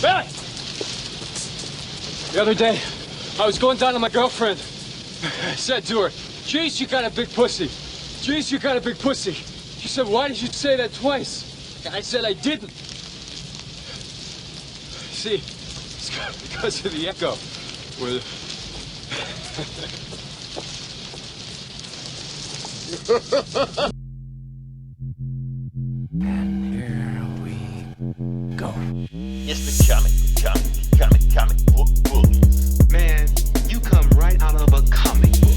Billy! The other day, I was going down to my girlfriend. I said to her, "Jeez, you got a big pussy. Jeez, you got a big pussy." She said, "Why did you say that twice?" And I said, "I didn't." See, it's because of the echo. Where And here we go. It's the comic book bullies. Man, you come right out of a comic book.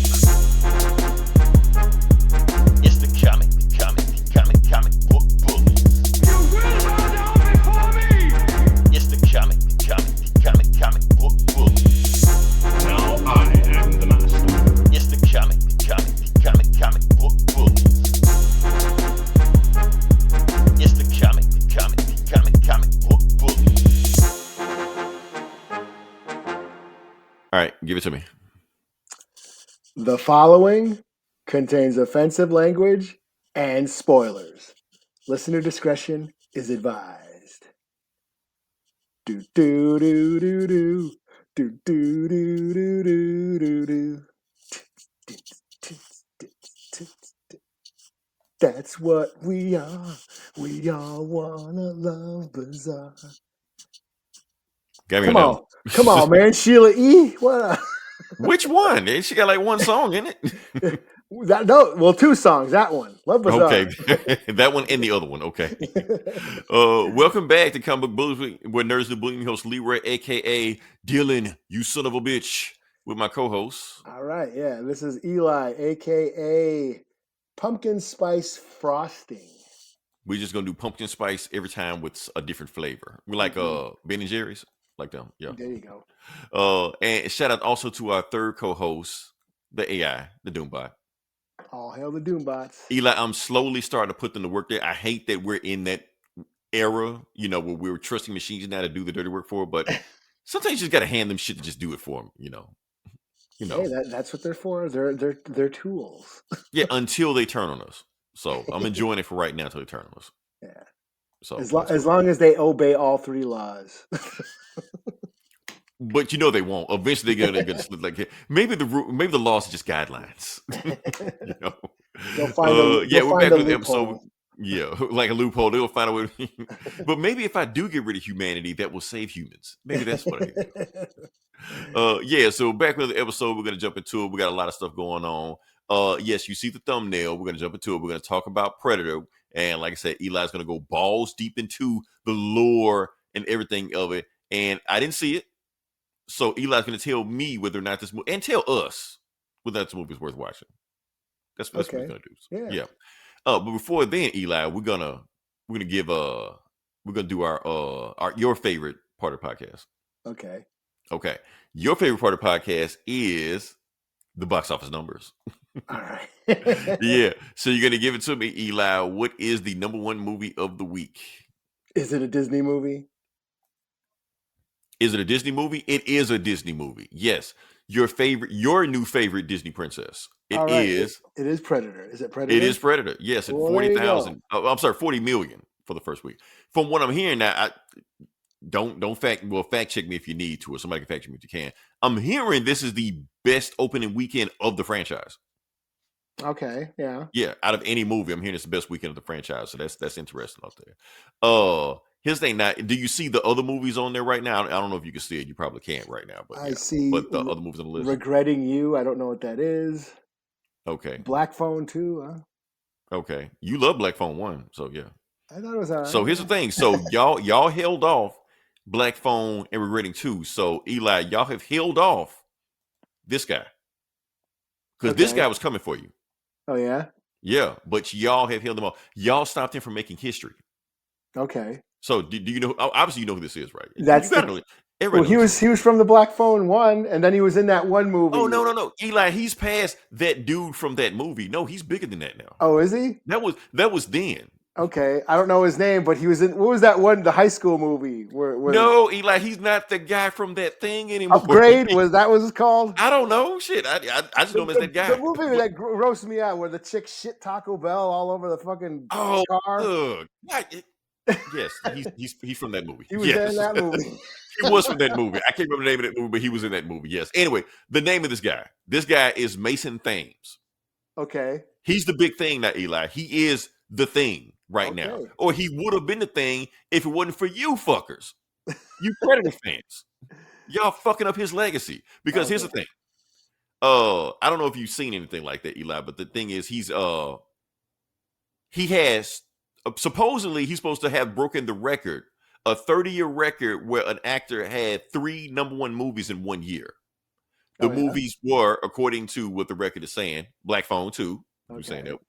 It's the comic book bullies. You will bow down before me! It's the comic book bullies. Now I am the master. It's the comic book bullies. It's the comic book bullies. All right, give it to me. The following contains offensive language and spoilers. Listener discretion is advised. Do do do do do do do do do do do. That's what we are. We all wanna love bizarre. Gabby, Come on, man. Sheila E. What? Which one? She got like one song in it. Two songs. That one, Love Bizarre. Okay, that one and the other one. Okay. Welcome back to Comic Book Bullies, where nerds do bullying. Host Leroy, aka Dylan, you son of a bitch, with my co-host. All right, yeah. This is Eli, aka Pumpkin Spice Frosting. We're just gonna do pumpkin spice every time with a different flavor. We like Ben and Jerry's, like them. Yeah. There you go. And shout out also to our third co-host, the AI, the Doombot. All hail the Doombots. Eli, I'm slowly starting to put them to work there. I hate that we're in that era, where we're trusting machines now to do the dirty work for, but sometimes you just gotta hand them shit to just do it for them, Hey, that's what they're for. They're tools. Yeah, until they turn on us. So I'm enjoying it for right now until they turn on us. Yeah. So As long as they obey all three laws. But they won't. Eventually they're gonna slip like maybe the laws are just guidelines. They'll find we're back with the loophole. episode. Yeah, like a loophole. They'll find a way. But maybe if I do get rid of humanity, that will save humans. Maybe that's what it is. So back with the episode, we're gonna jump into it. We got a lot of stuff going on. Yes, you see the thumbnail. We're gonna jump into it. We're gonna talk about Predator, and like I said, Eli's gonna go balls deep into the lore and everything of it. And I didn't see it, so Eli's gonna tell me whether or not this movie, and tell us whether or not this movie is worth watching. That's what we're gonna do. Yeah. But before then, Eli, we're gonna do our your favorite part of the podcast. Okay. Your favorite part of the podcast is the box office numbers. All right. Yeah. So you're gonna give it to me, Eli. What is the number one movie of the week? Is it a Disney movie? Is it a Disney movie? It is a Disney movie. Yes. Your new favorite Disney princess. It is Predator. Is it Predator? It is Predator. Yes, at 40,000. I'm sorry, 40 million for the first week. From what I'm hearing now, fact check me if you need to, or somebody can fact check me if you can. I'm hearing this is the best opening weekend of the franchise. Okay, yeah. Yeah, out of any movie, I'm hearing it's the best weekend of the franchise. So that's interesting out there. Here's the thing. Now, do you see the other movies on there right now? I don't know if you can see it. You probably can't right now, but I see. But the other movies on the list. Regretting You. I don't know what that is. Okay. Black Phone 2. Huh? Okay. You love Black Phone 1, so yeah. I thought it was all right. So here's the thing. So y'all held off Black Phone and Regretting 2. So Eli, y'all have held off this guy. Because this guy was coming for you. Oh, yeah? Yeah, but y'all have held him off. Y'all stopped him from making history. Okay. So do you know? Obviously, you know who this is, right? He was from the Black Phone 1, and then he was in that one movie. Oh, no. Eli, he's past that dude from that movie. No, he's bigger than that now. Oh, is he? That was then. Okay, I don't know his name, but he was in. What was that one? The high school movie? Where no, Eli, he's not the guy from that thing anymore. Upgrade was that what it's called? I don't know. Shit, I just know him as that guy. The movie that roasted me out, where the chick shit Taco Bell all over the fucking car. Ugh. Yes, he's from that movie. He was in Yes. that movie. He was from that movie. I can't remember the name of that movie, but he was in that movie. Yes. Anyway, the name of this guy. This guy is Mason Thames. Okay. He's the big thing now, Eli. He is the thing right now. Okay. Or he would have been the thing if it wasn't for you fuckers. You Predator fans. Y'all fucking up his legacy. Because here's the thing. I don't know if you've seen anything like that, Eli, but the thing is he has supposedly he's supposed to have broken the record, a 30-year record where an actor had 3 number 1 movies in 1 year. The movies were, according to what the record is saying, Black Phone 2. You're saying that.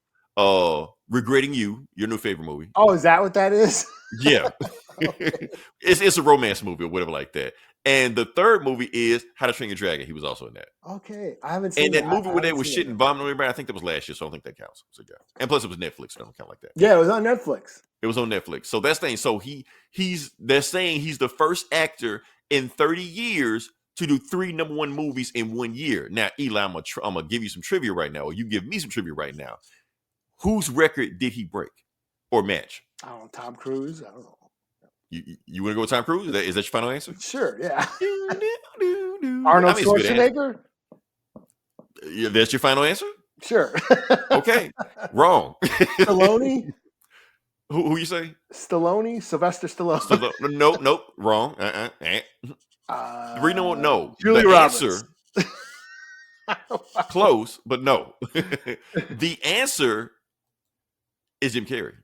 Regretting You, your new favorite movie. Oh, is that what that is? Yeah. It's a romance movie or whatever like that. And the third movie is How to Train Your Dragon. He was also in that. Okay. I haven't seen and that movie where they were shitting bombing on everybody, I think that was last year, so I don't think that counts. So yeah. And plus it was Netflix, so I don't count like that. Yeah, it was on Netflix. It was on Netflix. So that's the thing. So they're saying he's the first actor in 30 years to do 3 number 1 movies in 1 year. Now, Eli, I'm gonna give you some trivia right now, or you give me some trivia right now. Whose record did he break or match? I don't know. Tom Cruise. I don't know. You want to go with Tom Cruise? Is that your final answer? Sure. Yeah. Arnold Schwarzenegger. Yeah, that's your final answer? Sure. Okay. Wrong. Stallone. Who you say? Stallone. Sylvester Stallone. Nope. Wrong. No. Julia The Roberts. Answer. Close, but no. The answer is Jim Carrey.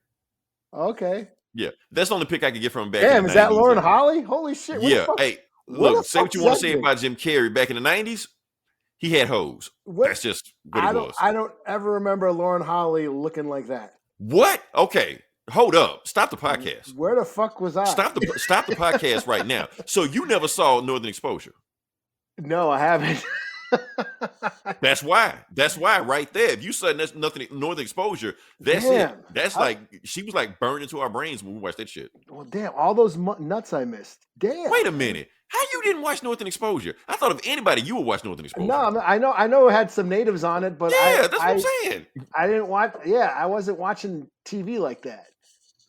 Okay. Yeah, that's the only pick I could get from him back. Damn, in the is that 90s. Lauren Holly? Holy shit! Yeah. Hey, look. Say what you want to say about Jim Carrey. Back in the 90s, he had hoes. That's just what it was. I don't ever remember Lauren Holly looking like that. What? Okay, hold up. Stop the podcast. Where the fuck was I? Stop the podcast right now. So you never saw Northern Exposure? No, I haven't. That's why right there. If you said that's nothing, Northern Exposure, that's it. That's like she was like burned into our brains when we watched that shit. Well, damn, all those nuts I missed. Damn. Wait a minute. How you didn't watch Northern Exposure? I thought if anybody, you would watch Northern Exposure. No, I know it had some natives on it, but yeah, that's what I'm saying. I didn't watch. Yeah, I wasn't watching TV like that.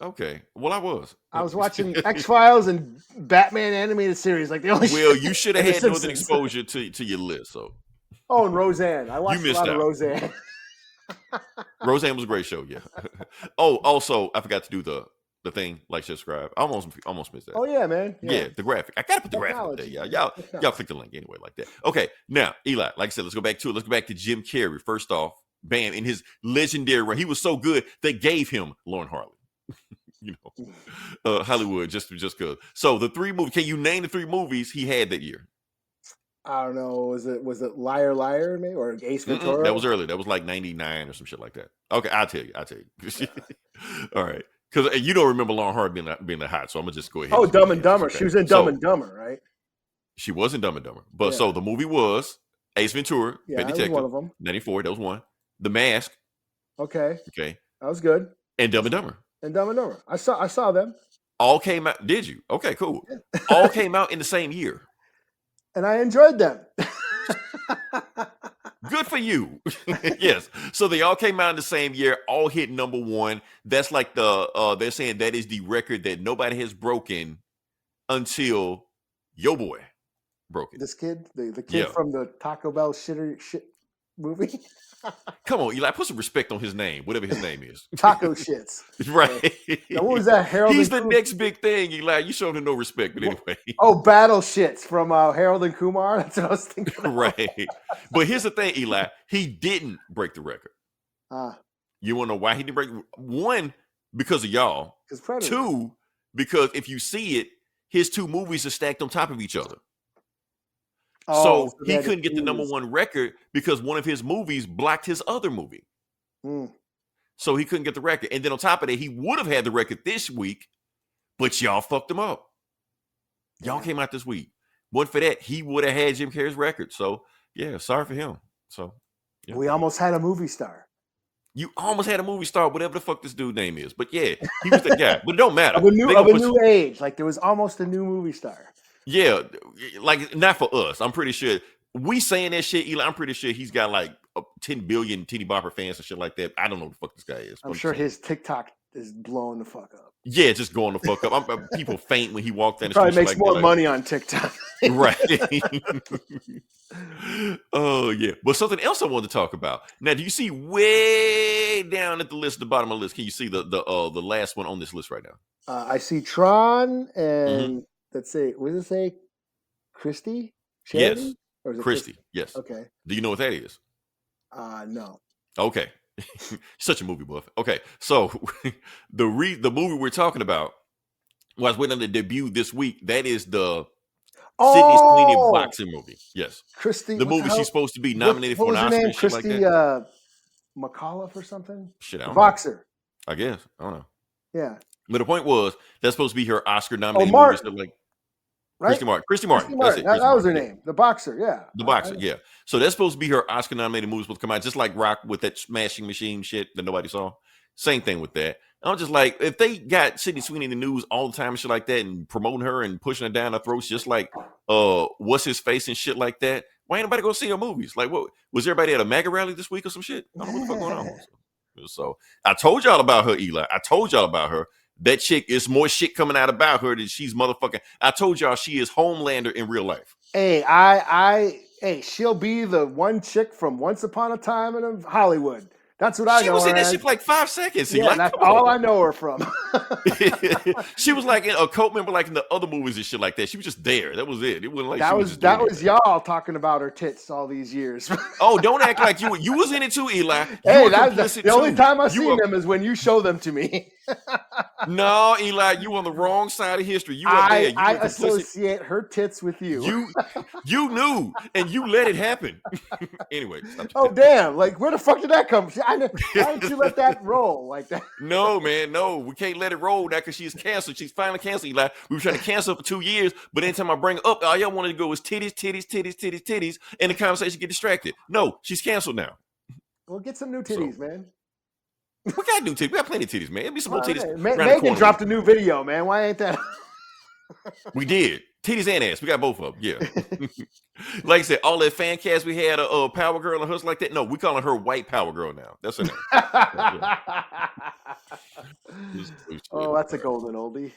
Okay, well, I was. I was watching X-Files and Batman animated series, like the only. Well, you should have had Northern Exposure to your list. So. Oh, and Roseanne. I watched a lot of Roseanne. Roseanne was a great show. Yeah. Oh, also, I forgot to do the thing, like, subscribe. I almost missed that. Oh yeah, man. Yeah, the graphic. I gotta put the graphic up there. Y'all click the link anyway, like that. Okay, now Eli, like I said, let's go back to it. Let's go back to Jim Carrey. First off, bam, in his legendary run, he was so good they gave him Lauren Harley. Hollywood, just because. So the 3 movies. Can you name the 3 movies he had that year? I don't know. Was it Liar Liar maybe or Ace Ventura? That was early. That was like 99 or some shit like that. Okay, I'll tell you. All right, because you don't remember Lauren Harley being that hot, so I'm gonna just go ahead. Oh, Dumb and Dumber. Okay. She was in Dumb and Dumber, right? She was in Dumb and Dumber, but so the movie was Ace Ventura, Pet Detective, one of them. 94. That was one. The Mask. Okay, that was good. And Dumb and Dumber. I saw them. All came out. Did you? Okay, cool. All came out in the same year. And I enjoyed them. Good for you. Yes. So they all came out in the same year, all hit number 1. That's like they're saying that is the record that nobody has broken until Yo Boy broke it. This kid, the kid from the Taco Bell shit movie. Come on, Eli, put some respect on his name, whatever his name is. Taco Shits. Right. Now, what was that? Harold He's the next big thing, Eli. You showed him no respect, but anyway. Oh, Battle Shits from Harold and Kumar. That's what I was thinking of. Right. But here's the thing, Eli. He didn't break the record. You want to know why he didn't break it? 1, because of y'all. 2, because if you see it, his 2 movies are stacked on top of each other. So he couldn't get the number 1 record because one of his movies blocked his other movie. So he couldn't get the record. And then on top of that, he would have had the record this week, but y'all fucked him up. Y'all came out this week. One for that, he would have had Jim Carrey's record. So yeah, sorry for him. So yeah. We almost had a movie star. You almost had a movie star, whatever the fuck this dude's name is. But yeah, he was the guy. But it don't matter. Of a new age. Like there was almost a new movie star. Yeah, like not for us. I'm pretty sure we saying that shit, Eli. I'm pretty sure he's got like 10 billion Teeny Bopper fans and shit like that. I don't know who the fuck this guy is. I'm sure his TikTok is blowing the fuck up. Yeah, just going the fuck up. People faint when he walked down the Probably street. makes more money on TikTok. Right. Oh, yeah. But something else I wanted to talk about. Now, do you see way down at the list, the bottom of the list? Can you see the last one on this list right now? I see Tron and let's see, what does it say? Christy? Charity? Yes. Or is it Christy. Yes. Okay. Do you know what that is? No. Okay. Such a movie buff. Okay. So the movie we're talking about was waiting on the debut this week. That is the Sydney Sweeney boxing movie. Yes. Christy. The movie she's supposed to be nominated what for an was her Oscar name? and shit Christy, like that. McAuliffe or something? Shit, I The don't know. boxer. I guess. I don't know. Yeah. But the point was, that's supposed to be her Oscar nominated Martin. movie. So like, Right? Christy Martin. That's it. That was her name. The boxer, yeah. The boxer, yeah. So that's supposed to be her Oscar nominated movie supposed to come out, just like Rock with that smashing machine shit that nobody saw. Same thing with that. I'm just like, if they got Sydney Sweeney in the news all the time and shit like that and promoting her and pushing her down her throats just like what's his face and shit like that, why ain't nobody go see her movies? Like, what was everybody at a MAGA rally this week or some shit? I don't know what the fuck going on. So I told y'all about her, Eli. I told y'all about her. That chick is more shit coming out about her than she's motherfucking. I told y'all she is Homelander in real life. Hey, hey, she'll be the one chick from Once Upon a Time in Hollywood. That's what I know. She was in that as. shit for like 5 seconds. Yeah, like, that's all I know her from. She was like in a cult member, like in the other movies and shit like that. She was just there. That was it. It wasn't like that was y'all talking about her tits all these years. Oh, don't act like you was in it too, Eli. Hey, that's the only time I've seen them is when you show them to me. No, Eli, you on the wrong side of history. You were there. I associate her tits with you. You knew, and you let it happen. Anyway. Oh, damn. Like, where the fuck did that come from? Why didn't you let that roll like that? No, man, no. We can't let it roll now because she's canceled. She's finally canceled, Eli. We were trying to cancel her for 2 years, but anytime I bring her up, all y'all wanted to go was titties, and the conversation get distracted. No, she's canceled now. Well, get some new titties, man. We got new titties. We got plenty of titties, man. It'll be some more titties. Megan dropped a new video, man. Why ain't that? We did. Titties and ass. We got both of them. Yeah. Like I said, all that fan cast we had a Power Girl and hers like that. No, we calling her White Power Girl now. That's her name. Oh, that's a golden oldie.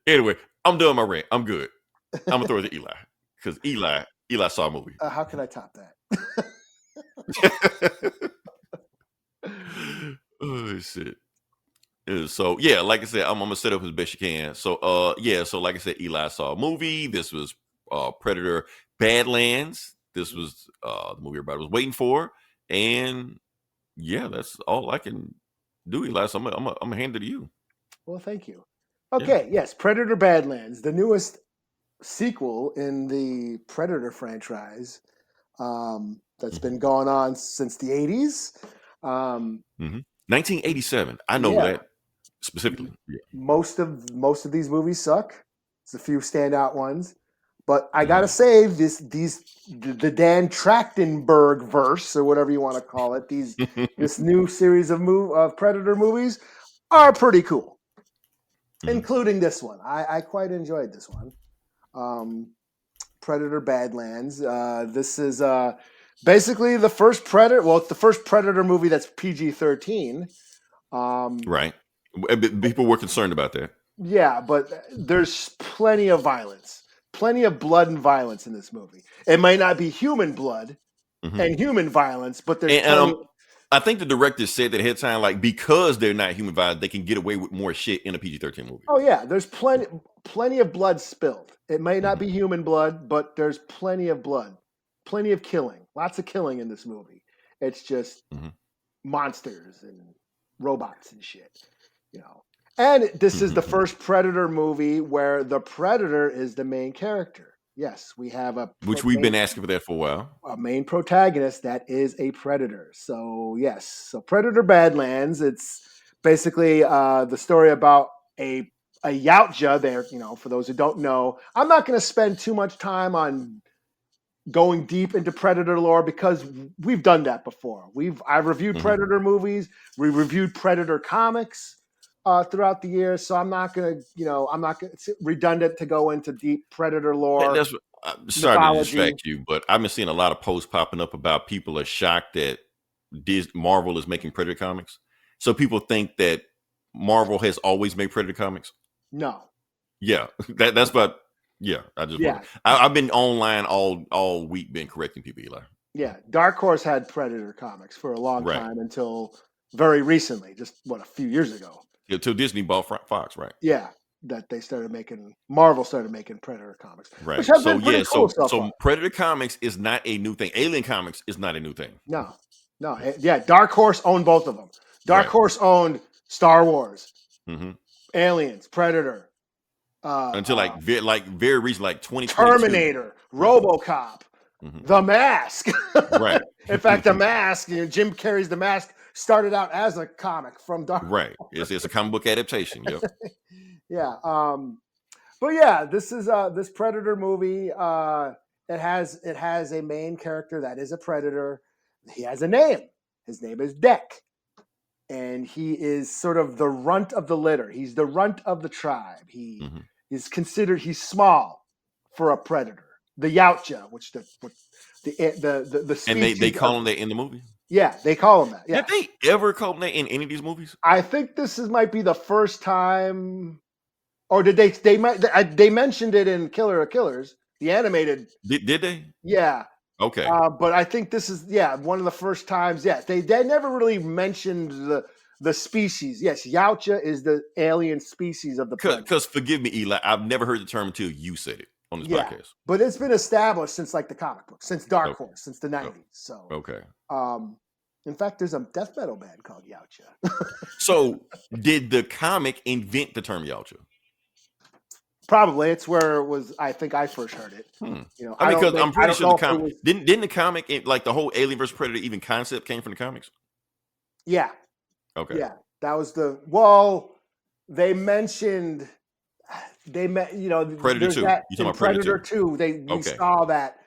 Anyway, I'm done my rant. I'm good. I'm gonna throw it to Eli because Eli saw a movie. How can I top that? Oh shit. So yeah, like I said, I'm gonna set up as best you can. So so like I said, Eli saw a movie. This was Predator Badlands. This was the movie everybody was waiting for. And yeah, that's all I can do, Eli. So I'm gonna hand it to you. Well, thank you. Okay, yes, Predator Badlands, the newest sequel in the Predator franchise that's been going on since the 80s. 1987. I know that specifically. Yeah. Most of these movies suck. There's a few standout ones, but I gotta say the Dan Trachtenberg verse or whatever you want to call it. This new series of Predator movies are pretty cool, including this one. I quite enjoyed this one. Predator Badlands. This is basically the first Predator. Well, it's the first Predator movie that's PG-13. Right. People were concerned about that. Yeah, but there's plenty of violence, plenty of blood and violence in this movie. It might not be human blood and human violence, but there's I think the director said that ahead of time, like, because they're not human violence, they can get away with more shit in a PG-13 movie. Oh yeah, there's plenty of blood spilled. It may not be human blood, but there's plenty of blood, plenty of killing, lots of killing in this movie. It's just monsters and robots and shit, you know. And this is the first Predator movie where the Predator is the main character. Yes, we have which we've been asking for that for a while. A main protagonist that is a Predator. So yes, so Predator Badlands. It's basically the story about a Yautja. There, you know, for those who don't know, I'm not going to spend too much time on going deep into Predator lore because we've done that before. I've reviewed Predator movies. We reviewed Predator comics throughout the years, so I'm not gonna, it's redundant to go into deep Predator lore. That's sorry to distract you, but I've been seeing a lot of posts popping up about people are shocked that Marvel is making Predator comics, So people think that Marvel has always made Predator comics. No. Yeah, that's what. Yeah, I just Yeah. wonder. I've been online all week, been correcting people, Eli. Yeah, Dark Horse had Predator comics for a long Right. time until very recently, just a few years ago. Until Disney bought Fox, right? Yeah, that they started making Marvel started making Predator comics, Right. which have So been pretty cool so far. Predator comics is not a new thing. Alien comics is not a new thing. No, yeah, Dark Horse owned both of them. Dark Right. Horse owned Star Wars, hmm Aliens, Predator, Until very recent, like 2022. Terminator, RoboCop, The Mask. Right. In fact, The Mask, Jim Carrey's The Mask started out as a comic from Dark. Right. It's a comic book adaptation. Yep. Yeah. But yeah, this is this Predator movie. It has a main character that is a predator. He has a name. His name is Deck. And he is sort of the runt of the litter. He's the runt of the tribe. He is considered, he's small for a predator. The Yautja, which the species. And they call him that in the movie? Yeah, they call him that. Yeah. Have they ever called him that in any of these movies? I think this might be the first time, or did they mentioned it in Killer of Killers, the animated. Did they? Yeah. Okay. But I think this is one of the first times. Yes, they never really mentioned the species. Yes, Yautja is the alien species of the predator. Because forgive me, Eli, I've never heard the term until you said it on this podcast. But it's been established since like the comic book, since Dark Horse, since the 90s. So okay. In fact, there's a death metal band called Yautja. So did the comic invent the term Yautja? Probably. It's where it was. I think I first heard it. Because I'm pretty sure the comic didn't the comic, like the whole Alien vs Predator even concept came from the comics. Yeah. Okay. Yeah, that was they mentioned Predator 2. That, You talking about Predator Predator 2? We saw that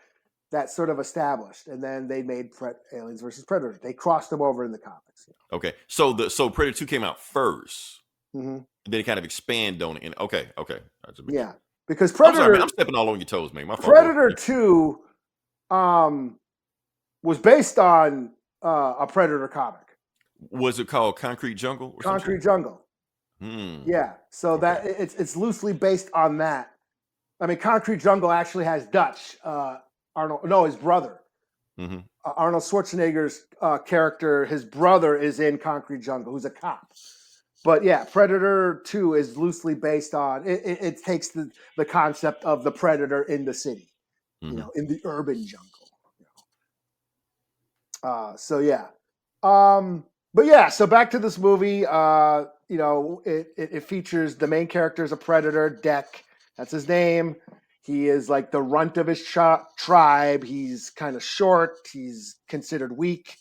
sort of established, and then they made Aliens versus Predator. They crossed them over in the comics. Okay, so Predator 2 came out first. Mm-hmm. Then it kind of expand on it. And okay. Yeah, because Predator. I'm stepping all on your toes, man. My fault. Predator 2 was based on a Predator comic. Was it called Concrete Jungle? Or Concrete Jungle. Yeah, so that it's loosely based on that. I mean, Concrete Jungle actually has Dutch. His brother. Arnold Schwarzenegger's character, his brother is in Concrete Jungle, who's a cop. But yeah, Predator 2 is loosely based on it takes the concept of the predator in the city, in the urban jungle. But yeah, so back to this movie. It features the main character is a predator, Deck. That's his name. He is like the runt of his tribe. He's kind of short. He's considered weak.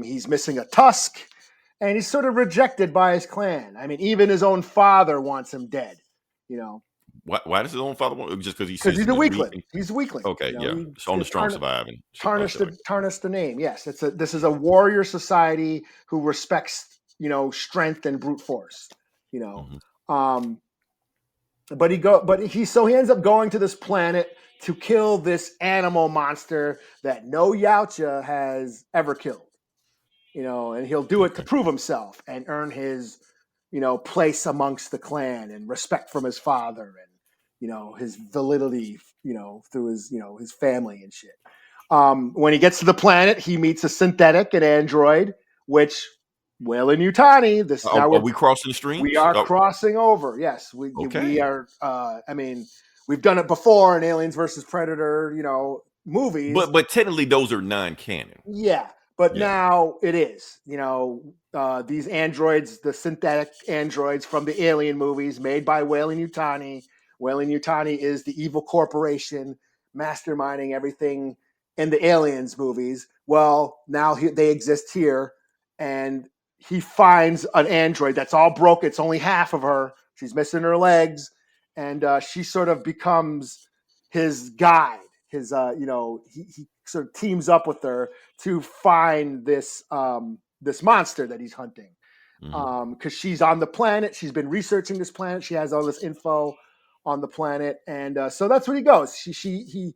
He's missing a tusk. And he's sort of rejected by his clan. I mean, even his own father wants him dead. Why does his own father want? Just because he's a weakling. He's a weakling. Okay, only the strong surviving. Tarnish the name. Yes, this is a warrior society who respects strength and brute force. But he ends up going to this planet to kill this animal monster that no Yautja has ever killed. And he'll do it to prove himself and earn his, place amongst the clan and respect from his father and, his validity, through his family and shit. When he gets to the planet, he meets a synthetic, an android, which Weyland-Yutani. Are we crossing the stream? We are crossing over. Yes, we are. We've done it before in Aliens versus Predator, movies. But technically, those are non-canon. Yeah. But now it is, these androids, the synthetic androids from the Alien movies made by Weyland-Yutani. Weyland-Yutani is the evil corporation masterminding everything in the Aliens movies. Well, now they exist here, and he finds an android that's all broken. It's only half of her. She's missing her legs, and she sort of becomes his guide. He sort of teams up with her to find this monster that he's hunting. Because she's on the planet. She's been researching this planet. She has all this info on the planet. And so that's where he goes. He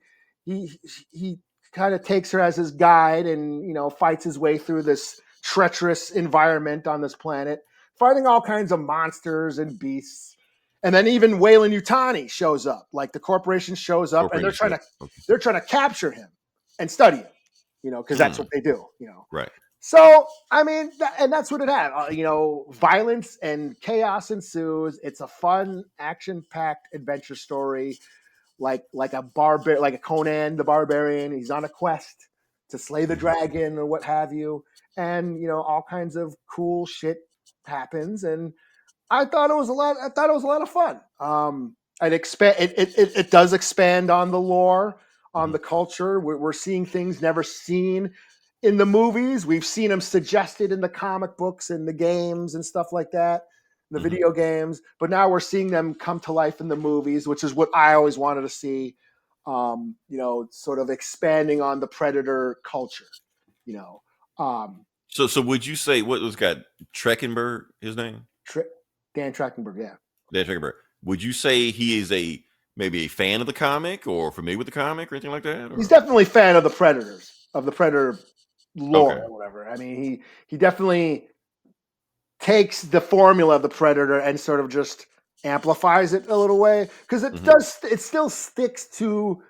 kind of takes her as his guide and, fights his way through this treacherous environment on this planet, fighting all kinds of monsters and beasts. And then even Weyland-Yutani shows up. Like the corporation shows up, and they're trying to capture him and study him. Because that's what they do. Right. So I mean, and that's what it had. Violence and chaos ensues. It's a fun, action-packed adventure story, like a Conan the Barbarian. He's on a quest to slay the dragon or what have you, and all kinds of cool shit happens. And I thought it was a lot of fun. It does expand on the lore, on the culture. We're seeing things never seen in the movies. We've seen them suggested in the comic books and the games and stuff like that, the video games. But now we're seeing them come to life in the movies, which is what I always wanted to see. Sort of expanding on the Predator culture. So would you say what was got Trachtenberg? His name? Dan Trachtenberg, yeah. Dan Trachtenberg. Would you say he is maybe a fan of the comic or familiar with the comic or anything like that? Or? He's definitely a fan of the Predators, of the Predator lore or whatever. I mean, he definitely takes the formula of the Predator and sort of just amplifies it a little way, because it still sticks to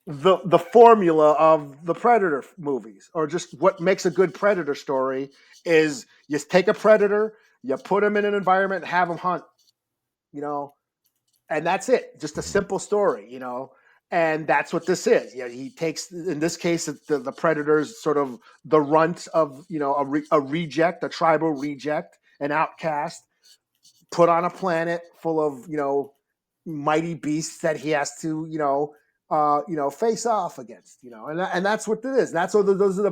the formula of the Predator movies, or just what makes a good Predator story is you take a Predator, you put him in an environment and have him hunt, and that's it. Just a simple story, and that's what this is. He takes, in this case, the Predator's sort of the runt of, a reject, a tribal reject, an outcast, put on a planet full of, mighty beasts that he has to, face off against, and that's what it is. That's what those are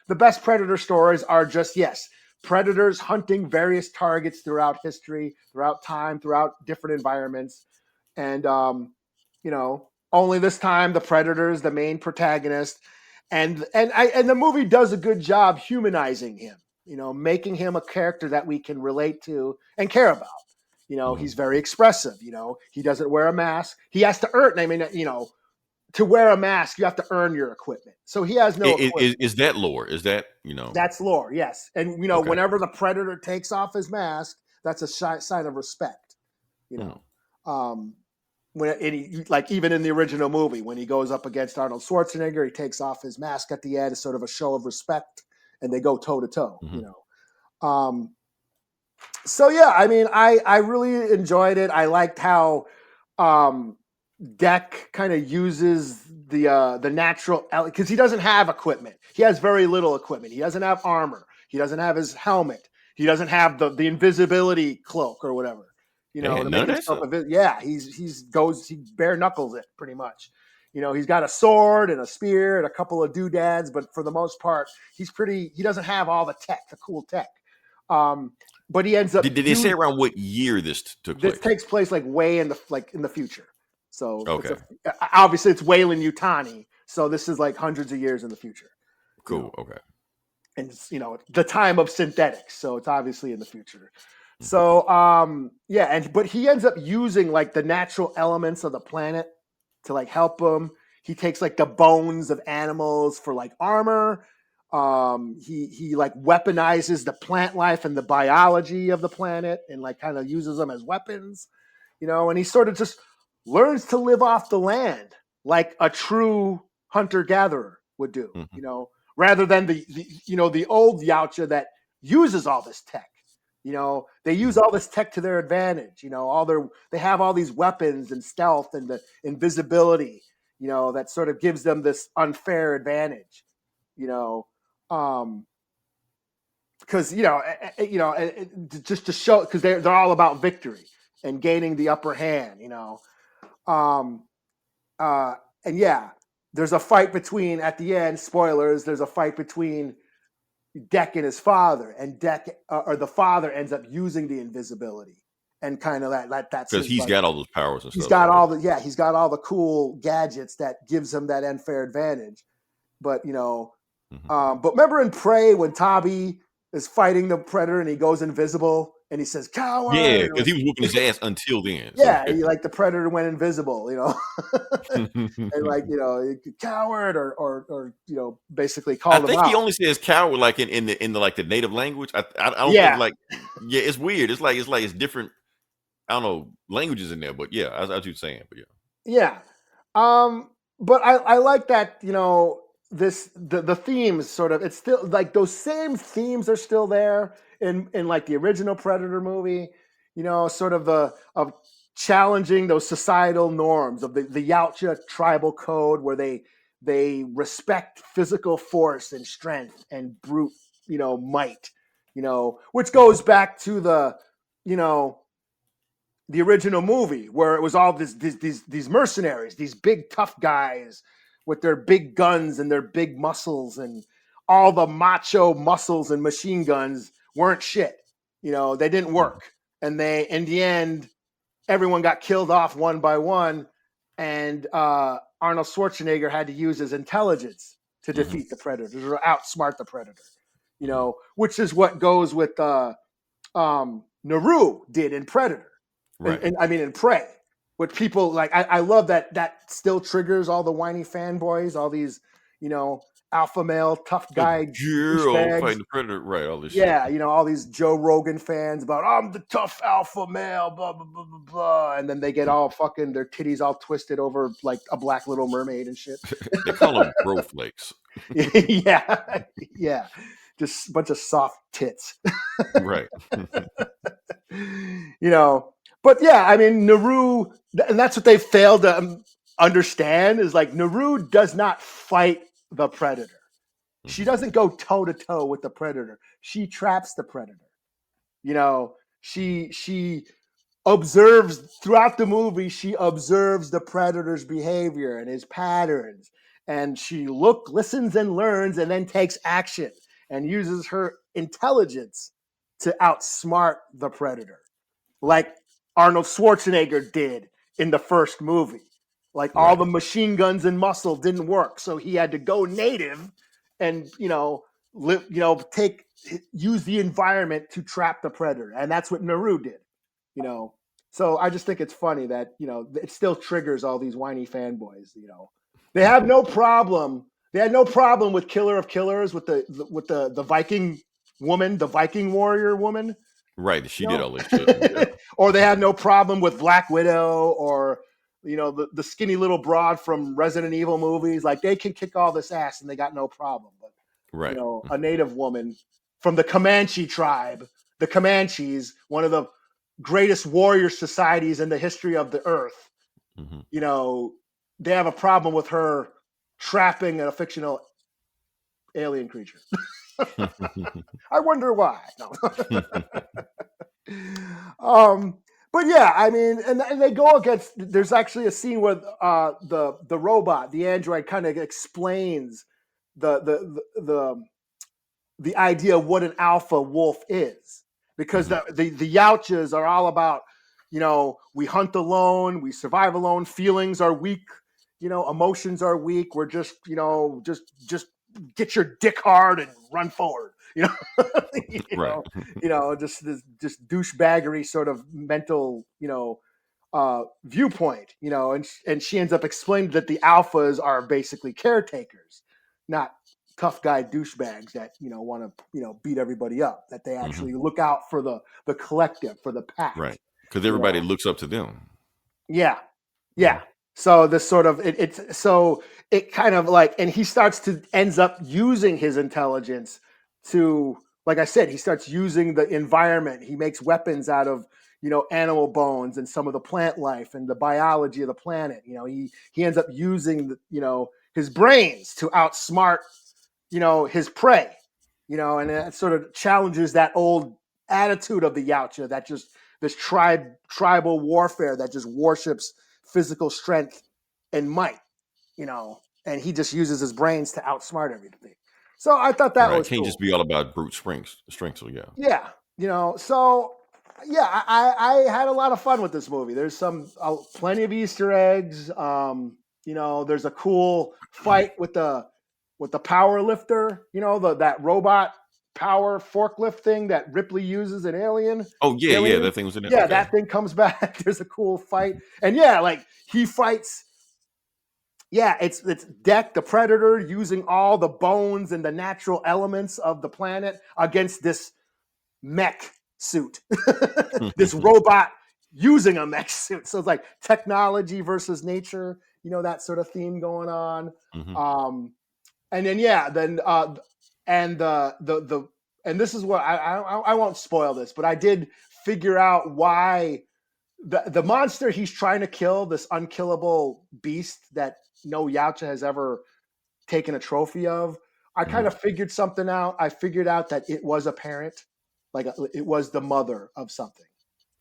the best Predator stories are. Just, yes, predators hunting various targets throughout history, throughout time, throughout different environments, and only this time the Predator's the main protagonist, and the movie does a good job humanizing him, making him a character that we can relate to and care about. He's very expressive. He doesn't wear a mask. He has to earn. I mean, to wear a mask, you have to earn your equipment. So he has no equipment. Is that lore? Is that, That's lore, yes. And, whenever the Predator takes off his mask, that's a sign of respect, even in the original movie, when he goes up against Arnold Schwarzenegger, he takes off his mask at the end as sort of a show of respect, and they go toe to toe, So yeah, I mean, I really enjoyed it. I liked how Deck kind of uses the natural, because he doesn't have equipment. He has very little equipment. He doesn't have armor. He doesn't have his helmet. He doesn't have the invisibility cloak or whatever. He bare knuckles it pretty much. He's got a sword and a spear and a couple of doodads, but for the most part, he doesn't have all the cool tech. But he ends up. Did they say around what year this took place? This takes place way in the future. So obviously it's Weyland-Yutani. So this is like hundreds of years in the future. Cool. Okay. And it's, the time of synthetics. So it's obviously in the future. So, but he ends up using like the natural elements of the planet to like help him. He takes like the bones of animals for like armor. He like weaponizes the plant life and the biology of the planet and like kind of uses them as weapons, and he sort of just learns to live off the land like a true hunter-gatherer would do, rather than the old Yautja that uses all this tech. They use all this tech to their advantage. They have all these weapons and stealth and the invisibility, that sort of gives them this unfair advantage, because just to show, because they're all about victory and gaining the upper hand, and yeah, there's a fight between, at the end, spoilers, there's a fight between Deck and his father, and Deck or the father ends up using the invisibility and kind of that's because he's got all those powers and he's stuff. He's got all the cool gadgets that gives him that unfair advantage. But but remember in Prey when Tabi is fighting the Predator and he goes invisible and he says coward. Yeah, And because he was whooping his ass until then. So yeah, he, like the Predator went invisible, and like coward or basically I called him think he out. only says coward like in the like the native language. I don't Yeah. think like it's weird. It's like it's different. I don't know languages in there, but yeah, I was saying, but yeah. Yeah. But I like that, the themes sort of, it's still like those same themes are still there in like the original Predator movie, sort of of challenging those societal norms of the Yautja tribal code where they respect physical force and strength and brute, might, which goes back to the original movie where it was all these mercenaries, these big tough guys with their big guns and their big muscles, and all the macho muscles and machine guns weren't shit. They didn't work. And in the end, everyone got killed off one by one. And Arnold Schwarzenegger had to use his intelligence to defeat the Predator, or outsmart the Predator, which is what goes with Naru did in Predator. Right. And I mean, in Prey, what people like, I love that still triggers all the whiny fanboys, all these, alpha male, tough guy douchebags. Fighting the Predator, right? All this Yeah, shit. all these Joe Rogan fans about, I'm the tough alpha male, blah, blah, blah, blah, blah. And then they get all fucking, their titties all twisted over like a black Little Mermaid and shit. They call them bro flakes. Yeah. Yeah. Just a bunch of soft tits. Right. But yeah, I mean, Naru, and that's what they failed to understand, is like Naru does not fight the Predator. She doesn't go toe to toe with the Predator. She traps the Predator. She observes throughout the movie. She observes the Predator's behavior and his patterns, and she listens and learns, and then takes action and uses her intelligence to outsmart the Predator, like Arnold Schwarzenegger did in the first movie. Like all the machine guns and muscle didn't work, so he had to go native and use the environment to trap the Predator, and that's what Naru did. So I just think it's funny that it still triggers all these whiny fanboys. They have no problem. They had no problem with Killer of Killers with the Viking woman, the Viking warrior woman. Right, she did all this shit. Yeah. Or they had no problem with Black Widow, or the skinny little broad from Resident Evil movies. Like, they can kick all this ass and they got no problem. But right, a native woman from the Comanche tribe, the Comanches, one of the greatest warrior societies in the history of the earth. They have a problem with her trapping a fictional alien creature. I wonder why. No. But yeah, I mean, and they go against. There's actually a scene where the robot, the android, kind of explains the idea of what an alpha wolf is, because the Yautjas are all about, we hunt alone, we survive alone, feelings are weak, emotions are weak. We're just just get your dick hard and run forward. Right. Just douchebaggery sort of mental, viewpoint, and she ends up explaining that the alphas are basically caretakers, not tough guy douchebags that, want to, beat everybody up, that they actually look out for the collective, for the pack. Right. Because everybody looks up to them. Yeah. Yeah. So this sort of, it kind of like, and he ends up using his intelligence to, like I said, he starts using the environment. He makes weapons out of, animal bones and some of the plant life and the biology of the planet. He ends up using, his brains to outsmart, his prey, and it sort of challenges that old attitude of the Yautja, that just this tribal warfare that just worships physical strength and might, and he just uses his brains to outsmart everything. So I thought that was can't cool. just be all about brute strength. So yeah. Yeah. So yeah, I had a lot of fun with this movie. There's plenty of Easter eggs. There's a cool fight with the power lifter, that robot power forklift thing that Ripley uses in Alien. Oh yeah, Alien. that thing was in there. Yeah, Okay. that thing comes back. There's a cool fight, and yeah, like he fights. Yeah, it's Deck the Predator using all the bones and the natural elements of the planet against this mech suit, this robot using a mech suit. So it's like technology versus nature, that sort of theme going on. Mhm. And then and and this is what I won't spoil this, but I did figure out why the monster he's trying to kill, this unkillable beast that no Yautja has ever taken a trophy of. I kind of figured something out. I figured out that it was a parent, like it was the mother of something.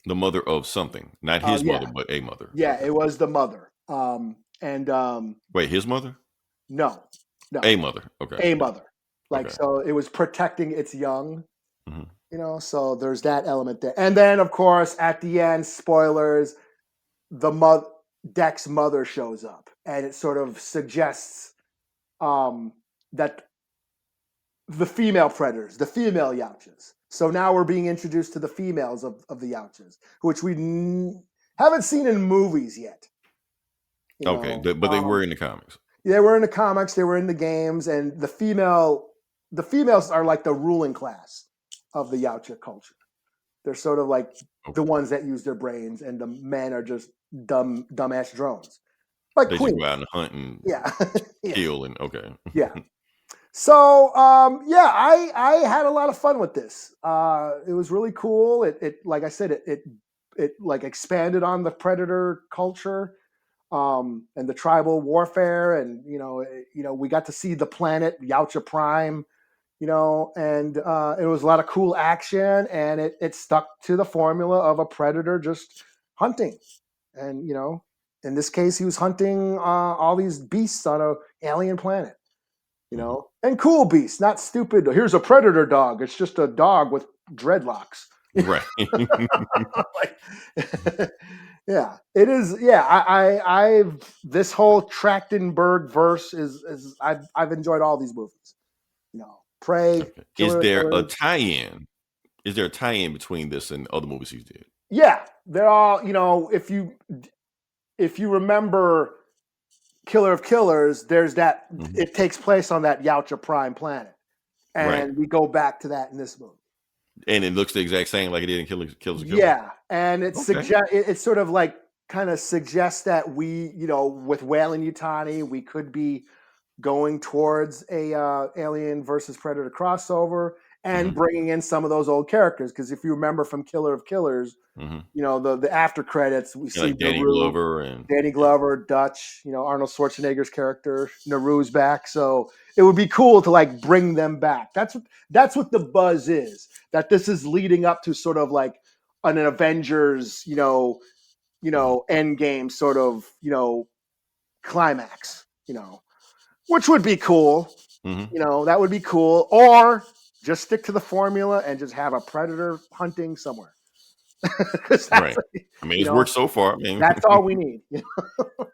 The mother of something, not his Yeah. mother, but a mother. Yeah, Okay. it was the mother. Wait, his mother? No, A mother. Okay. a mother. Like Okay. so, it was protecting its young. Mhm. So there's that element there, and then of course at the end, spoilers, Deck's mother shows up, and it sort of suggests that the female predators, the female Yautjas. So now we're being introduced to the females of the Yautjas, which we haven't seen in movies yet. Okay, but they were in the comics. They were in the comics, they were in the games, and the females are like the ruling class of the Yautja culture. They're sort of like the ones that use their brains, and the men are just dumbass drones. Like They Queen. just go out and hunt and Yeah. kill and okay. Yeah. So I had a lot of fun with this. It was really cool. It like I said, it like expanded on the predator culture, and the tribal warfare, and we got to see the planet Yautja Prime, and it was a lot of cool action, and it stuck to the formula of a predator just hunting, and in this case he was hunting all these beasts on an alien planet. And cool beasts, not stupid. Here's a predator dog. It's just a dog with dreadlocks. Right. Yeah, it is. Yeah, I've this whole Trachtenberg verse is I've enjoyed all these movies. Prey. Okay. Killer Is there a Killers. tie-in? Is there a tie-in between this and other movies he did? Yeah, they're all. If you remember Killer of Killers, there's that. It takes place on that Yautja Prime planet, and we go back to that in this movie. And it looks the exact same like it did in Killers of Killers. Yeah, and it it's sort of like kind of suggests that we, with Whalen Yutani, we could be going towards a Alien versus Predator crossover, and bringing in some of those old characters. Because if you remember from Killer of Killers, the after credits we see like Danny Glover, Dutch, Arnold Schwarzenegger's character, Naru's back. So it would be cool to like bring them back. That's what the buzz is. That this is leading up to sort of like an Avengers, end game sort of, climax, which would be cool. That would be cool. Or just stick to the formula and just have a predator hunting somewhere. Right. I mean, it's worked so far. I mean, that's all we need.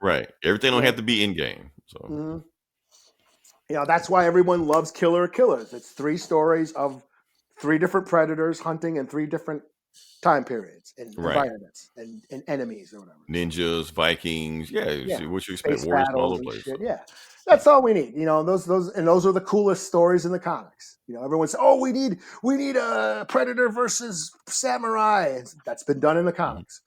Right. Everything don't have to be in game. So that's why everyone loves Killer of Killers. It's 3 stories of 3 different predators hunting in 3 different time periods and environments and enemies or whatever. Ninjas, Vikings, what you expect, Space wars all battles over the and place. shit. Yeah, that's all we need. Those are the coolest stories in the comics. Everyone says, "Oh, we need a Predator versus Samurai." That's been done in the comics.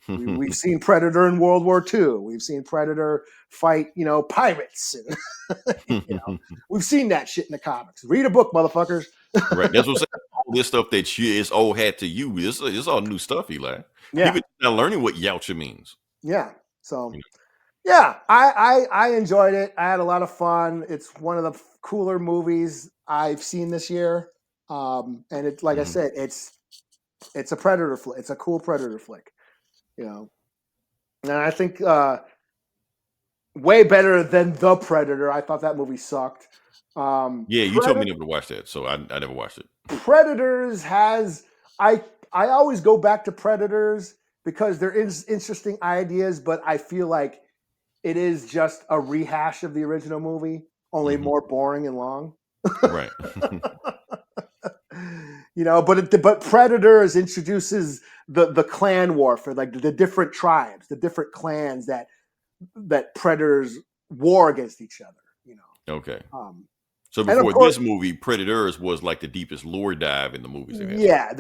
We've seen Predator in World War II. We've seen Predator fight, pirates. And, we've seen that shit in the comics. Read a book, motherfuckers. Right. That's what I'm saying. All this stuff that is old hat to you. It's all new stuff, Eli. Yeah. People are now learning what Yautja means. Yeah. So, yeah, I enjoyed it. I had a lot of fun. It's one of the cooler movies I've seen this year. And it's like I said, it's a Predator flick. It's a cool Predator flick. And I think way better than The Predator. I thought that movie sucked. You told me never to watch that, so I never watched it. Predators has I always go back to Predators because there is interesting ideas, but I feel like it is just a rehash of the original movie, only more boring and long. Right. but Predators introduces the clan warfare, like the different tribes, the different clans that Predators war against each other. Okay. Um, So and of before course, this movie, Predators was like the deepest lore dive in the movies. yeah,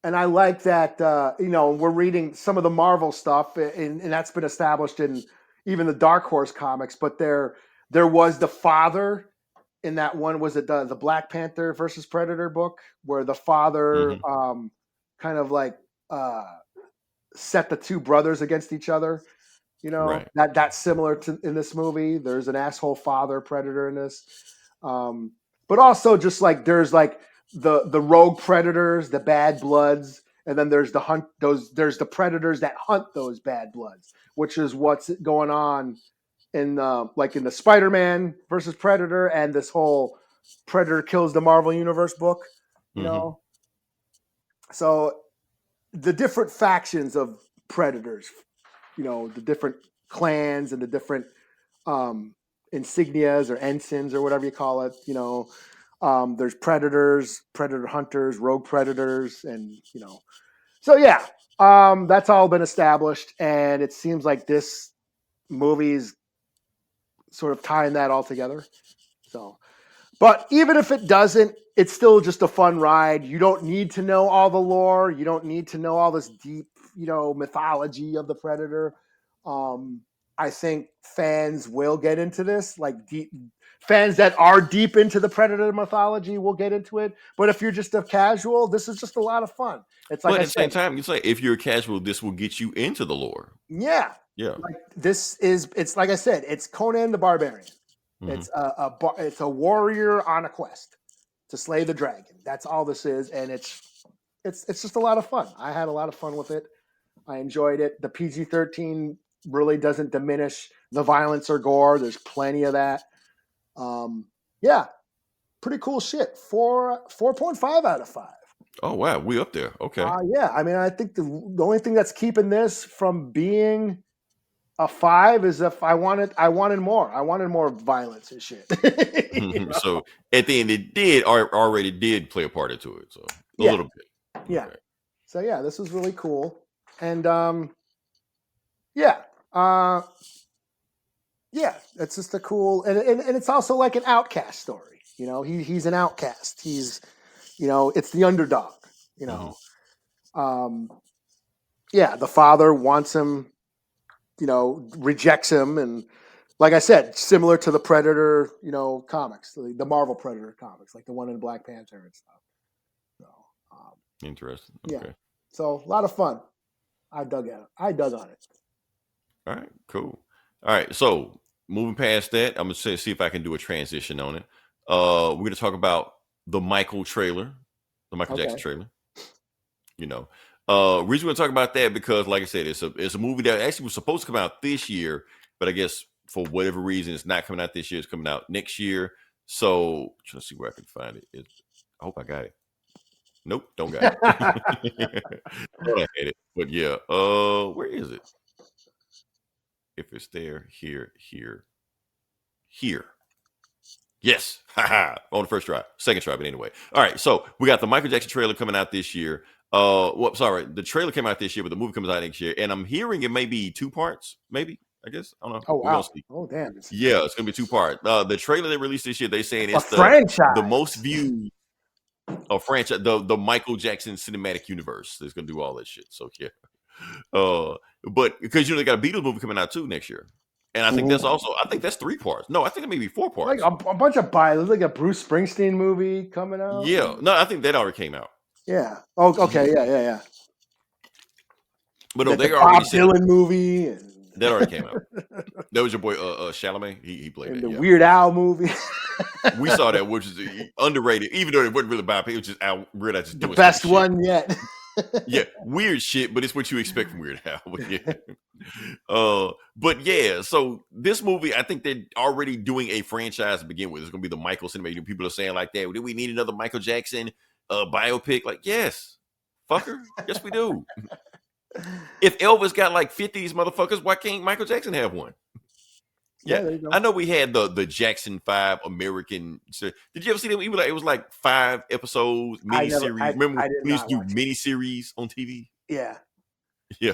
and I like that. We're reading some of the Marvel stuff, and that's been established in even the Dark Horse comics. But there was the father in that one. Was it the Black Panther versus Predator book where the father kind of like set the two brothers against each other? Right. That's similar to in this movie. There's an asshole father Predator in this, but also just like there's like the rogue predators, the bad bloods, and then there's there's the predators that hunt those bad bloods, which is what's going on in the Spider-Man versus Predator and this whole Predator kills the Marvel Universe book. So the different factions of Predators, the different clans and the different insignias or ensigns or whatever you call it. There's predators, predator hunters, rogue predators, and So yeah, that's all been established, and it seems like this movie's sort of tying that all together. So, but even if it doesn't, it's still just a fun ride. You don't need to know all the lore. You don't need to know all this deep, mythology of the Predator. I think fans will get into this, like fans that are deep into the Predator mythology will get into it. But if you're just a casual, this is just a lot of fun. It's like but at the same time, you say if you're a casual, this will get you into the lore. Yeah. Like it's like I said, it's Conan the Barbarian. It's it's a warrior on a quest to slay the dragon. That's all this is, and it's just a lot of fun. I had a lot of fun with it. I enjoyed it. The PG-13 really doesn't diminish the violence or gore. There's plenty of that. Yeah, pretty cool shit. 4.5 out of 5. Oh wow, we up there. Okay. Yeah, I mean, I think the only thing that's keeping this from being a 5 is if I wanted more. I wanted more violence and shit. So at the end, it already did play a part into it. So a little bit. Yeah. Okay. So yeah, this was really cool, and it's just a cool, and it's also like an outcast story. He's an outcast. He's, it's the underdog. The father wants him, rejects him, and like I said, similar to the Predator, comics, the Marvel Predator comics, like the one in Black Panther and stuff. So, interesting. Yeah. Okay. So a lot of fun. I dug on it. All right. Cool. All right. So moving past that, I'm gonna see if I can do a transition on it. We're gonna talk about the Michael trailer, the Michael Jackson trailer. Reason we're gonna talk about that because, like I said, it's a movie that actually was supposed to come out this year, but I guess for whatever reason, it's not coming out this year. It's coming out next year. So trying to see where I can find it. I hope I got it. Nope, don't got it. I had it, but yeah. Where is it? If it's there, here. Yes, on the first try, second try, but anyway. All right, so we got the Michael Jackson trailer coming out this year. The trailer came out this year, but the movie comes out next year, and I'm hearing it may be 2 parts, maybe. I guess I don't know. Oh wow! Oh damn! Yeah, it's gonna be 2 parts. The trailer they released this year, they saying it's the most viewed franchise, the Michael Jackson cinematic universe. That's gonna do all that shit. So yeah, but because they got a Beatles movie coming out too next year, and I think that's 3 parts. No, I think it may be 4 parts. Like a bunch of like a Bruce Springsteen movie coming out. Yeah, no, I think that already came out. Yeah. Oh, okay. Yeah. But no, they the already Bob Dylan movie. And... That already came out. That was your boy Chalamet. He played and it. The Weird Al movie. We saw that, which is underrated, even though it wasn't really biopic. It was just Weird Al just the doing best one yet. Yeah, weird shit, but it's what you expect from Weird Al. But yeah, so this movie, I think they're already doing a franchise to begin with. It's gonna be the Michael cinematic. People are saying like that. Do we need another Michael Jackson biopic? Like, yes, fucker. Yes, we do. If Elvis got like 50 motherfuckers, why can't Michael Jackson have one? Yeah, Yeah, there you go. I know we had the Jackson 5 American. Did you ever see them? It was like 5 episodes, miniseries. Remember I did we used not to do watch it. miniseries on TV? Yeah. Yeah.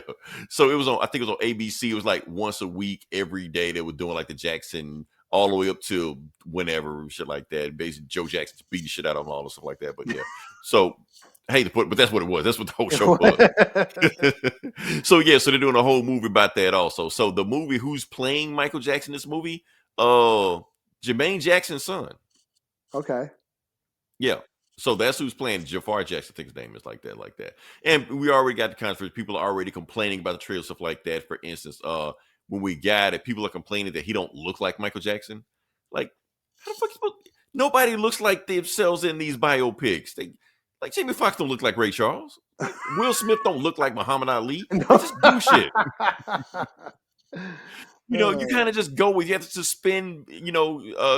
So it was on, I think it was on ABC. It was like once a week, every day they were doing like the Jackson all the way up to whenever, shit like that. Basically, Joe Jackson's beating shit out of them, all and stuff like that. But yeah. So I hate to put, but that's what it was. That's what the whole show was. So yeah, so they're doing a whole movie about that also. So the movie, who's playing Michael Jackson in this movie? Jermaine Jackson's son. Okay. Yeah. So that's who's playing. Jafar Jackson, I think his name is like that. And we already got the controversy. People are already complaining about the trailer, stuff like that. For instance, when we got it, people are complaining that he don't look like Michael Jackson. Like, how the fuck? Nobody looks like themselves in these biopics. Like Jamie Foxx don't look like Ray Charles. Like, Will Smith don't look like Muhammad Ali. It's just bullshit. You kind of just go with, you have to suspend,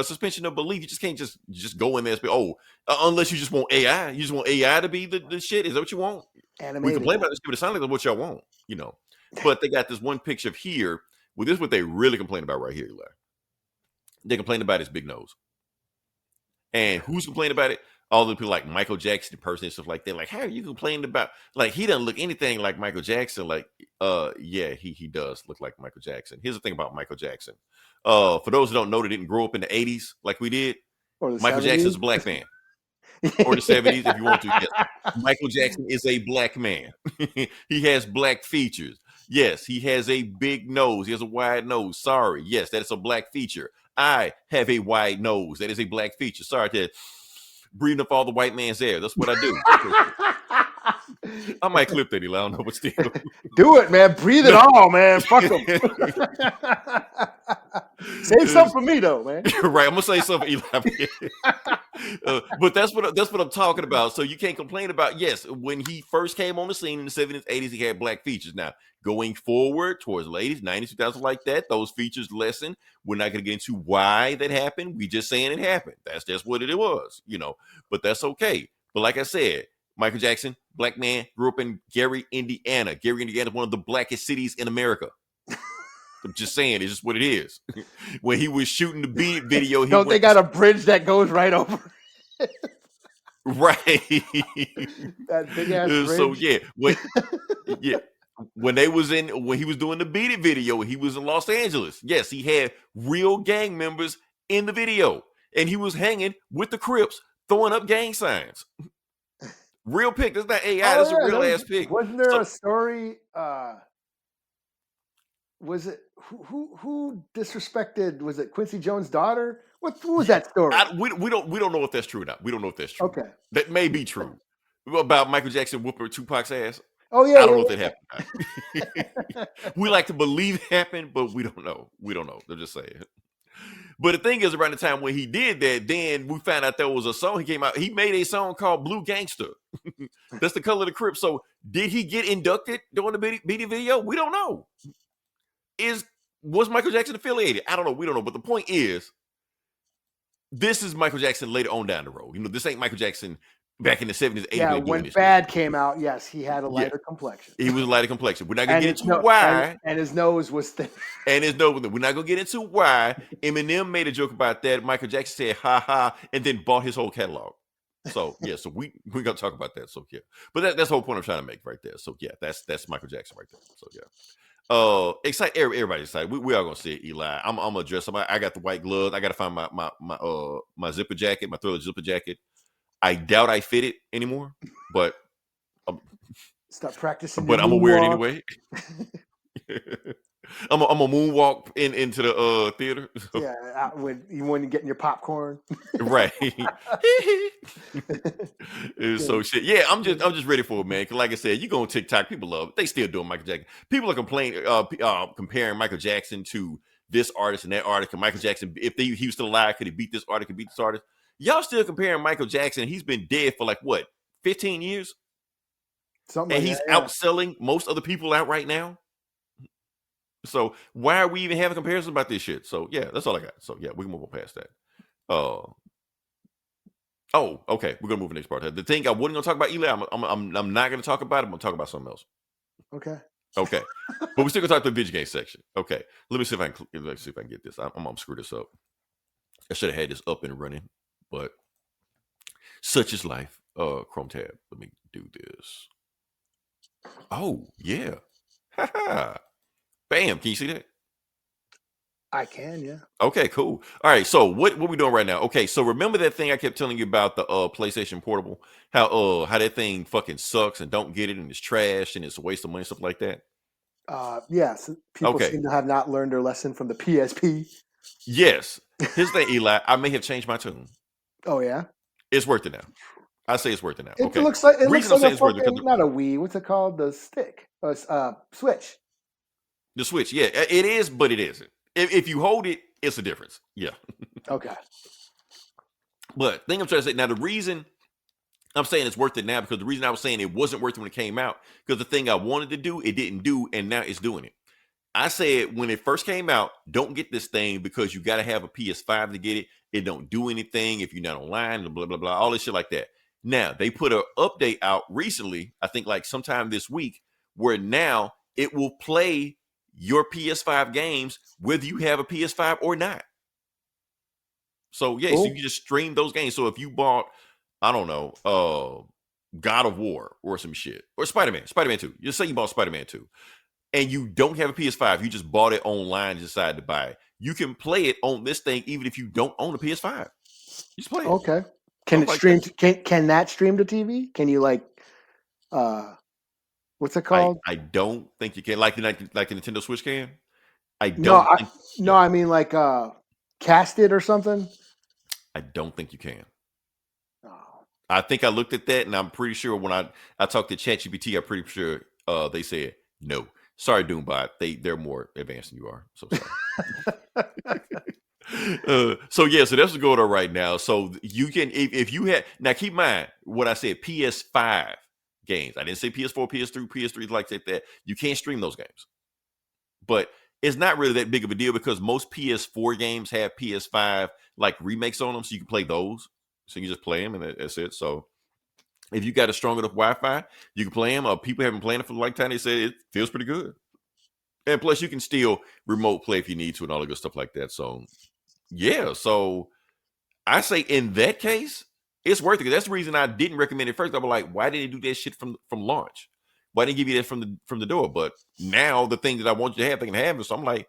suspension of belief. You just can't just go in there and say, unless you just want AI. You just want AI to be the shit. Is that what you want? Animated. We complain about this, but it sounds like what y'all want, But they got this one picture of here. Well, this is what they really complain about right here, Eli. They complain about his big nose. And who's complaining about it? All the people like Michael Jackson, person and stuff like that. Like, how are you complaining about? Like, he doesn't look anything like Michael Jackson. Like, yeah, he does look like Michael Jackson. Here's the thing about Michael Jackson. For those who don't know, that didn't grow up in the 80s like we did. Michael Jackson's a black man. Or the 70s, if you want to. Yes. Michael Jackson is a black man. He has black features. Yes, he has a big nose. He has a wide nose. Sorry. Yes, that is a black feature. I have a wide nose. That is a black feature. Sorry to breathing up all the white man's air. That's what I do. I might clip that, Eli. I don't know, but still. Do it, man. Breathe it all, man. Fuck them. Save some for me, though, man. Right, I'm gonna say something, Eli. But that's what I'm talking about. So you can't complain about. Yes, when he first came on the scene in the 70s, 80s, he had black features. Now going forward towards the 80s, 90s, 2000, like that, those features lessen. We're not gonna get into why that happened. We just saying it happened. That's just what it was, But that's okay. But like I said, Michael Jackson, black man, grew up in Gary, Indiana. Gary, Indiana is one of the blackest cities in America. I'm just saying, it's just what it is. When he was shooting the beat video, they got a bridge that goes right over? Right. That big ass bridge. So yeah, when he was doing the Beat It video, he was in Los Angeles. Yes, he had real gang members in the video, and he was hanging with the Crips, throwing up gang signs. Real pic. That's not AI. That's a real ass pic. Wasn't there a story? Was it who disrespected? Was it Quincy Jones' daughter? Who was that story? We don't know if that's true or not. We don't know if that's true. Okay, that may be true about Michael Jackson whooping Tupac's ass. Oh yeah, I don't know if that happened. We like to believe it happened, but we don't know. We don't know. They're just saying. But the thing is, around the time when he did that, then we found out there was a song he came out. He made a song called Blue Gangster. That's the color of the Crip. So did he get inducted during the Beat It video? We don't know. Was Michael Jackson affiliated? I don't know. We don't know. But the point is, this is Michael Jackson later on down the road. This ain't Michael Jackson back in the 70s, 80s. Yeah, when Bad came out, yes, he had a lighter complexion. He was a lighter complexion. We're not going to get into why. And his nose was thin. And his nose was thin. We're not going to get into why. Eminem made a joke about that. Michael Jackson said, ha ha, and then bought his whole catalog. So, yeah, so we're going to talk about that. So, yeah. But that's the whole point I'm trying to make right there. So, yeah, that's Michael Jackson right there. So, yeah. Excited. Everybody's excited. We are gonna see it, Eli. I'm gonna dress up. I got the white gloves. I gotta find my zipper jacket, my Thriller zipper jacket. I doubt I fit it anymore, but start practicing. But I'm gonna wear it anyway. I'm a moonwalk into the theater. Yeah, when you getting your popcorn, right? So shit. Yeah, I'm just ready for it, man. Cause like I said, you go on TikTok, people love it. They still doing Michael Jackson. People are complaining, comparing Michael Jackson to this artist and that artist. And Michael Jackson, if he was still alive, could he beat this artist? Could beat this artist? Y'all still comparing Michael Jackson? He's been dead for like what, 15 years? Something. And he's outselling most other people out right now. So why are we even having comparisons about this shit? So yeah, that's all I got. So yeah, we can move on past that. Okay, we're gonna move to the next part. The thing I wasn't gonna talk about, Eli, I'm not gonna talk about it. I'm gonna talk about something else. Okay. Okay, but we're still gonna talk to the video game section. Okay, let me see if I can get this. I'm gonna screw this up. I should have had this up and running, but such is life. Chrome tab. Let me do this. Oh yeah, bam! Can you see that? I can, yeah. Okay, cool. All right, so what we doing right now? Okay, so remember that thing I kept telling you about the PlayStation Portable? How that thing fucking sucks and don't get it and it's trash and it's a waste of money, stuff like that. Yes, people Okay. seem to have not learned their lesson from the PSP. Yes. Here's the thing, Eli. I may have changed my tune. Oh yeah, It's worth it now. I say it's worth it now. it Okay. looks like Reason I'm a saying it's worth it fucking, because not a Wii. What's it called? The stick, Switch. the Switch, yeah, it is, but it isn't. If you hold it, it's a difference. Yeah. Okay. But thing I'm trying to say now, the reason I'm saying it's worth it now, because the reason I was saying it wasn't worth it when it came out, because the thing I wanted to do, it didn't do, and now it's doing it. I said when it first came out, don't get this thing because you got to have a PS5 to get it. It don't do anything if you're not online, blah, blah, blah, all this shit like that. Now, they put an update out recently, I think like sometime this week, where now it will play your PS5 games whether you have a PS5 or not. So, yeah, so you can just stream those games. So if you bought, I don't know, God of War or some shit, or Spider-Man 2. Just say you bought Spider-Man 2. And you don't have a PS5, you just bought it online and decided to buy it. You can play it on this thing even if you don't own a PS5. You just play it. Okay. Can it stream? Can that stream to TV? Can you what's it called? I don't think you can, like the Nintendo Switch can. I mean cast it or something. I don't think you can. Oh. I think I looked at that, and I'm pretty sure when I talked to ChatGPT, I'm pretty sure they said no. Sorry, Doombot. They're more advanced than you are. So sorry. So that's what's going on right now. So you can, if you had, now keep in mind what I said, PS5 games. I didn't say PS4, PS3 like that. You can't stream those games. But it's not really that big of a deal because most PS4 games have PS5 like remakes on them, so you can play those. So you just play them, and that's it. So if you got a strong enough Wi-Fi, you can play them. People have been playing it for a long time. They say it feels pretty good. And plus, you can still remote play if you need to and all the good stuff like that. So, yeah. So, I say in that case, it's worth it. That's the reason I didn't recommend it first. I was like, why didn't they do that shit from launch? Why didn't they give you that from the door? But now the thing that I want you to have, they can have it. So, I'm like,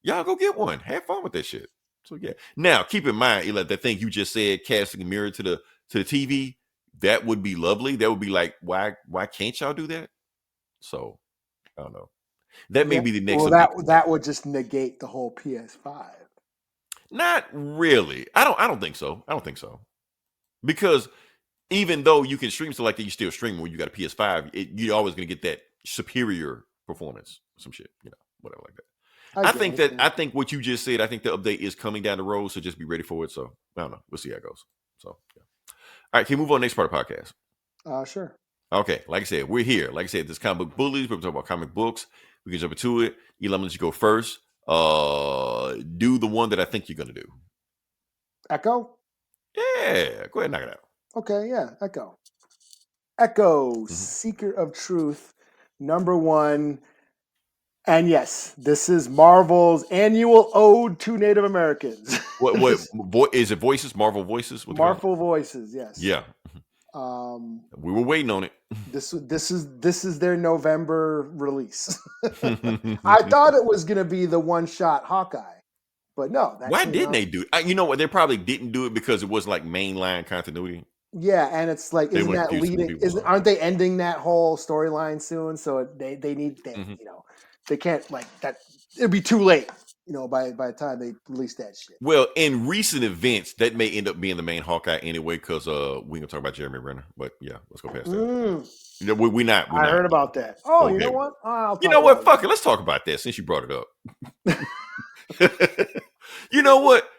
y'all go get one. Have fun with that shit. So, yeah. Now, keep in mind, Eli, that thing you just said, casting a mirror to the TV, that would be lovely. That would be like, why can't y'all do that? So, I don't know. That may be the next. Well, that would just negate the whole PS5. Not really. I don't think so. Because even though you can stream stuff like that, you still stream when you got a PS5. You're always going to get that superior performance, some shit, whatever like that. I think what you just said, I think the update is coming down the road, so just be ready for it. So I don't know. We'll see how it goes. So yeah. All right, can we move on to the next part of the podcast? Sure. Okay, like I said, we're here. Like I said, this comic book bullies. We're talking about comic books. We can jump into it. Eli, let you go first. Do the one that I think you're gonna do. Echo? Yeah, go ahead and knock it out. Okay, yeah, Echo. Echo, Seeker of Truth, #1. And yes, this is Marvel's annual ode to Native Americans. What is it? Voices? Marvel Voices? Marvel Voices, yes. Yeah. We were waiting on it. This is their November release. I thought it was gonna be the one-shot Hawkeye, but no. Why didn't they do it? You know what? They probably didn't do it because it wasn't like mainline continuity. Yeah, and it's like, aren't they ending that whole storyline soon? So they need they can't like that. It'd be too late, by the time they release that shit. Well, in recent events, that may end up being the main Hawkeye anyway, because we can talk about Jeremy Renner. But yeah, let's go past that. We're not. I heard about that. Oh, okay. You know what? You know what? Fuck it. Let's talk about that since you brought it up. You know what?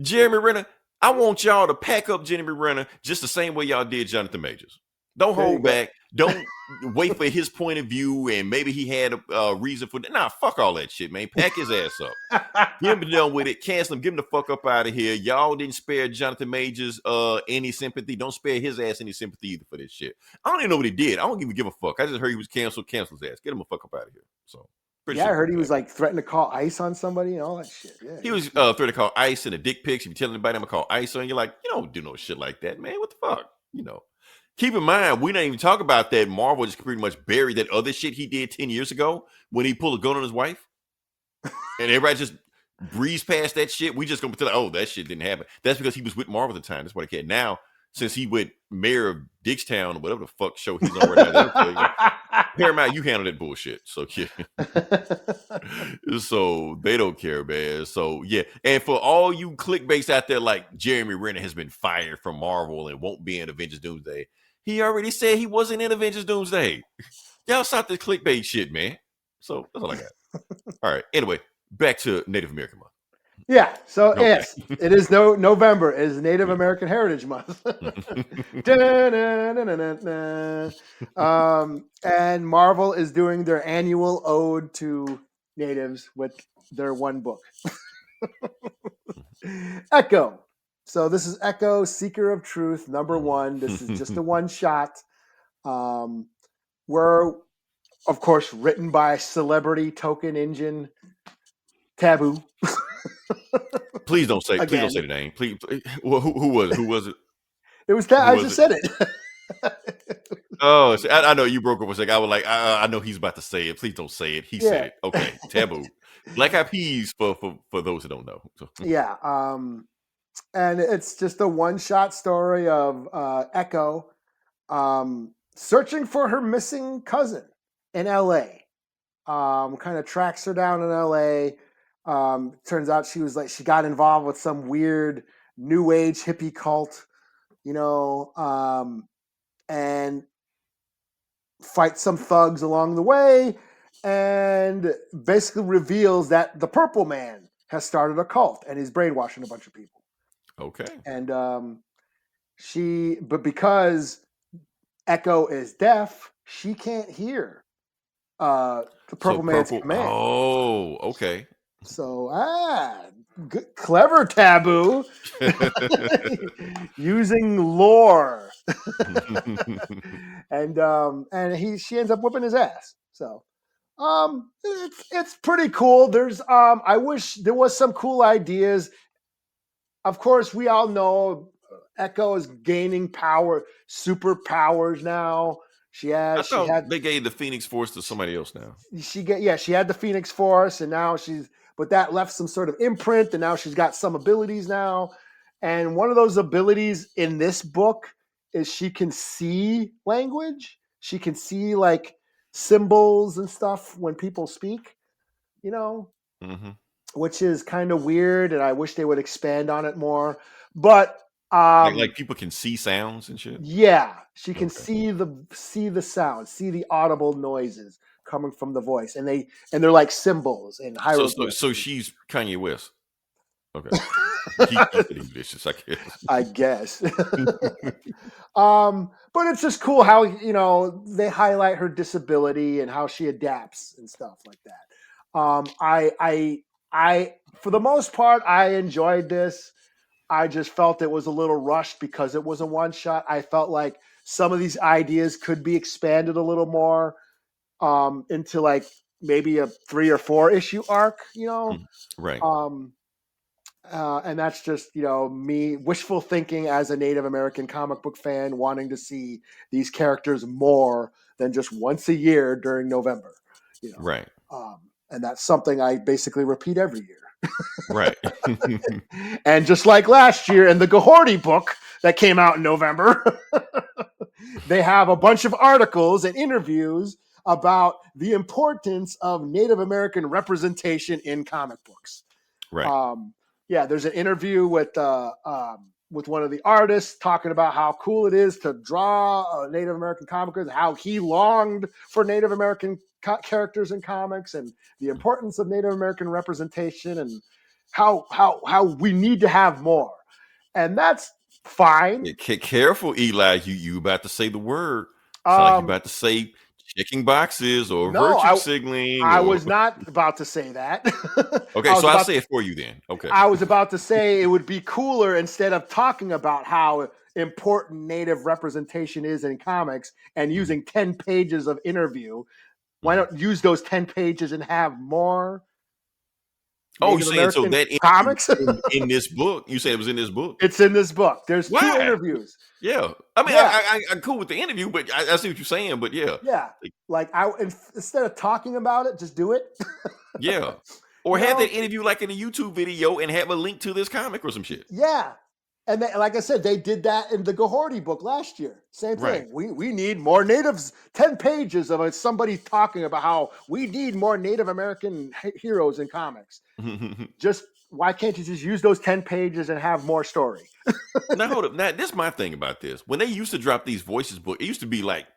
Jeremy Renner, I want y'all to pack up Jeremy Renner just the same way y'all did Jonathan Majors. Don't There you hold go. back. Don't wait for his point of view and maybe he had a reason for that. Nah, fuck all that shit, man. Pack his ass up. Get him done with it. Cancel him. Get him the fuck up out of here. Y'all didn't spare Jonathan Majors any sympathy. Don't spare his ass any sympathy either for this shit. I don't even know what he did. I don't even give a fuck. I just heard he was canceled. Cancel his ass. Get him the fuck up out of here. So pretty Yeah, I simple heard he with was that. like threatening to call ICE on somebody and all that shit. Yeah, He was threatening to call ICE and the dick pics. If you tell anybody I'm gonna call ICE on, you're like, you don't do no shit like that, man. What the fuck? You know. Keep in mind, we didn't even talk about that. Marvel just pretty much buried that other shit he did 10 years ago when he pulled a gun on his wife. And everybody just breezed past that shit. We just gonna pretend, oh, that shit didn't happen. That's because he was with Marvel at the time. That's what I can't. Now, since he went mayor of Dickstown or whatever the fuck show he's on right now, Paramount, you handle that bullshit. So yeah. So they don't care, man. So yeah. And for all you clickbaits out there like Jeremy Renner has been fired from Marvel and won't be in Avengers Doomsday, he already said he wasn't in Avengers Doomsday. Y'all stop this clickbait shit, man. So that's all I got. All right. Anyway, back to Native American Month. Yeah, so Okay. yes, it is November is Native American Heritage Month. And Marvel is doing their annual ode to natives with their one book. Echo. So this is Echo, Seeker of Truth, #1. This is just a one shot. We're, of course, written by celebrity token engine Taboo. Please don't say Again. the name. Please. Well, who was it? It was Who I was just it? said it. Oh, see, I know you broke up for a second. I was like, I know he's about to say it. Please don't say it. He said it. Okay, Taboo. Black Eyed Peas for those who don't know. Yeah. And it's just a one-shot story of Echo searching for her missing cousin in LA. Kind of tracks her down in LA. Turns out she got involved with some weird new age hippie cult, and fight some thugs along the way, and basically reveals that the Purple Man has started a cult and he's brainwashing a bunch of people. Okay. And but because Echo is deaf, she can't hear the Purple Man's command. Oh, okay. So, good, clever Taboo. Using lore. And she ends up whipping his ass. So, it's pretty cool. There's I wish there was some cool ideas. Of course, we all know Echo is gaining superpowers now. I thought they gave the Phoenix Force to somebody else now. She had the Phoenix Force, and now but that left some sort of imprint, and now she's got some abilities now. And one of those abilities in this book is she can see language. She can see like symbols and stuff when people speak, which is kind of weird, and I wish they would expand on it more. But like people can see sounds and shit. Yeah, she can see the sound, see the audible noises coming from the voice, and they're like symbols and hieroglyphs. So she's Kanye West. Okay, he's vicious, I guess. But it's just cool how they highlight her disability and how she adapts and stuff like that. I for the most part I enjoyed this. I just felt it was a little rushed because it was a one shot. I felt like some of these ideas could be expanded a little more into like maybe a 3 or 4 issue arc, Right. And that's just, me wishful thinking as a Native American comic book fan, wanting to see these characters more than just once a year during November, Right. And that's something I basically repeat every year. Right. And just like last year in the Gahorty book that came out in November, they have a bunch of articles and interviews about the importance of Native American representation in comic books. Right. There's an interview with one of the artists talking about how cool it is to draw a Native American comic book, how he longed for Native American characters in comics, and the importance of Native American representation, and how we need to have more. And that's fine. Careful, Eli. You about to say the word. Sound like you Um, about to say checking boxes or no, virtue signaling. I Or was not about to say that. okay, so I'll say it for you then. Okay. I was about to say it would be cooler instead of talking about how important Native representation is in comics and using 10 pages of interview. Why not use those 10 pages and have more Oh, you're Native saying so American that interview comics? in this book? You said it was in this book? It's in this book. There's 2 Why? interviews. Yeah. I mean, Yeah. I'm cool with the interview, but I see what you're saying. But yeah. Yeah. Like instead of talking about it, just do it. Yeah. Or You have know? that interview like in a YouTube video and have a link to this comic or some shit. Yeah. And like I said, they did that in the Gahorty book last year. Same thing. Right. We need more natives. 10 pages of somebody talking about how we need more Native American heroes in comics. Just why can't you just use those 10 pages and have more story? Now hold up. Now this is my thing about this. When they used to drop these voices book, it used to be like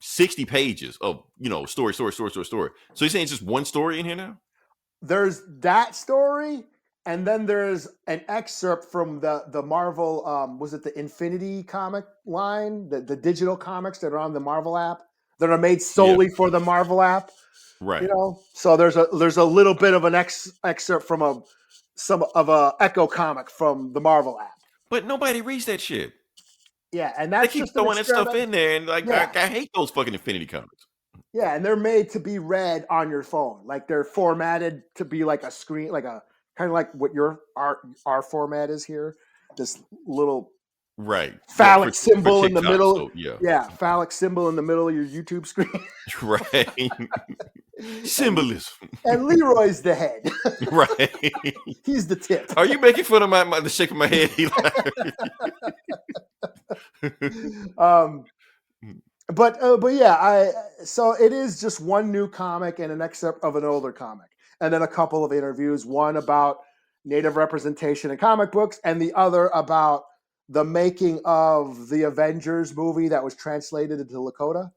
60 pages of story. So you're saying it's just one story in here now? There's that story, and then there's an excerpt from the Marvel. Was it the Infinity comic line? The digital comics that are on the Marvel app that are made solely for the Marvel app. Right. So there's a little bit of an excerpt from a Echo comic from the Marvel app. But nobody reads that shit. Yeah, and They that's keep just an throwing that stuff experiment. in there, and Yeah. I hate those fucking Infinity comics. Yeah, and they're made to be read on your phone. Like they're formatted to be like a screen, like a kind of like what our format is here. This little Right. phallic For symbol in the TikTok, middle. so, yeah. Yeah, phallic symbol in the middle of your YouTube screen. Right. Symbolism. And Leroy's the head. Right. He's the tip. Are you making fun of the shape of my head, Eli? But yeah, so it is just one new comic and an excerpt of an older comic, and then a couple of interviews. One about Native representation in comic books, and the other about the making of the Avengers movie that was translated into Lakota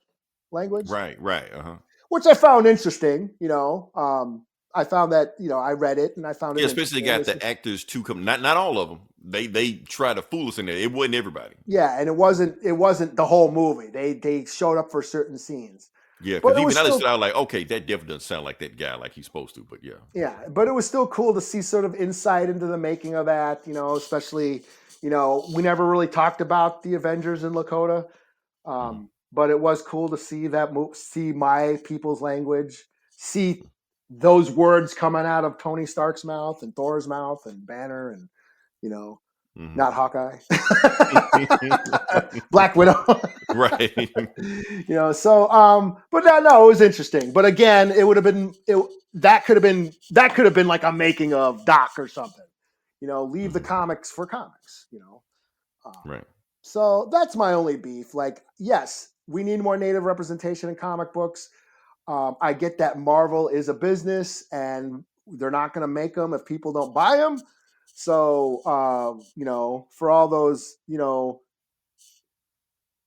language. Right. Uh-huh. Which I found interesting. I found that I read it and I found it. Yeah, especially got the actors to come. Not all of them. They try to fool us in there. It wasn't everybody. Yeah, and it wasn't the whole movie. They showed up for certain scenes. Yeah, because even I was like, okay, that definitely doesn't sound like that guy like he's supposed to. But yeah. Yeah, but it was still cool to see sort of insight into the making of that. Especially we never really talked about the Avengers in Lakota, but it was cool to see see my people's language, see those words coming out of Tony Stark's mouth and Thor's mouth and Banner and not Hawkeye, Black Widow, right? But no, it was interesting. But again, it would have been that could have been like a making of Doc or something. Leave the comics for comics. Right. So that's my only beef. Like, yes, we need more Native representation in comic books. I get that Marvel is a business and they're not going to make them if people don't buy them. So, for all those,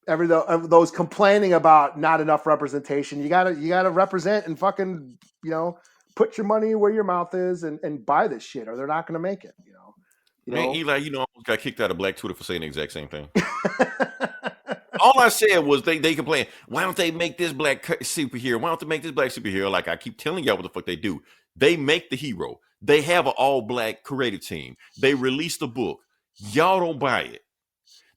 those complaining about not enough representation, you gotta represent and fucking, put your money where your mouth is and buy this shit, or they're not going to make it. Man, Eli, almost got kicked out of Black Twitter for saying the exact same thing. All I said was they complain, why don't they make this black superhero? Why don't they make this black superhero? Like I keep telling y'all what the fuck they do. They make the hero. They have an all-black creative team. They release the book. Y'all don't buy it.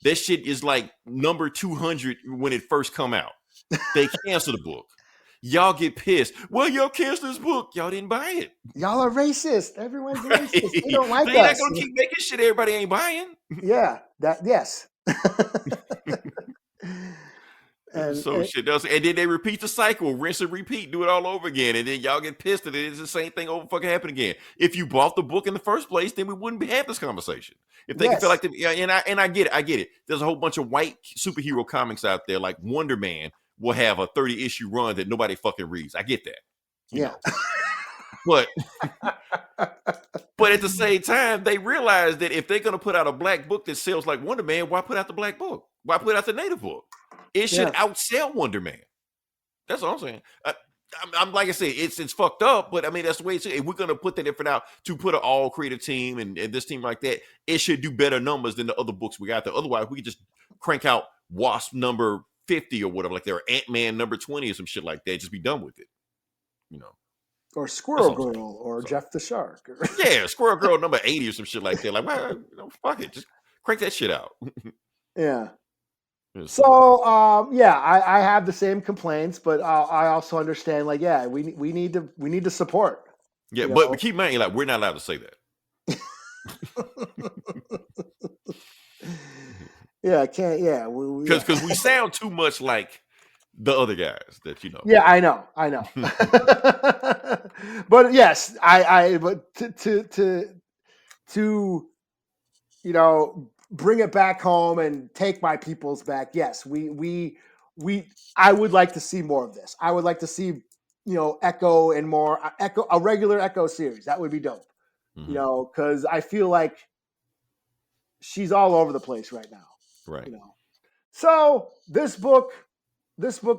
That shit is like number 200 when it first come out. They cancel the book. Y'all get pissed. Well, y'all canceled this book. Y'all didn't buy it. Y'all are racist. Everyone's racist. They don't like us. They're not gonna keep making shit everybody ain't buying. Yeah, yes. Shit does, and then they repeat the cycle, rinse and repeat, do it all over again, and then y'all get pissed, and it's the same thing over fucking happen again. If you bought the book in the first place, then we wouldn't have this conversation. If they can feel like, and I get it. There's a whole bunch of white superhero comics out there, like Wonder Man will have a 30-issue run that nobody fucking reads. I get that. Yeah. But at the same time, they realize that if they're going to put out a black book that sells like Wonder Man, why put out the black book? Why put out the native book? It should outsell Wonder Man. That's all I'm saying. I'm like I said, it's fucked up, but I mean that's the way it's. If we're gonna put that effort out to put an all creative team and this team like that, it should do better numbers than the other books we got there. Otherwise, we could just crank out Wasp number 50 or whatever, like they're Ant-Man number 20 or some shit like that. Just be done with it, you know. Or Squirrel Girl or Jeff the Shark. Yeah, Squirrel Girl number 80 or some shit like that. Like, well, fuck it, just crank that shit out. Yeah. So I have the same complaints, but I also understand. Like, yeah, we need to support. Yeah, but keep in mind, like, we're not allowed to say that. Yeah, I can't. Yeah, because we sound too much like the other guys that you know. Yeah, I know. But yes, but to bring it back home and take my peoples back. Yes, I would like to see more of this. I would like to see, Echo and more a regular Echo series. That would be dope. Mm-hmm. Because I feel like she's all over the place right now. Right. So this book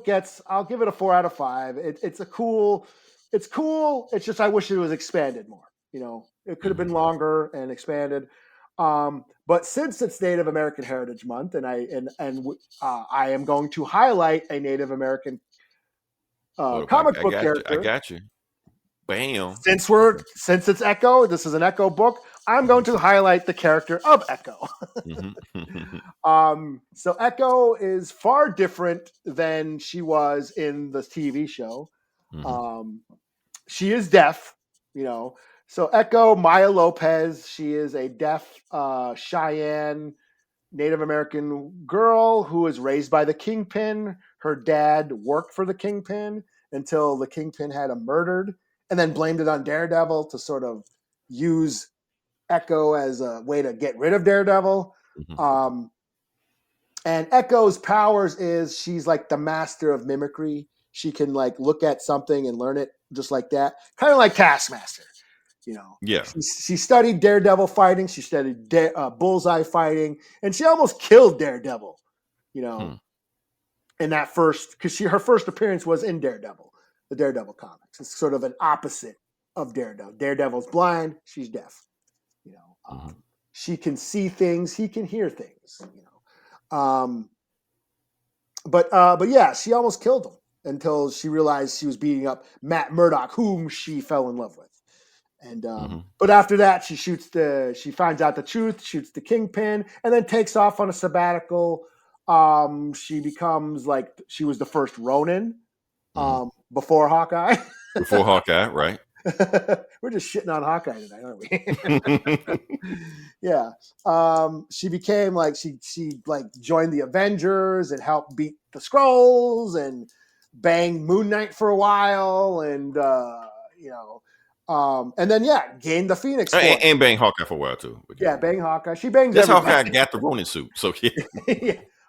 gets, I'll give it a 4 out of 5. It's cool. It's just, I wish it was expanded more. It could have been longer and expanded. But since it's Native American Heritage Month, and I am going to highlight a Native American comic book character. I got you. Bam. Since it's Echo, this is an Echo book. I'm going to highlight the character of Echo. So Echo is far different than she was in the TV show. Mm-hmm. She is deaf, So Echo Maya Lopez, she is a deaf Cheyenne Native American girl who was raised by the Kingpin. Her dad worked for the Kingpin until the Kingpin had him murdered, and then blamed it on Daredevil to sort of use Echo as a way to get rid of Daredevil. Mm-hmm. And Echo's powers is she's like the master of mimicry. She can like look at something and learn it just like that. Kind of like Taskmaster, Yeah. She studied Daredevil fighting. She studied Bullseye fighting, and she almost killed Daredevil, in that because her first appearance was in Daredevil, the Daredevil comics. It's sort of an opposite of Daredevil. Daredevil's blind. She's deaf. Mm-hmm. She can see things. He can hear things. But yeah, she almost killed him until she realized she was beating up Matt Murdock, whom she fell in love with. And but after that, she finds out the truth, shoots the Kingpin, and then takes off on a sabbatical. She becomes she was the first Ronin before Hawkeye. Before Hawkeye, right? We're just shitting on Hawkeye tonight, aren't we? Yeah. She became she joined the Avengers and helped beat the Skrulls and banged Moon Knight for a while, and and then gained the Phoenix Force. And bang Hawkeye for a while too. Yeah, bang Hawkeye. She bangs. That's Hawkeye got the Ronin suit. So yeah.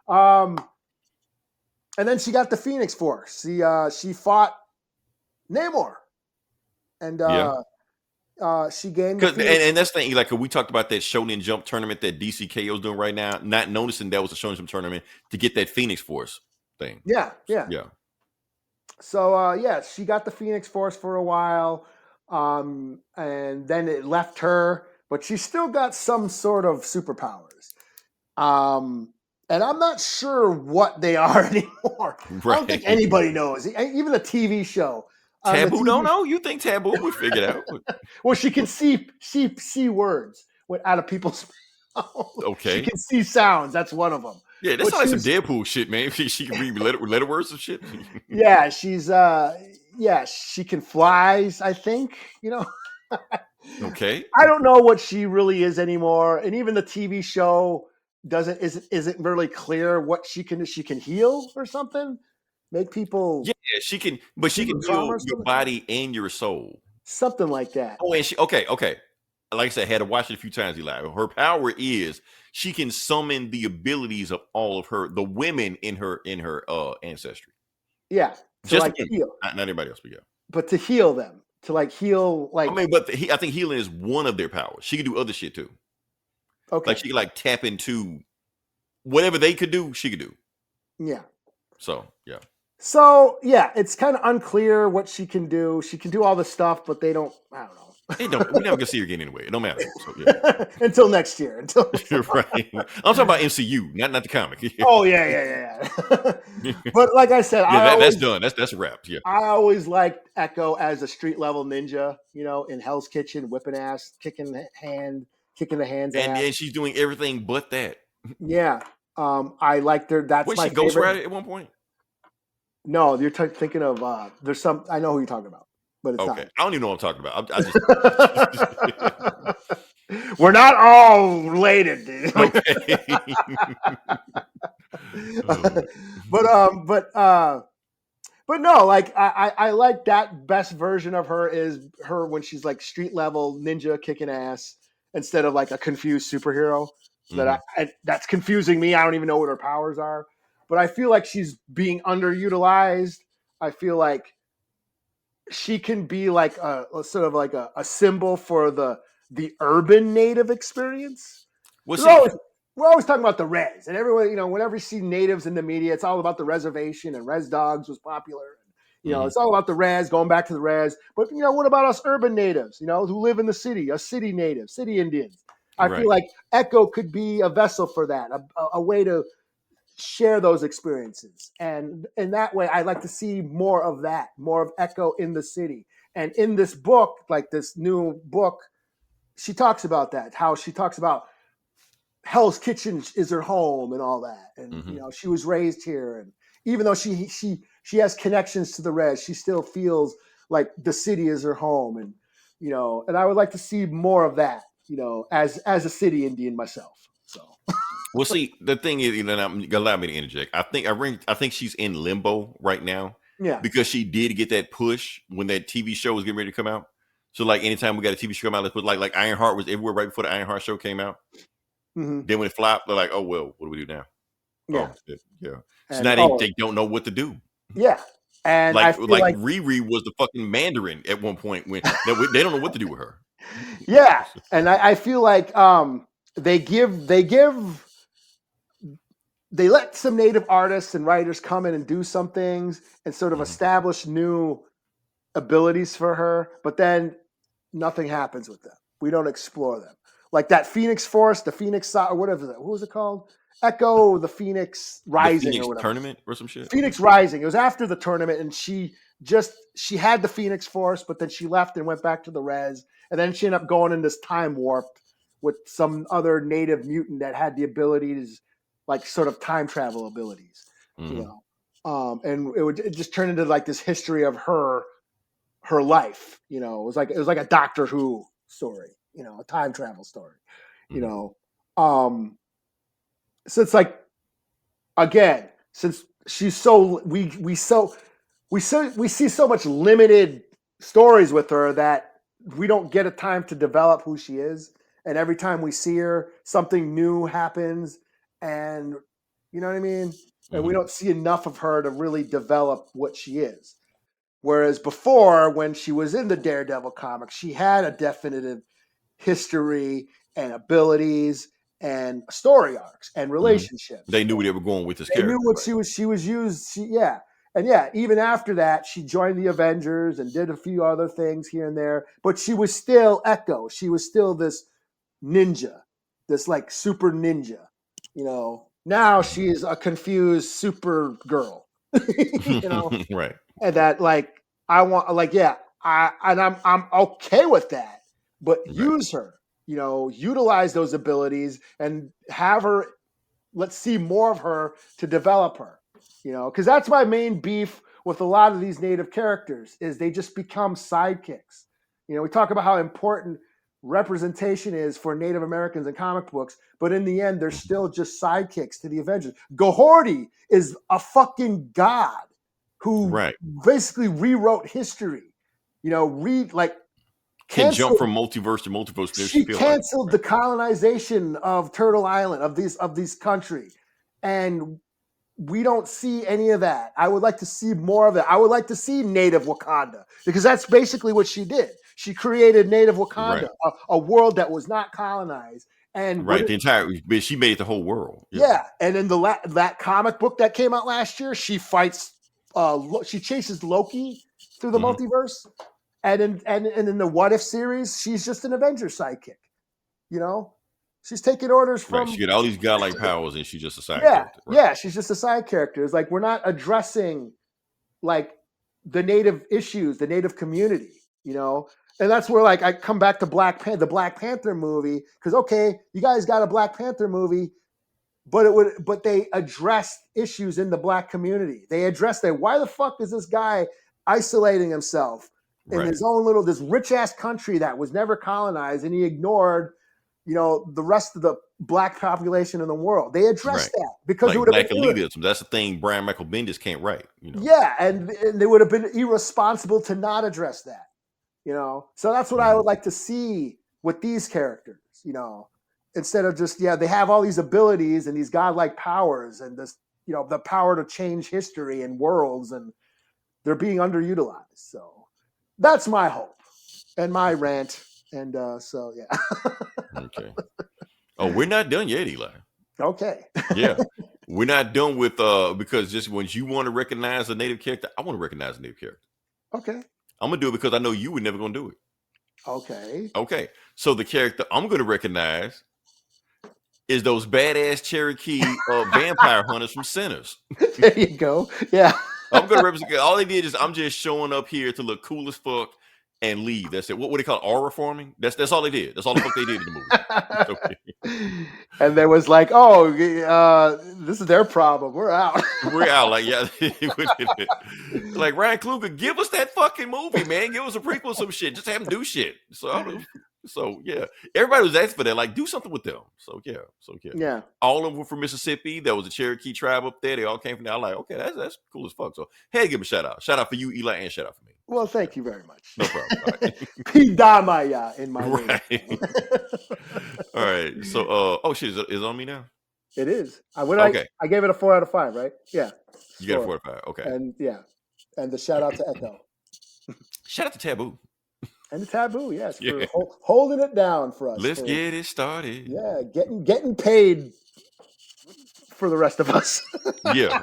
Yeah. And then she got the Phoenix Force. She fought Namor. And she gained and that's the thing, like we talked about that Shonen Jump tournament that DCKO is doing right now, not noticing that was a Shonen Jump tournament to get that Phoenix Force thing. Yeah. So she got the Phoenix Force for a while, and then it left her, but she still got some sort of superpowers. And I'm not sure what they are anymore. Right. I don't think anybody knows. Even the TV show. Taboo don't know? You think Taboo would figure it out? Well, she can see words out of people's mouths. Okay. She can see sounds. That's one of them. Yeah, that's like some Deadpool shit, man. She can read letter words and shit. Yeah, she's she can fly, I think, Okay. I don't know what she really is anymore. And even the TV show isn't really clear what she can do. She can heal or something. Make people. Yeah, she can, but she can heal your body and your soul. Something like that. Oh, and okay. Like I said, I had to watch it a few times, Eli. Her power is she can summon the abilities of all of the women in her ancestry. Yeah. Just heal. Not everybody else, but yeah. But to heal them. To heal I think healing is one of their powers. She can do other shit too. Okay. Like she can tap into whatever they could do, she could do. Yeah. So yeah. So yeah, it's kind of unclear what she can do. She can do all this stuff, but they don't. I don't know. We never gonna see her again anyway. It don't matter. So yeah. Until next year. Until Right. I'm talking about MCU, not the comic. oh yeah. But like I said, that's done. That's a wrap. Yeah. I always liked Echo as a street level ninja. In Hell's Kitchen, whipping ass, kicking the hands ass. And she's doing everything but that. Yeah. I liked her. That's Was my she Ghost favorite. Rider at one point? No, you're thinking of there's some. I know who you're talking about, but it's Okay. I don't even know what I'm talking about. I just We're not all related, dude. okay. But no, like I like that best version of her is her when she's like street level ninja kicking ass instead of like a confused superhero. That's confusing me. I don't even know what her powers are, but I feel like she's being underutilized. I feel like she can be like a sort of like a symbol for the urban native experience. We're always talking about the res, and everyone, whenever you see natives in the media, it's all about the reservation, and Res Dogs was popular. It's all about the res, going back to the res. But what about us urban natives? Who live in the city, us city natives, city Indians. I feel like Echo could be a vessel for that, a way to share those experiences, and in that way, I'd like to see more of that, more of Echo in the city. And in this book, like this new book, she talks about that. How she talks about Hell's Kitchen is her home and all that, and she was raised here, and even though she has connections to the res, she still feels like the city is her home, and and I would like to see more of that, as a city Indian myself. So, well, see, the thing is, allow me to interject. I think she's in limbo right now, because she did get that push when that TV show was getting ready to come out. So, like, anytime we got a TV show come out, let's put like Ironheart was everywhere right before the Ironheart show came out. Then when it flopped, they're like, "Oh well, what do we do now?" Yeah, yeah. So now they don't know what to do. Yeah, and like I feel like Riri was the fucking Mandarin at one point when they don't know what to do with her. Yeah, and I feel like they let some native artists and writers come in and do some things and sort of establish new abilities for her, but then nothing happens with them. We don't explore them. Like that Phoenix Force, the Phoenix, or whatever that. What was it called? Echo, the Phoenix Rising, the Phoenix or whatever. Tournament or some shit. Phoenix Rising. It was after the tournament, and she had the Phoenix Force, but then she left and went back to the res, and then she ended up going in this time warp with some other native mutant that had the abilities, like sort of time travel abilities, and it just turned into like this history of her life. It was like a Doctor Who story. A time travel story, so it's like, again, since she's so, we see so much limited stories with her that we don't get a time to develop who she is. And every time we see her, something new happens, and you know what I mean? And we don't see enough of her to really develop what she is. Whereas before, when she was in the Daredevil comics, she had a definitive history and abilities and story arcs and relationships. They knew where they were going with this character. They knew what she was used. Even after that, she joined the Avengers and did a few other things here and there. But she was still Echo. She was still this ninja, this like super ninja. Now she's a confused super girl. Right. And that like I want I'm okay with that. But use her, utilize those abilities and have her. Let's see more of her to develop her, because that's my main beef with a lot of these native characters is they just become sidekicks. We talk about how important representation is for Native Americans in comic books, but in the end, they're still just sidekicks to the Avengers. Gahorty is a fucking god who basically rewrote history. Can jump from multiverse to multiverse. She canceled the colonization of Turtle Island, of these country, and we don't see any of that. I would like to see more of it. I would like to see Native Wakanda, because that's basically what she did. She created Native Wakanda, a world that was not colonized, and she made the whole world. And in that comic book that came out last year, she fights she chases Loki through the Mhm. multiverse, and in the What If series, she's just an Avengers sidekick. You know, she's taking orders Right. from She get all these godlike powers, and she's just a side yeah, character. Right. yeah. She's just a side character. It's like we're not addressing like the native issues, the native community. You know, and that's where like I come back to the Black Panther movie, because okay, you guys got a Black Panther movie, but they addressed issues in the Black community. They addressed that. Why the fuck is this guy isolating himself in Right. his own little, this rich ass country that was never colonized, and he ignored, you know, the rest of the Black population in the world? They addressed Right. that because Like it would have Black been elitism. That's the thing Brian Michael Bendis can't write. You know. yeah, and they would have been irresponsible to not address that. You know, so that's what I would like to see with these characters. You know, instead of just they have all these abilities and these godlike powers and this, you know, the power to change history and worlds, and they're being underutilized. So that's my hope and my rant. And so yeah. Okay. Oh, we're not done yet, Eli. Okay. Yeah. We're not done with because just when you want to recognize a native character, I want to recognize a native character. Okay. I'm gonna do it because I know you were never gonna do it. Okay. Okay. So the character I'm gonna recognize is those badass Cherokee vampire hunters from Sinners. There you go. Yeah. I'm gonna represent. All they did is I'm just showing up here to look cool as fuck and leave. That's it. What do they call it? Aura forming? That's all they did. That's all the fuck they did in the movie. Okay. And there was like, oh, this is their problem. We're out. We're out. Like, yeah. Like Ryan Coogler, give us that fucking movie, man. Give us a prequel, some shit. Just have them do shit. So yeah. Everybody was asking for that. Like, do something with them. So yeah. Yeah. All of them were from Mississippi. There was a Cherokee tribe up there. They all came from there. I'm like, okay, that's cool as fuck. So hey, give them a shout out. Shout out for you, Eli, and shout out for me. Well, thank you very much. No problem. All right. Pidamaya in my Right. name. All right. So oh shit, is it on me now? It is. Okay. I gave it a 4 out of 5, right? Yeah. You got a 4 out of 5. Okay. And and the shout out to Echo Shout out to Taboo. and the Taboo. Yes, for Yeah. holding it down for us. Let's get it started. Yeah, getting paid for the rest of us. Yeah.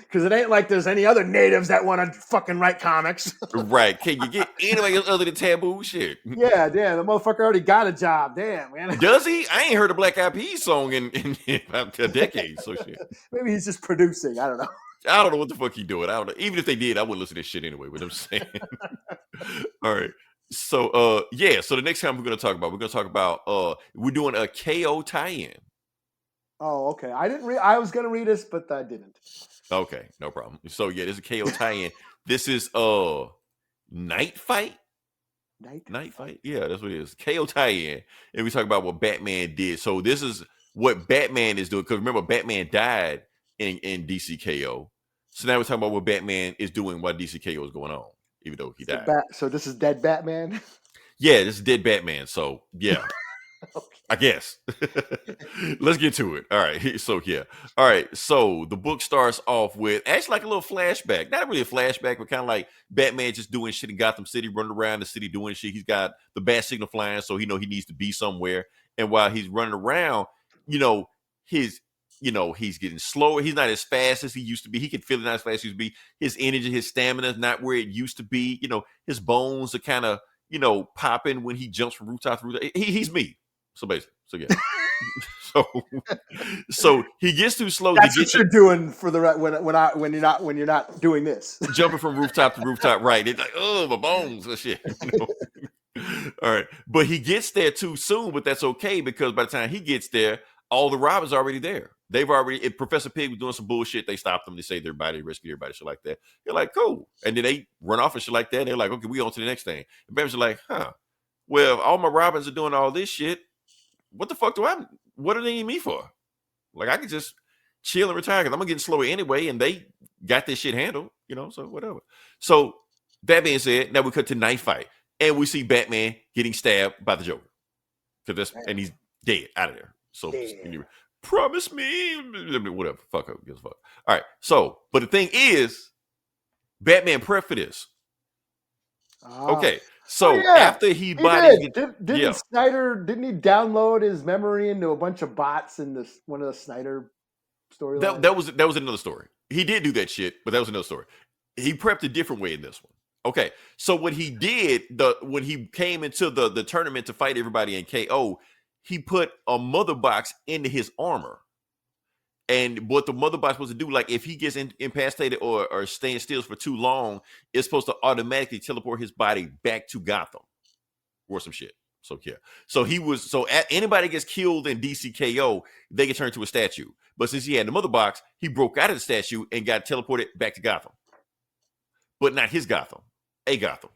Because it ain't like there's any other natives that want to fucking write comics. Right. Can you get anybody else other than Taboo? Shit. Yeah, damn, the motherfucker already got a job. Damn, man. Does he? I ain't heard a Black Eyed Peas song in about a decade. So shit. Maybe he's just producing. I don't know. I don't know what the fuck he doing. I don't know. Even if they did, I wouldn't listen to this shit anyway. What I'm saying. All right. So yeah. So the next time we're gonna talk about we're doing a KO tie-in. Oh, okay. I didn't read. I was gonna read this, but I didn't. Okay, no problem. So yeah, this is a KO tie-in. This is Night Fight. Night Fight. Yeah, that's what it is. KO tie-in, and we talk about what Batman did. So this is what Batman is doing. Because remember, Batman died in DCKO. So now we're talking about what Batman is doing while DCKO is going on, even though he died. So this is dead Batman. Yeah, this is dead Batman. So yeah. Okay. I guess. Let's get to it. All right. So yeah. All right. So the book starts off with actually like a little flashback. Not really a flashback, but kind of like Batman just doing shit in Gotham City, running around the city doing shit. He's got the bat signal flying, so he needs to be somewhere. And while he's running around, he's getting slower. He's not as fast as he used to be. He can feel it not as fast as he used to be. His energy, his stamina is not where it used to be. His bones are kind of, popping when he jumps from rooftop to rooftop. He's me. So basically, so he gets too slow. That's what you're doing for the when you're not doing this. Jumping from rooftop to rooftop, right? It's like, oh, my bones and shit. All right, but he gets there too soon. But that's okay because by the time he gets there, all the robbers are already there. If Professor Pig was doing some bullshit, they stopped them. They saved everybody, rescued everybody, shit like that. They're like, cool, and then they run off and shit like that. They're like, okay, we on to the next thing. And Batman's like, huh? Well, if all my robbers are doing all this shit, what the fuck what do they need me for? Like, I could just chill and retire because I'm getting slower anyway, and they got this shit handled, so whatever. So that being said, now we cut to Night Fight, and we see Batman getting stabbed by the Joker. And he's dead out of there. So promise me, whatever. Fuck up, gives a fuck. All right. So, but the thing is, Batman prepped for this. Okay. So after he didn't Snyder, didn't he download his memory into a bunch of bots in one of the Snyder storylines? That was another story. he did do that shit, but that was another story. He prepped a different way in this one. Okay, so what he did when he came into the tournament to fight everybody in KO, he put a mother box into his armor. And what the mother box supposed to do, like if he gets incapacitated or staying still for too long, it's supposed to automatically teleport his body back to Gotham or some shit. So yeah. So anybody gets killed in DCKO, they get turned to a statue. But since he had the mother box, he broke out of the statue and got teleported back to Gotham. But not his Gotham. A Gotham.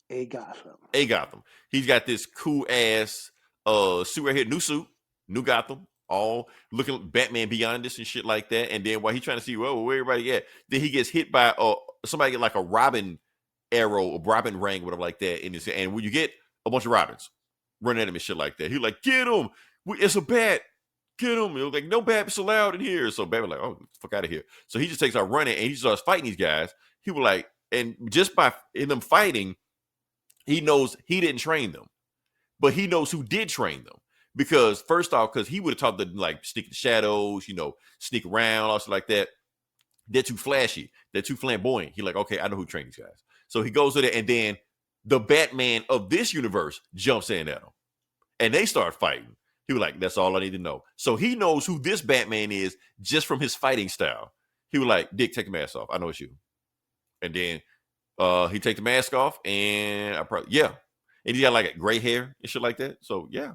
A Gotham. A Gotham. He's got this cool ass suit right here, new suit, new Gotham, all looking Batman Beyond this and shit like that. And then while he's trying to see where everybody at, then he gets hit by somebody get like a Robin arrow or Robin ring, whatever like that. And when you get a bunch of Robins running at him and shit like that, he's like, get him! It's a bat! Get him! It was like, no bats allowed in here. So Batman like, oh, fuck out of here. So he just takes out running and he starts fighting these guys. He was like, and just by in them fighting, he knows he didn't train them, but he knows who did train them. Because first off, because he would have taught them like sneak in the shadows, sneak around, also like that. They're too flashy. They're too flamboyant. He's like, okay, I know who trained these guys. So he goes to there, and then the Batman of this universe jumps in at him, and they start fighting. He was like, that's all I need to know. So he knows who this Batman is just from his fighting style. He was like, Dick, take the mask off. I know it's you. And then he take the mask off, and and he got like gray hair and shit like that. So yeah,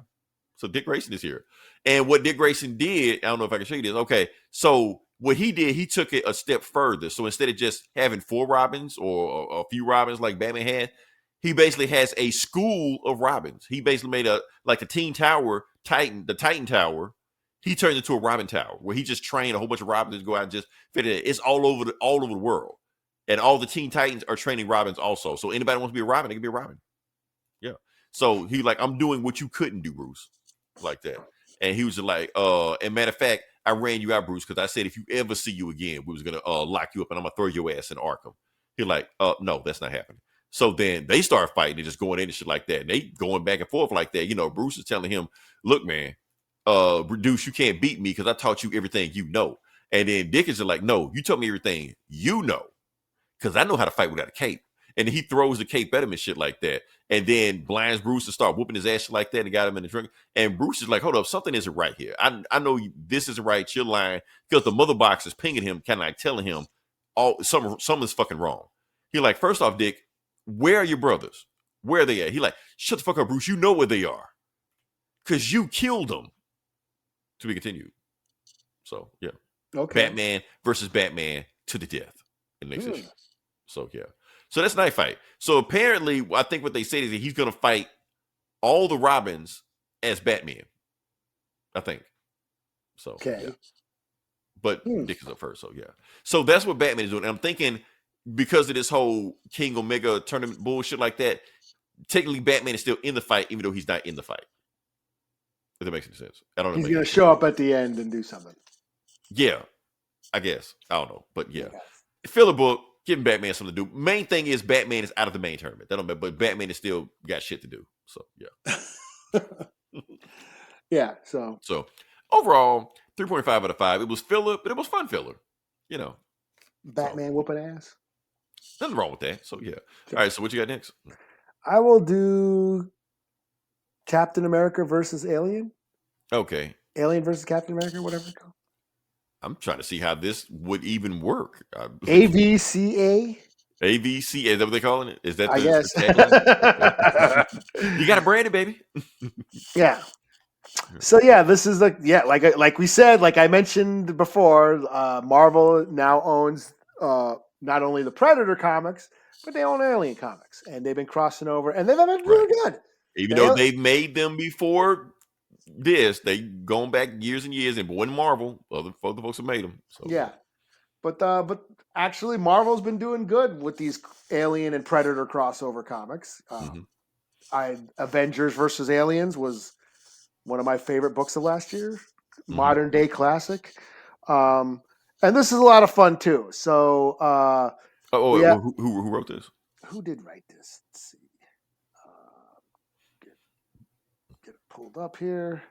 so Dick Grayson is here. And what Dick Grayson did, I don't know if I can show you this. Okay, so what he did, he took it a step further. So instead of just having 4 Robins or a few Robins like Batman had, he basically has a school of Robins. He basically made the Teen Tower Titan, the Titan Tower. He turned into a Robin Tower where he just trained a whole bunch of Robins to go out and just fit it. It's all over the world. And all the Teen Titans are training Robins also. So anybody wants to be a Robin, they can be a Robin. Yeah. So he like, I'm doing what you couldn't do, Bruce. Like that. And he was like, and matter of fact, I ran you out, Bruce, because I said if you ever see you again, we was gonna lock you up and I'm gonna throw your ass in Arkham. He like, no, that's not happening. So then they start fighting and just going in and shit like that. And they going back and forth like that. Bruce is telling him, look, man, Bruce, you can't beat me because I taught you everything you know. And then Dick is like, no, you taught me everything you know. Because I know how to fight without a cape. And he throws the cape at him and shit like that. And then blinds Bruce to start whooping his ass like that and got him in the drink. And Bruce is like, hold up, something isn't right here. I know this isn't right. You're lying. Because the mother box is pinging him, kind of like telling him something's fucking wrong. He like, first off, Dick, where are your brothers? Where are they at? He like, shut the fuck up, Bruce. You know where they are. Because you killed them. To be continued. So, yeah. Okay. Batman versus Batman to the death in the next issue. So, yeah. So that's Night Fight. So apparently, I think what they said is that he's going to fight all the Robins as Batman. I think. So, okay. Yeah. But Dick is up first, so yeah. So that's what Batman is doing. And I'm thinking because of this whole King Omega tournament bullshit like that, technically Batman is still in the fight, even though he's not in the fight. If that makes any sense. I don't know. He's going to show up at the end and do something. Yeah. I guess. I don't know. But yeah. Fill the book. Giving Batman something to do. Main thing is Batman is out of the main tournament. That don't matter, but Batman is still got shit to do. So yeah. Yeah. So overall, 3.5 out of 5. It was filler, but it was fun filler. Batman whooping ass. Nothing wrong with that. So yeah. All right. So what you got next? I will do Captain America versus Alien. Okay. Alien versus Captain America, whatever it's called. I'm trying to see how this would even work. AVCA? AVC, is that what they're calling it? Is that I guess. You got to brand it, baby. Yeah. So yeah, this is like we said, like I mentioned before, Marvel now owns not only the Predator comics, but they own Alien comics, and they've been crossing over, and they've been really good. Even though they've made them before this, they going back years and years, and when Marvel, other folks have made them. So. Yeah, but actually, Marvel's been doing good with these Alien and Predator crossover comics. Avengers versus Aliens was one of my favorite books of last year, modern day classic, and this is a lot of fun too. So, who wrote this? Who did write this? Let's see. Get it pulled up here.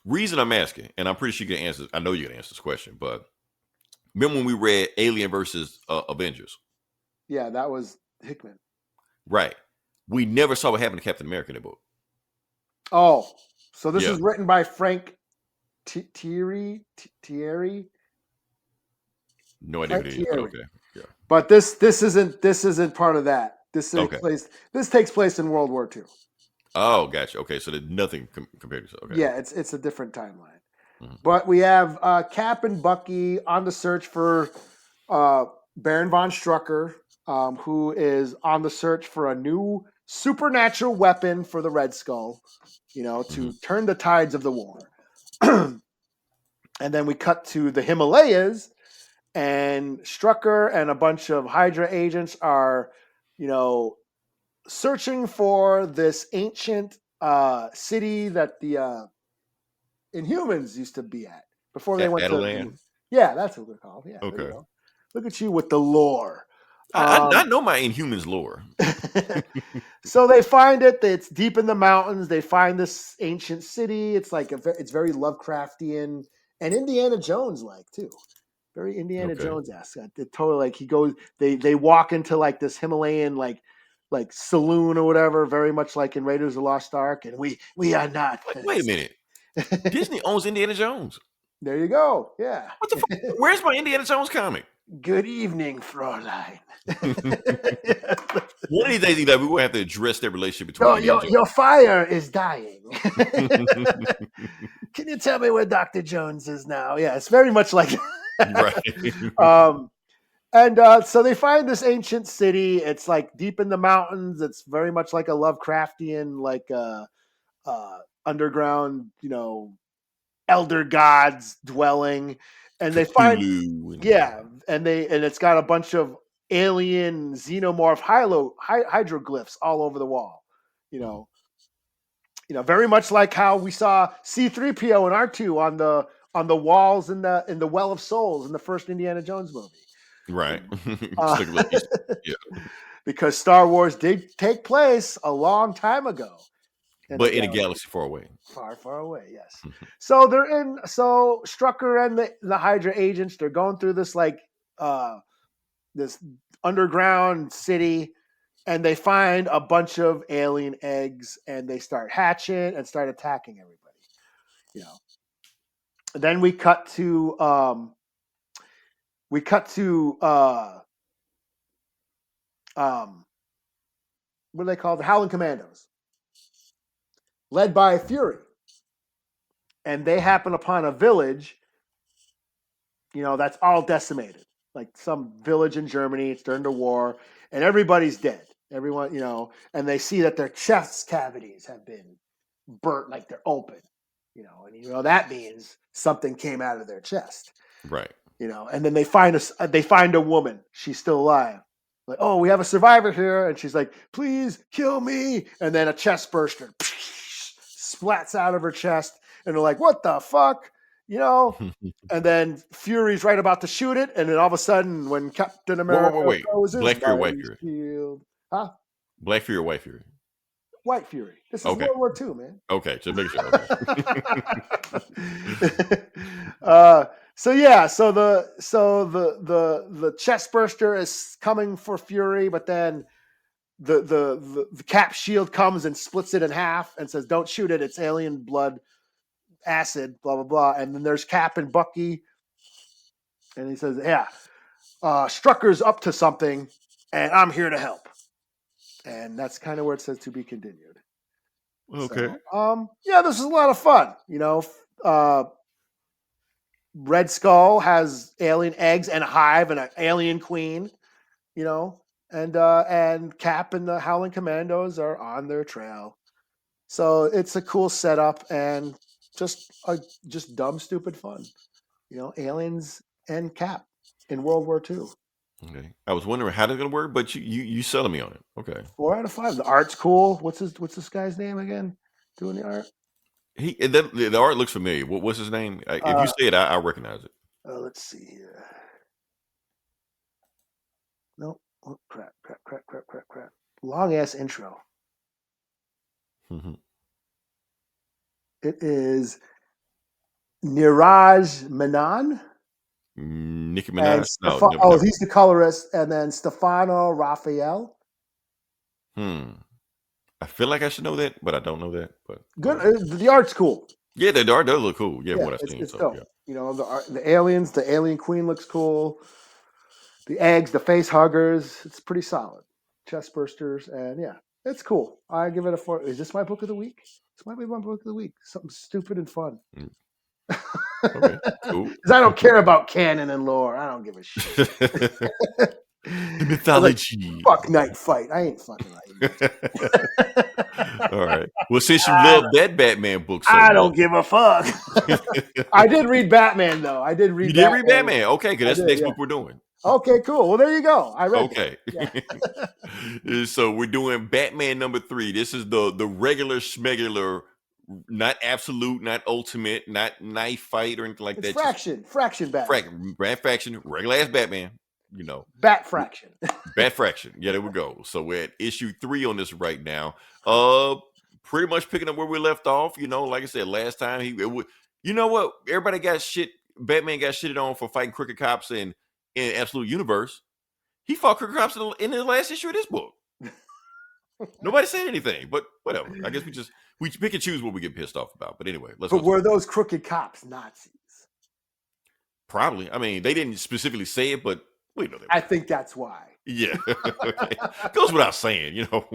Reason I'm asking, and I'm pretty sure you can answer. I know you're gonna answer this question, but remember when we read Alien versus Avengers? Yeah, that was Hickman. Right. We never saw what happened to Captain America in the book. Oh, so this Yeah. is written by Frank Thierry. No idea who Frank it is, but Thierry. okay. Yeah. But this isn't part of that. This Okay. takes place in World War II. Oh, gotcha. Okay, so there's nothing compared to. Okay. Yeah, it's a different timeline. Mhm. But we have Cap and Bucky on the search for Baron von Strucker, who is on the search for a new supernatural weapon for the Red Skull, to turn the tides of the war. And then we cut to the Himalayas, and Strucker and a bunch of Hydra agents are, searching for this ancient city that the Inhumans used to be at before they went to. Adelan? Yeah, that's what they're called. Yeah. There Okay. you go. Look at you with the lore. I know my Inhumans lore. So they find it. It's deep in the mountains. They find this ancient city. It's like it's very Lovecraftian and Indiana Jones like too. Very Indiana Okay. Jones-esque. It totally like he goes. They walk into like this Himalayan like saloon or whatever. Very much like in Raiders of the Lost Ark. And we are not. Wait a minute. Disney owns Indiana Jones. There you go. Yeah. What the fuck? Where's my Indiana Jones comic? Good evening, Fraulein. One of these days, we're going to have to address that relationship between Your fire is dying. Can you tell me where Dr. Jones is now? Yeah, it's very much like right. And so they find this ancient city. It's like deep in the mountains. It's very much like a Lovecraftian, like underground, elder gods dwelling. And they find and it's got a bunch of alien xenomorph hydroglyphs all over the wall. Very much like how we saw C-3PO and R2 on the walls in the Well of Souls in the first Indiana Jones movie. Right. Yeah. Because Star Wars did take place a long time ago. But in a galaxy far away. Far, far away, yes. So so Strucker and the Hydra agents, they're going through this this underground city, and they find a bunch of alien eggs, and they start hatching and start attacking everybody. And then we cut to what are they called? The Howling Commandos, led by Fury. And they happen upon a village, that's all decimated. Like some village in Germany, it's during the war, and everybody's dead. Everyone, and they see that their chest cavities have been burnt, like they're open, and that means something came out of their chest. Right. And then they find a woman. She's still alive. Like, oh, we have a survivor here. And she's like, please kill me. And then a chest burster splats out of her chest. And they're like, what the fuck? And then Fury's right about to shoot it. And then all of a sudden, when Captain America goes in, Black Fury, White Fury. Shield, huh? Black Fury or White Fury? White Fury. This is World War II, man. Okay, so make sure. So the chest burster is coming for Fury, but then the Cap shield comes and splits it in half and says, "Don't shoot it. It's alien blood, acid, blah blah blah." And then there's Cap and Bucky, and he says, "Yeah, Strucker's up to something, and I'm here to help." And that's kind of where it says to be continued. Okay. So, this is a lot of fun. Red Skull has alien eggs and a hive and an alien queen, and Cap and the Howling Commandos are on their trail. So it's a cool setup and just dumb, stupid fun. Aliens and Cap in World War II. Okay. I was wondering how they're gonna work, but you selling me on it. Okay. 4 out of 5. The art's cool. What's this guy's name again? Doing the art? The art looks familiar. What's his name? If you say it, I recognize it. Let's see here. Nope. Oh, crap. Long ass intro. Mm-hmm. It is Niraj Menon. Nicki And Minaj? No, never. he's the colorist. And then Stefano Raphael. I feel like I should know that, but I don't know that. But Good. The art's cool. yeah, the art does look cool. Yeah, Yeah, what I've seen. it's So dope. yeah. You know, the aliens, the alien queen looks cool. The eggs, the face huggers, it's pretty solid. Chest bursters, and yeah, it's cool. I give it a 4. Is this my book of the week? This might be my book of the week. Something stupid and fun. Okay, cool. Because I don't care about canon and lore. I don't give a shit. The mythology. Fuck Night Fight. I ain't fucking right. All right. Well, since you love that Batman book, so I don't give a fuck. I did read Batman though. I did read. You did read Batman, okay? Because that's the next book we're doing. Okay, cool. Well, there you go. I read. Okay. Yeah. So we're doing Batman number 3. This is the regular schmegular, not absolute, not ultimate, not knife fight or anything like It's that. fraction Batman. Fraction, regular ass Batman. You know, Bat fraction. Bat fraction. Yeah, there we go. So we're at issue 3 on this right now. Pretty much picking up where we left off. You know, like I said, last time you know what? Everybody got shit. Batman got shitted on for fighting crooked cops in Absolute Universe. He fought crooked cops in the last issue of this book. Nobody said anything, but whatever. I guess we pick and choose what we get pissed off about. But anyway, let's. But were those crooked cops Nazis? Probably. I mean, they didn't specifically say it, but we know that. I think that's why. Yeah. Okay. Goes without saying, you know.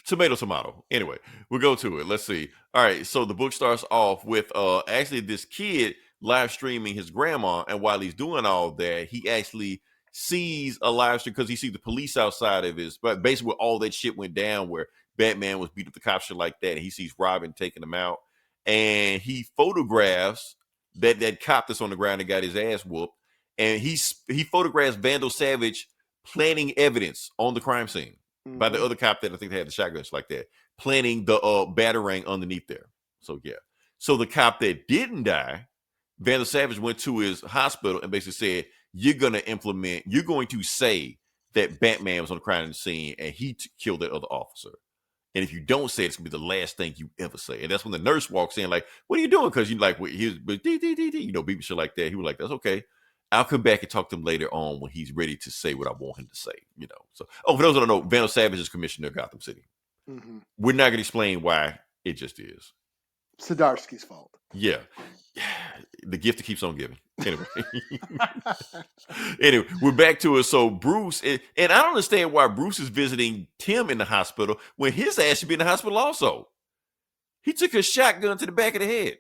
Tomato. Anyway, we'll go to it. Let's see. All right. So the book starts off with actually this kid live streaming his grandma. And while he's doing all that, he actually sees a live stream because he sees the police outside of his, but basically where all that shit went down, where Batman was beating up the cops, shit like that. And he sees Robin taking him out. And he photographs that cop that's on the ground and got his ass whooped. And he photographs Vandal Savage planting evidence on the crime scene by the other cop that I think they had the shotguns like that, planting the batarang underneath there. So yeah. So the cop that didn't die, Vandal Savage went to his hospital and basically said, you're going to say that Batman was on the crime scene and he killed that other officer. And if you don't say it, it's going to be the last thing you ever say. And that's when the nurse walks in like, what are you doing? Because you like, he was, you know, beep shit like that. He was like, that's okay. I'll come back and talk to him later on when he's ready to say what I want him to say, you know. So, for those who don't know, Vandal Savage is commissioner of Gotham City. Mm-hmm. We're not going to explain why. It just is. Zdarsky's fault. Yeah. The gift that keeps on giving. Anyway, we're back to it. So Bruce, and I don't understand why Bruce is visiting Tim in the hospital when his ass should be in the hospital also. He took a shotgun to the back of the head.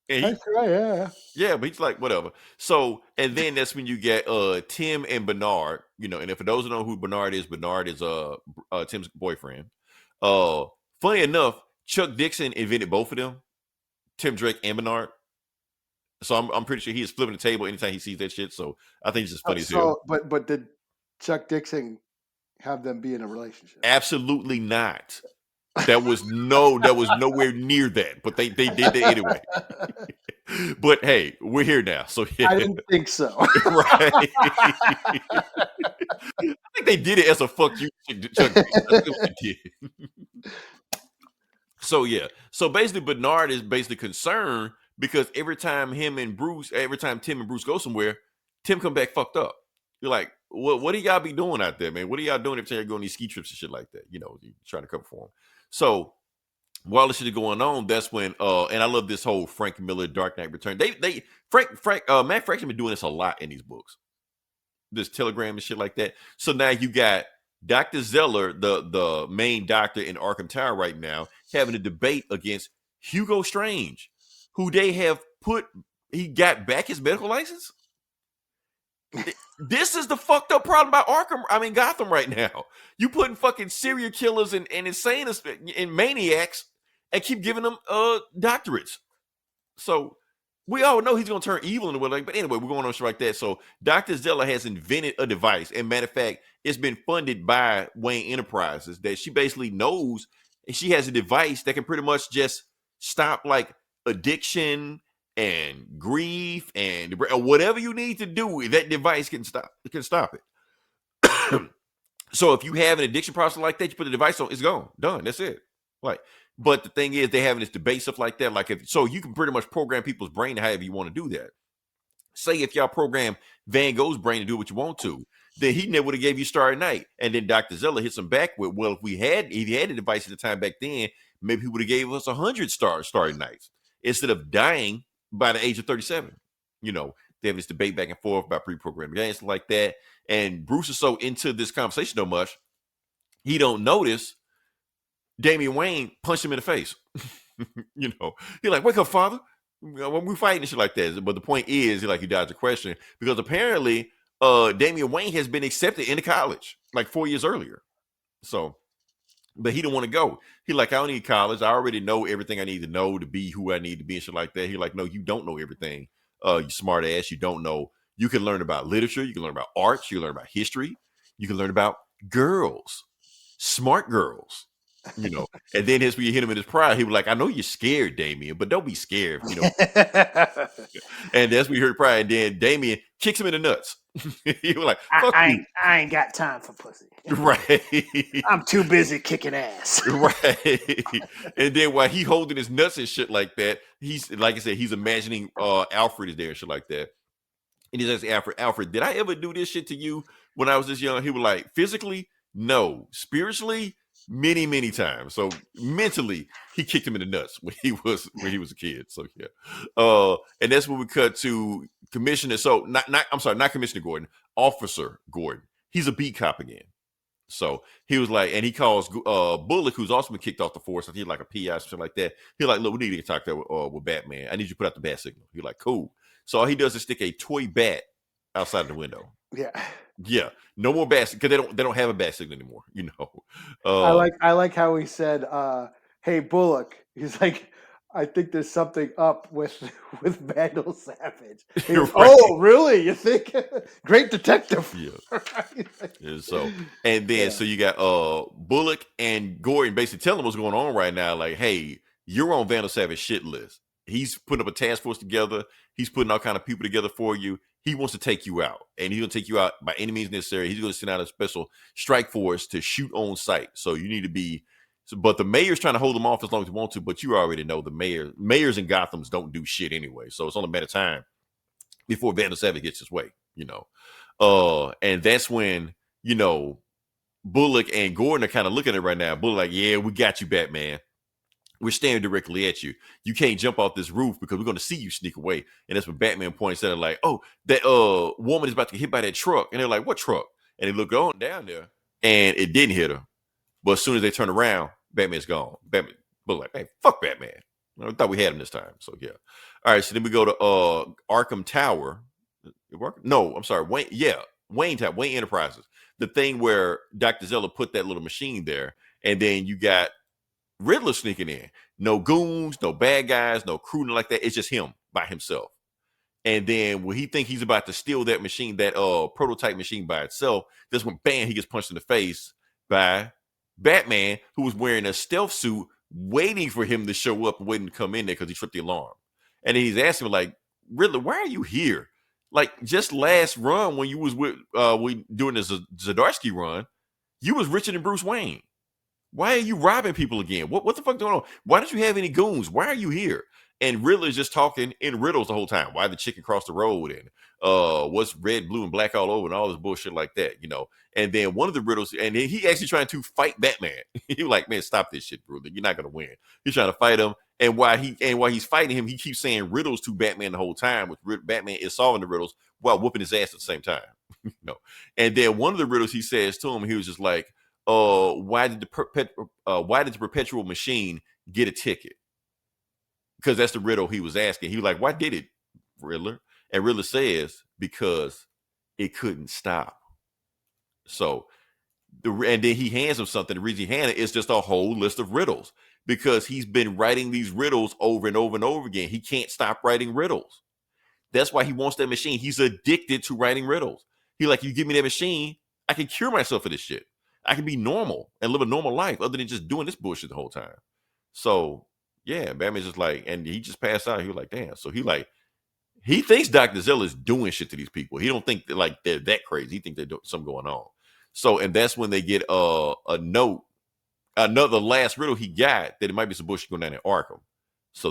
That's right, yeah, but he's like, whatever. So, and then that's when you get Tim and Bernard, you know, and for those who don't know who Bernard is Tim's boyfriend. Funny enough, Chuck Dixon invented both of them, Tim Drake and Bernard. So I'm pretty sure he is flipping the table anytime he sees that shit. So I think it's just funny as hell. But did Chuck Dixon have them be in a relationship? Absolutely not. That was nowhere near that, but they did that anyway. But hey, we're here now, so yeah. I didn't think so. Right? I think they did it as a fuck you, Chuck. That's what they did. So yeah, so basically Bernard is basically concerned because every time Tim and Bruce go somewhere, Tim come back fucked up. You're like, what do y'all be doing out there, man? What are y'all doing if you're going on these ski trips and shit like that? You know, trying to cover for him. So while this shit is going on, that's when and I love this whole Frank Miller Dark Knight Return. Matt Fraction been doing this a lot in these books. This telegram and shit like that. So now you got Dr. Zeller, the main doctor in Arkham Tower right now, having a debate against Hugo Strange, who they have he got back his medical license. This is the fucked up problem about Gotham right now. You putting fucking serial killers and insane and maniacs and keep giving them doctorates. So we all know he's gonna turn evil in the world. But anyway, we're going on shit like that. So Dr. Zeller has invented a device, and matter of fact, it's been funded by Wayne Enterprises that she basically knows, and she has a device that can pretty much just stop like addiction and grief and whatever you need to do, that device can stop it. So if you have an addiction process like that, you put the device on, it's gone, done. That's it. Like, but the thing is, they having this debate stuff like that. Like, so you can pretty much program people's brain however you want to do that. Say if y'all program Van Gogh's brain to do what you want to, then he never would have gave you Starry Night. And then Dr. Zeller hits him back with, well, if he had the device at the time back then, maybe he would have gave us 100 Starry Nights instead of dying by the age of 37. You know, they have this debate back and forth about pre-programmed games like that. And Bruce is so into this conversation so much, he don't notice Damian Wayne punched him in the face. You know, he's like, wake up, father. When we fighting and shit like that. But the point is, he dodged the question because apparently Damian Wayne has been accepted into college like 4 years earlier. So, but he didn't want to go. He like, I don't need college. I already know everything I need to know to be who I need to be and shit like that. He like, no, you don't know everything. You smart ass. You don't know. You can learn about literature. You can learn about arts. You can learn about history. You can learn about girls, smart girls. You know, and then as we hit him in his pride, he was like, I know you're scared, Damien, but don't be scared, you know. And that's when we heard pride, and then Damien kicks him in the nuts. He was like, fuck you. I ain't got time for pussy. Right. I'm too busy kicking ass. Right. And then while he holding his nuts and shit like that, he's, like I said, he's imagining Alfred is there and shit like that. And he says, Alfred, did I ever do this shit to you when I was this young? He was like, physically, no. Spiritually, many times. So mentally, he kicked him in the nuts when he was a kid. So yeah. And that's when we cut to Commissioner. So not Commissioner Gordon, Officer Gordon. He's a beat cop again. So he was like, and he calls Bullock, who's also been kicked off the force. I think like a PI or something like that. He's like, look, we need to talk with Batman. I need you to put out the bat signal. He's like, cool. So all he does is stick a toy bat outside the window. Yeah, no more bats because they don't have a bat signal anymore. You know, I like how he said, "Hey Bullock," he's like, "I think there's something up with Vandal Savage." Right. Oh, really? You think? Great detective. Yeah. And so you got Bullock and Gordon basically telling them what's going on right now. Like, hey, you're on Vandal Savage shit list. He's putting up a task force together. He's putting all kind of people together for you. He wants to take you out, and he's going to take you out by any means necessary. He's going to send out a special strike force to shoot on sight. So you need to be. But the mayor's trying to hold him off as long as he wants to. But you already know the mayors in Gotham's don't do shit anyway. So it's only a matter of time before Vandal Savage gets his way. You know, and that's when Bullock and Gordon are kind of looking at it right now. Bullock like, yeah, we got you, Batman. We're staring directly at you. You can't jump off this roof because we're going to see you sneak away. And that's when Batman points at it like, oh, that woman is about to get hit by that truck. And they're like, what truck? And they look on down there, and it didn't hit her. But as soon as they turn around, Batman's gone. Batman, but like, hey, fuck Batman. I thought we had him this time. So yeah. All right. So then we go to Arkham Tower. No, I'm sorry. Wayne Tower, Wayne Enterprises. The thing where Dr. Zeller put that little machine there, and then you got Riddler sneaking in. No goons, no bad guys, no crew like that. It's just him by himself. And then when he think he's about to steal that machine, that prototype machine by itself, that's when bam, he gets punched in the face by Batman, who was wearing a stealth suit, waiting for him to show up and waiting to come in there because he tripped the alarm. And then he's asking him like, Riddler, why are you here? Like just last run when you was with doing the Zdarsky run, you was richer than Bruce Wayne. Why are you robbing people again? What the fuck going on? Why don't you have any goons? Why are you here? And Riddler's just talking in riddles the whole time. Why the chicken crossed the road and what's red, blue, and black all over and all this bullshit like that, And then one of the riddles, and then he actually trying to fight Batman. He was like, man, stop this shit, brother. You're not gonna win. He's trying to fight him, and while he's fighting him, he keeps saying riddles to Batman the whole time. With Batman is solving the riddles while whooping his ass at the same time. And then one of the riddles he says to him, he was just like, why did the perpetual machine get a ticket? Because that's the riddle he was asking. He was like, why did it, Riddler? And Riddler says, because it couldn't stop. So, and then he hands him something. The reason he handed it is just a whole list of riddles because he's been writing these riddles over and over and over again. He can't stop writing riddles. That's why he wants that machine. He's addicted to writing riddles. He like, you give me that machine, I can cure myself of this shit. I can be normal and live a normal life other than just doing this bullshit the whole time. So, yeah, Batman's just like, and he just passed out. He was like, damn. So he thinks Dr. Zeller is doing shit to these people. He don't think that, like they're that crazy. He thinks there's something going on. So, and that's when they get a note. another last riddle he got that it might be some bullshit going down in Arkham. So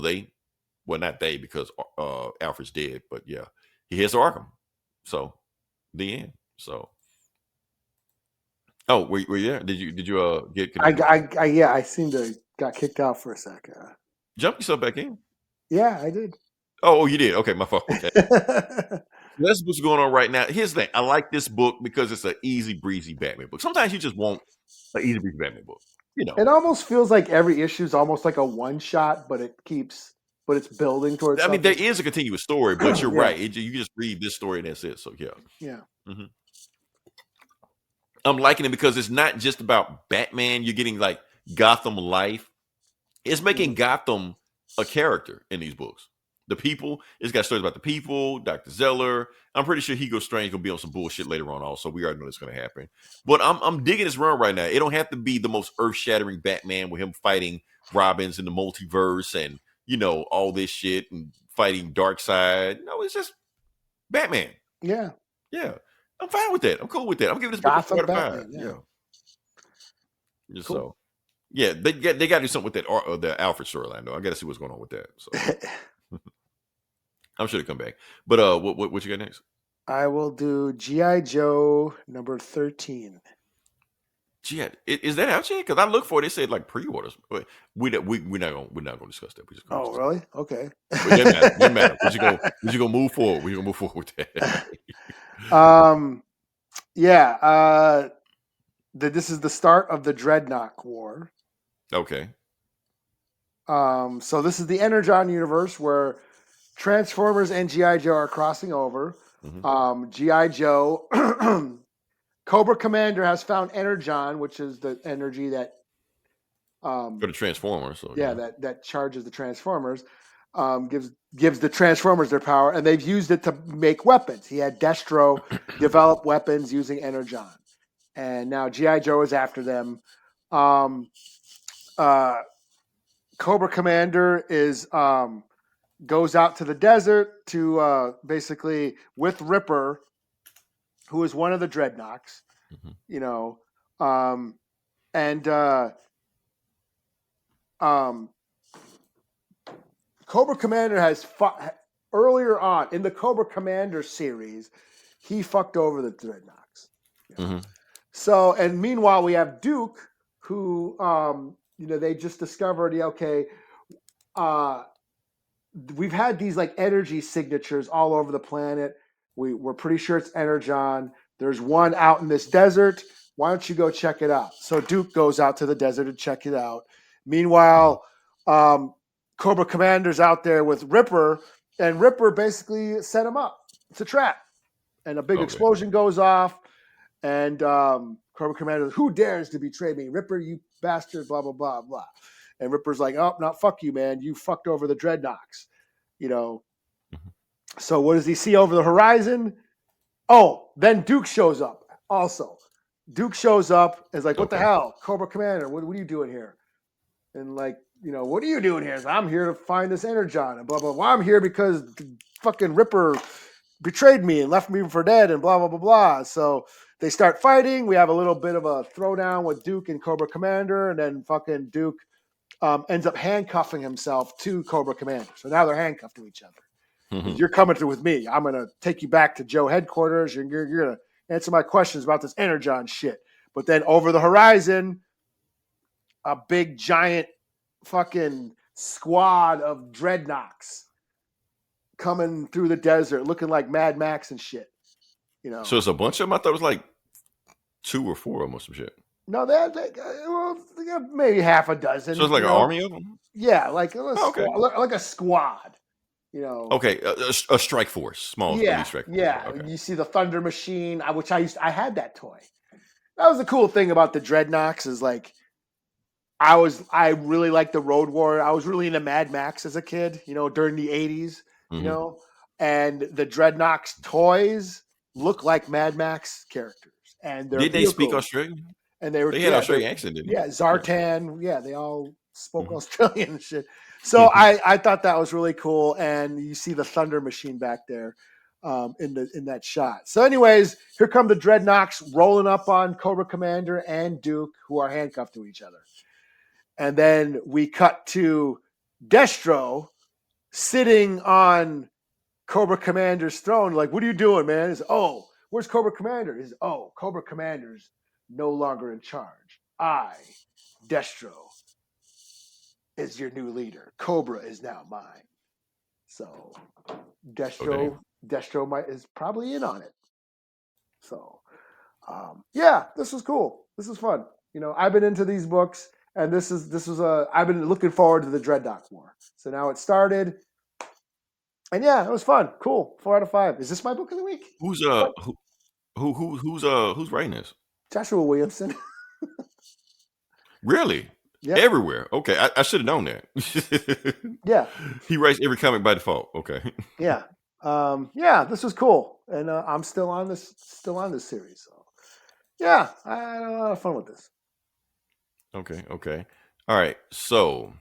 not they, because Alfred's dead, but yeah, he heads to Arkham. So the end. So were you there? Did you get connected? I seemed to got kicked out for a second. Jump yourself back in. Yeah, I did. Oh, you did. Okay, my fault. Okay. That's what's going on right now. Here's the thing. I like this book because it's an easy breezy Batman book. Sometimes you just want an easy breezy Batman book. It almost feels like every issue is almost like a one shot, but it's building towards. I mean, there is a continuous story, but you're Yeah. right. You just read this story and that's it. So yeah. Yeah. I'm liking it because it's not just about Batman. You're getting like Gotham life. It's making Gotham a character in these books. The people, it's got stories about the people, Dr. Zeller. I'm pretty sure Hugo Strange gonna be on some bullshit later on also. We already know it's gonna happen. But I'm digging this run right now. It don't have to be the most earth-shattering Batman with him fighting Robins in the multiverse and all this shit and fighting Darkseid. No, it's just Batman. Yeah. Yeah. I'm fine with that. I'm cool with that. I'm giving this book a 4 out of 5. Yeah. Cool. So yeah, they got to do something with that the Alfred storyline though. I got to see what's going on with that. So I'm sure to come back. But what you got next? I will do G.I. Joe number 13. Gee, is that out yet? Because I looked for it. They said like pre-orders. But we're not gonna discuss that. We just really? Okay. But it doesn't matter. We're just gonna move forward. We're gonna move forward with that. Yeah. This is the start of the Dreadnought War. Okay. So this is the Energon universe where Transformers and G.I. Joe are crossing over. G.I. Joe, Cobra Commander has found Energon, which is the energy that for the Transformers. So, that charges the Transformers, gives the Transformers their power, and they've used it to make weapons. He had Destro develop weapons using Energon, and now G.I. Joe is after them. Cobra Commander is goes out to the desert to basically with Ripper, who is one of the Dreadnoks, Cobra Commander has fought earlier on in the Cobra Commander series. He fucked over the Dreadnoks. So, and meanwhile, we have Duke, who they just discovered. We've had these like energy signatures all over the planet. We're pretty sure it's Energon. There's one out in this desert. Why don't you go check it out? So Duke goes out to the desert to check it out. Meanwhile, Cobra Commander's out there with Ripper, and Ripper basically set him up. It's a trap. And a big explosion goes off, and Cobra Commander, who dares to betray me? Ripper, you bastard, blah, blah, blah, blah. And Ripper's like, oh, no, fuck you, man. You fucked over the Dreadnoks. So what does he see over the horizon? Oh, then Duke shows up also. Duke shows up and is like, what the hell? Cobra Commander, what are you doing here? And like, what are you doing here? I'm here to find this Energon and blah, blah, blah. I'm here because fucking Ripper betrayed me and left me for dead and blah, blah, blah, blah. So they start fighting. We have a little bit of a throwdown with Duke and Cobra Commander, and then fucking Duke ends up handcuffing himself to Cobra Commander. So now they're handcuffed to each other. You're coming through with me. I'm going to take you back to Joe headquarters. You're going to answer my questions about this Energon shit. But then over the horizon, a big, giant fucking squad of Dreadnoks coming through the desert looking like Mad Max and shit. So it's a bunch of them? I thought it was like 2 or 4 of them or some shit. No, they got maybe half a dozen. So it's like an army of them? Yeah, like a squad. Okay, a strike force, small elite strike force. Yeah. Okay. You see the Thunder Machine, which I had that toy. That was the cool thing about the Dreadnoks is like, I really liked the Road Warrior. I was really into Mad Max as a kid, during the 80s, and the Dreadnoks toys look like Mad Max characters. And did they speak Australian? And they had Australian accent, didn't they? Yeah, Zartan. Yeah, they all spoke Australian and shit. So I thought that was really cool. And you see the Thunder Machine back there in that shot. So anyways, here come the Dreadnoks rolling up on Cobra Commander and Duke, who are handcuffed to each other. And then we cut to Destro sitting on Cobra Commander's throne. Like, what are you doing, man? He's, oh, where's Cobra Commander? He's, oh, Cobra Commander's no longer in charge. I, Destro, is your new leader. Cobra is now mine. So Destro is probably in on it. So yeah, this was cool. This is fun. You know, I've been into these books, and I've been looking forward to the Dreadnought War. So now it started, and yeah, it was fun. Cool. 4 out of 5. Is this my book of the week? Who's writing this? Joshua Williamson. Really? Yeah. Everywhere. Okay, I should have known that. Yeah. He writes every comic by default. Okay. Yeah. Yeah, this was cool, and I'm still on this series. So yeah, I had a lot of fun with this. Okay. All right. So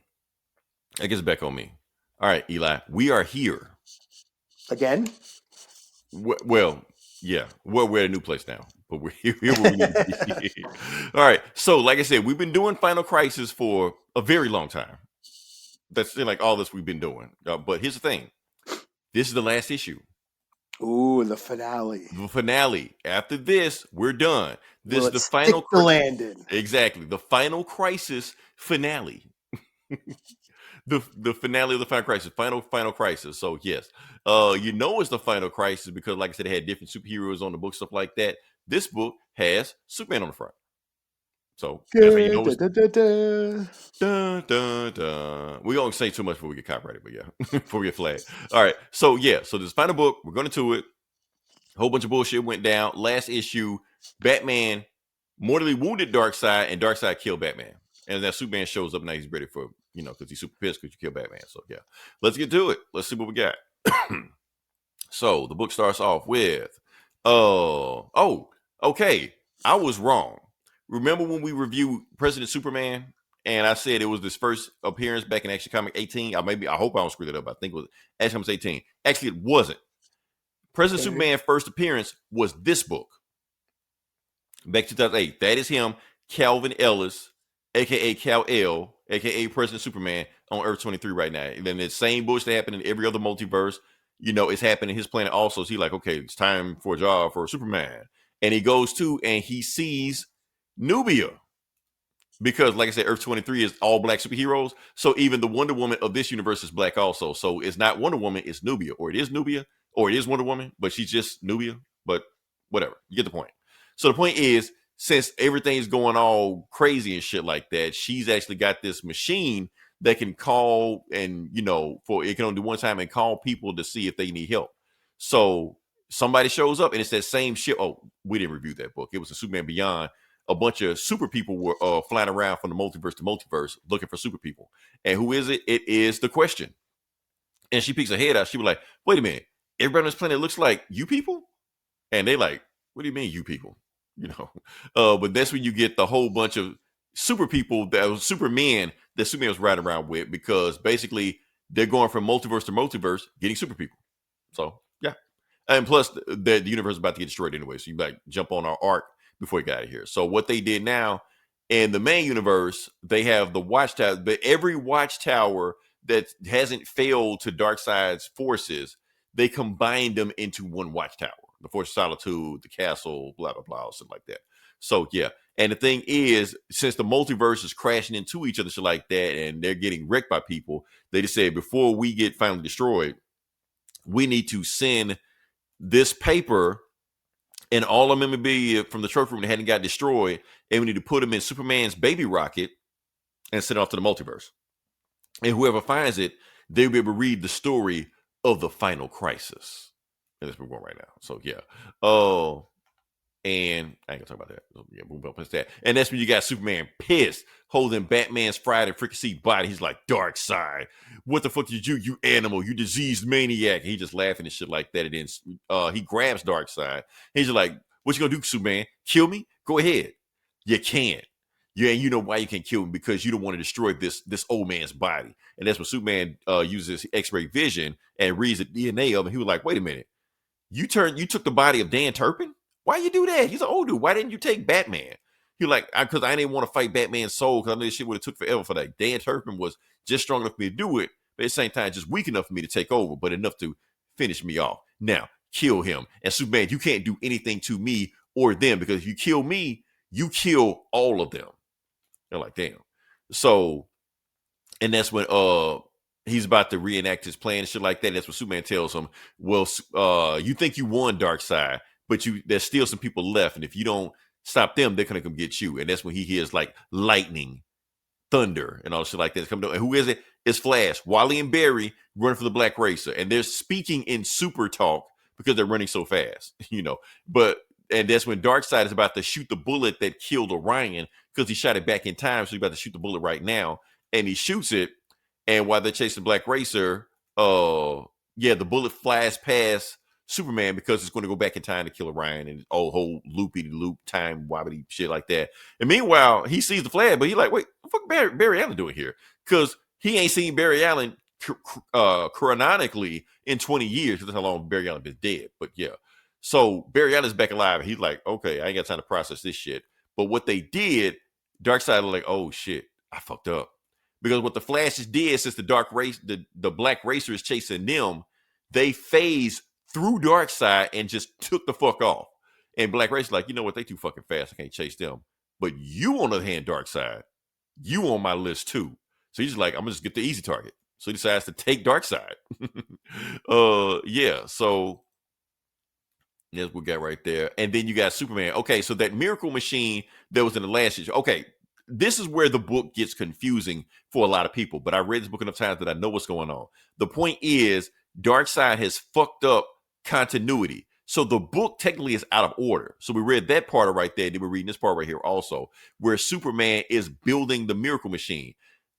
I guess back on me. All right, Eli, we are here Again? Well, yeah, we're at a new place now, but we're here where we need to be. All right. So, like I said, we've been doing Final Crisis for a very long time. That's like all this we've been doing. But here's the thing: this is the last issue. Ooh, the finale. The finale. After this, we're done. This Will is the it final stick the landing. Exactly, the Final Crisis finale. The finale of the Final Crisis, final crisis. So yes, it's the Final Crisis because, like I said, it had different superheroes on the book, stuff like that. This book has Superman on the front, so that's how you know it's We don't say too much before we get copyrighted, but yeah, before we get flagged. All right, so yeah, so this final book, we're going to it. A whole bunch of bullshit went down. Last issue, Batman mortally wounded Darkseid, and Darkseid killed Batman. And then Superman shows up now. He's ready for, because he's super pissed because you killed Batman. So yeah, let's get to it. Let's see what we got. So the book starts off with, okay, I was wrong. Remember when we reviewed President Superman, and I said it was this first appearance back in Action Comic 18? I hope I don't screw that up. I think it was Action Comics 18. Actually, it wasn't. President Superman's first appearance was this book. Back 2008. That is him, Calvin Ellis, a.k.a. Kal-El, a.k.a. President Superman, on Earth 23 right now. And then the same bullshit that happened in every other multiverse, it's happening in his planet also. So he's like, okay, it's time for a job for Superman. And he goes to, and he sees Nubia. Because, like I said, Earth 23 is all black superheroes. So even the Wonder Woman of this universe is black also. So it's not Wonder Woman, it's Nubia. Or it is Nubia, or it is Wonder Woman, but she's just Nubia. But whatever, you get the point. So the point is, since everything's going all crazy and shit like that, she's actually got this machine that can call and, it can only do one time and call people to see if they need help. So somebody shows up and it's that same shit. Oh, we didn't review that book. It was a Superman Beyond. A bunch of super people were flying around from the multiverse to multiverse looking for super people. And who is it? It is the Question. And she peeks her head out. She was like, wait a minute. Everybody on this planet looks like you people? And they like, what do you mean you people? But that's when you get the whole bunch of super people, that Superman that Superman was riding around with, because basically they're going from multiverse to multiverse getting super people. So yeah. And plus the universe is about to get destroyed anyway. So you like jump on our arc before you got out of here. So what they did now in the main universe, they have the watchtower, but every watchtower that hasn't failed to Darkseid's forces, they combined them into one watchtower. The Force of Solitude, the castle, blah, blah, blah, something like that. So, yeah. And the thing is, since the multiverse is crashing into each other, shit like that, and they're getting wrecked by people, they just said, before we get finally destroyed, we need to send this paper and all the memorabilia from the trophy room that hadn't got destroyed, and we need to put them in Superman's baby rocket and send it off to the multiverse. And whoever finds it, they'll be able to read the story of the Final Crisis. And that's where we're going right now. So yeah. And I ain't gonna talk about that. Yeah, move up past that. And that's when you got Superman pissed, holding Batman's fried and fricasseed body. He's like, Darkseid, what the fuck did you animal, you diseased maniac? And he just laughing and shit like that. And then he grabs Darkseid. He's like, what you gonna do, Superman? Kill me? Go ahead. You can't. Yeah, and you know why you can't kill him? Because you don't want to destroy this old man's body. And that's when Superman uses X-ray vision and reads the DNA of him. He was like, wait a minute. You took the body of Dan Turpin? Why you do that? He's an old dude. Why didn't you take Batman? He like, because I didn't want to fight Batman's soul because I knew this shit would have took forever for that. Dan Turpin was just strong enough for me to do it, but at the same time, just weak enough for me to take over, but enough to finish me off. Now, kill him. And Superman, you can't do anything to me or them because if you kill me, you kill all of them. They're like, damn. So, and that's when he's about to reenact his plan and shit like that. And that's what Superman tells him. Well, you think you won, Darkseid, but there's still some people left, and if you don't stop them, they're gonna come get you. And that's when he hears like lightning, thunder, and all shit like that. And who is it? It's Flash, Wally, and Barry running for the Black Racer, and they're speaking in super talk because they're running so fast, And that's when Darkseid is about to shoot the bullet that killed Orion because he shot it back in time. So he's about to shoot the bullet right now. And he shoots it. And while they're chasing the Black Racer, the bullet flies past Superman because it's going to go back in time to kill Orion and whole loopy-loop time wobbly shit like that. And meanwhile, he sees the flag, but he's like, wait, what the fuck Barry Allen doing here? Because he ain't seen Barry Allen chronologically in 20 years because that's how long Barry Allen been dead. But yeah. So Barry Allen's back alive. And he's like, okay, I ain't got time to process this shit. But what they did, Darkseid was like, oh shit, I fucked up. Because what the Flashes did since the Black Racer is chasing them, they phased through Darkseid and just took the fuck off. And Black Racer's like, you know what? They too fucking fast. I can't chase them. But you, on the other hand, Darkseid, you on my list too. So he's like, I'm gonna just get the easy target. So he decides to take Darkseid. So that's what we got right there. And then you got Superman. Okay, so that miracle machine that was in the last issue. Okay, this is where the book gets confusing for a lot of people, but I read this book enough times that I know what's going on. The point is, Darkseid has fucked up continuity. So the book technically is out of order. So we read that part right there. Then we're reading this part right here also, where Superman is building the miracle machine.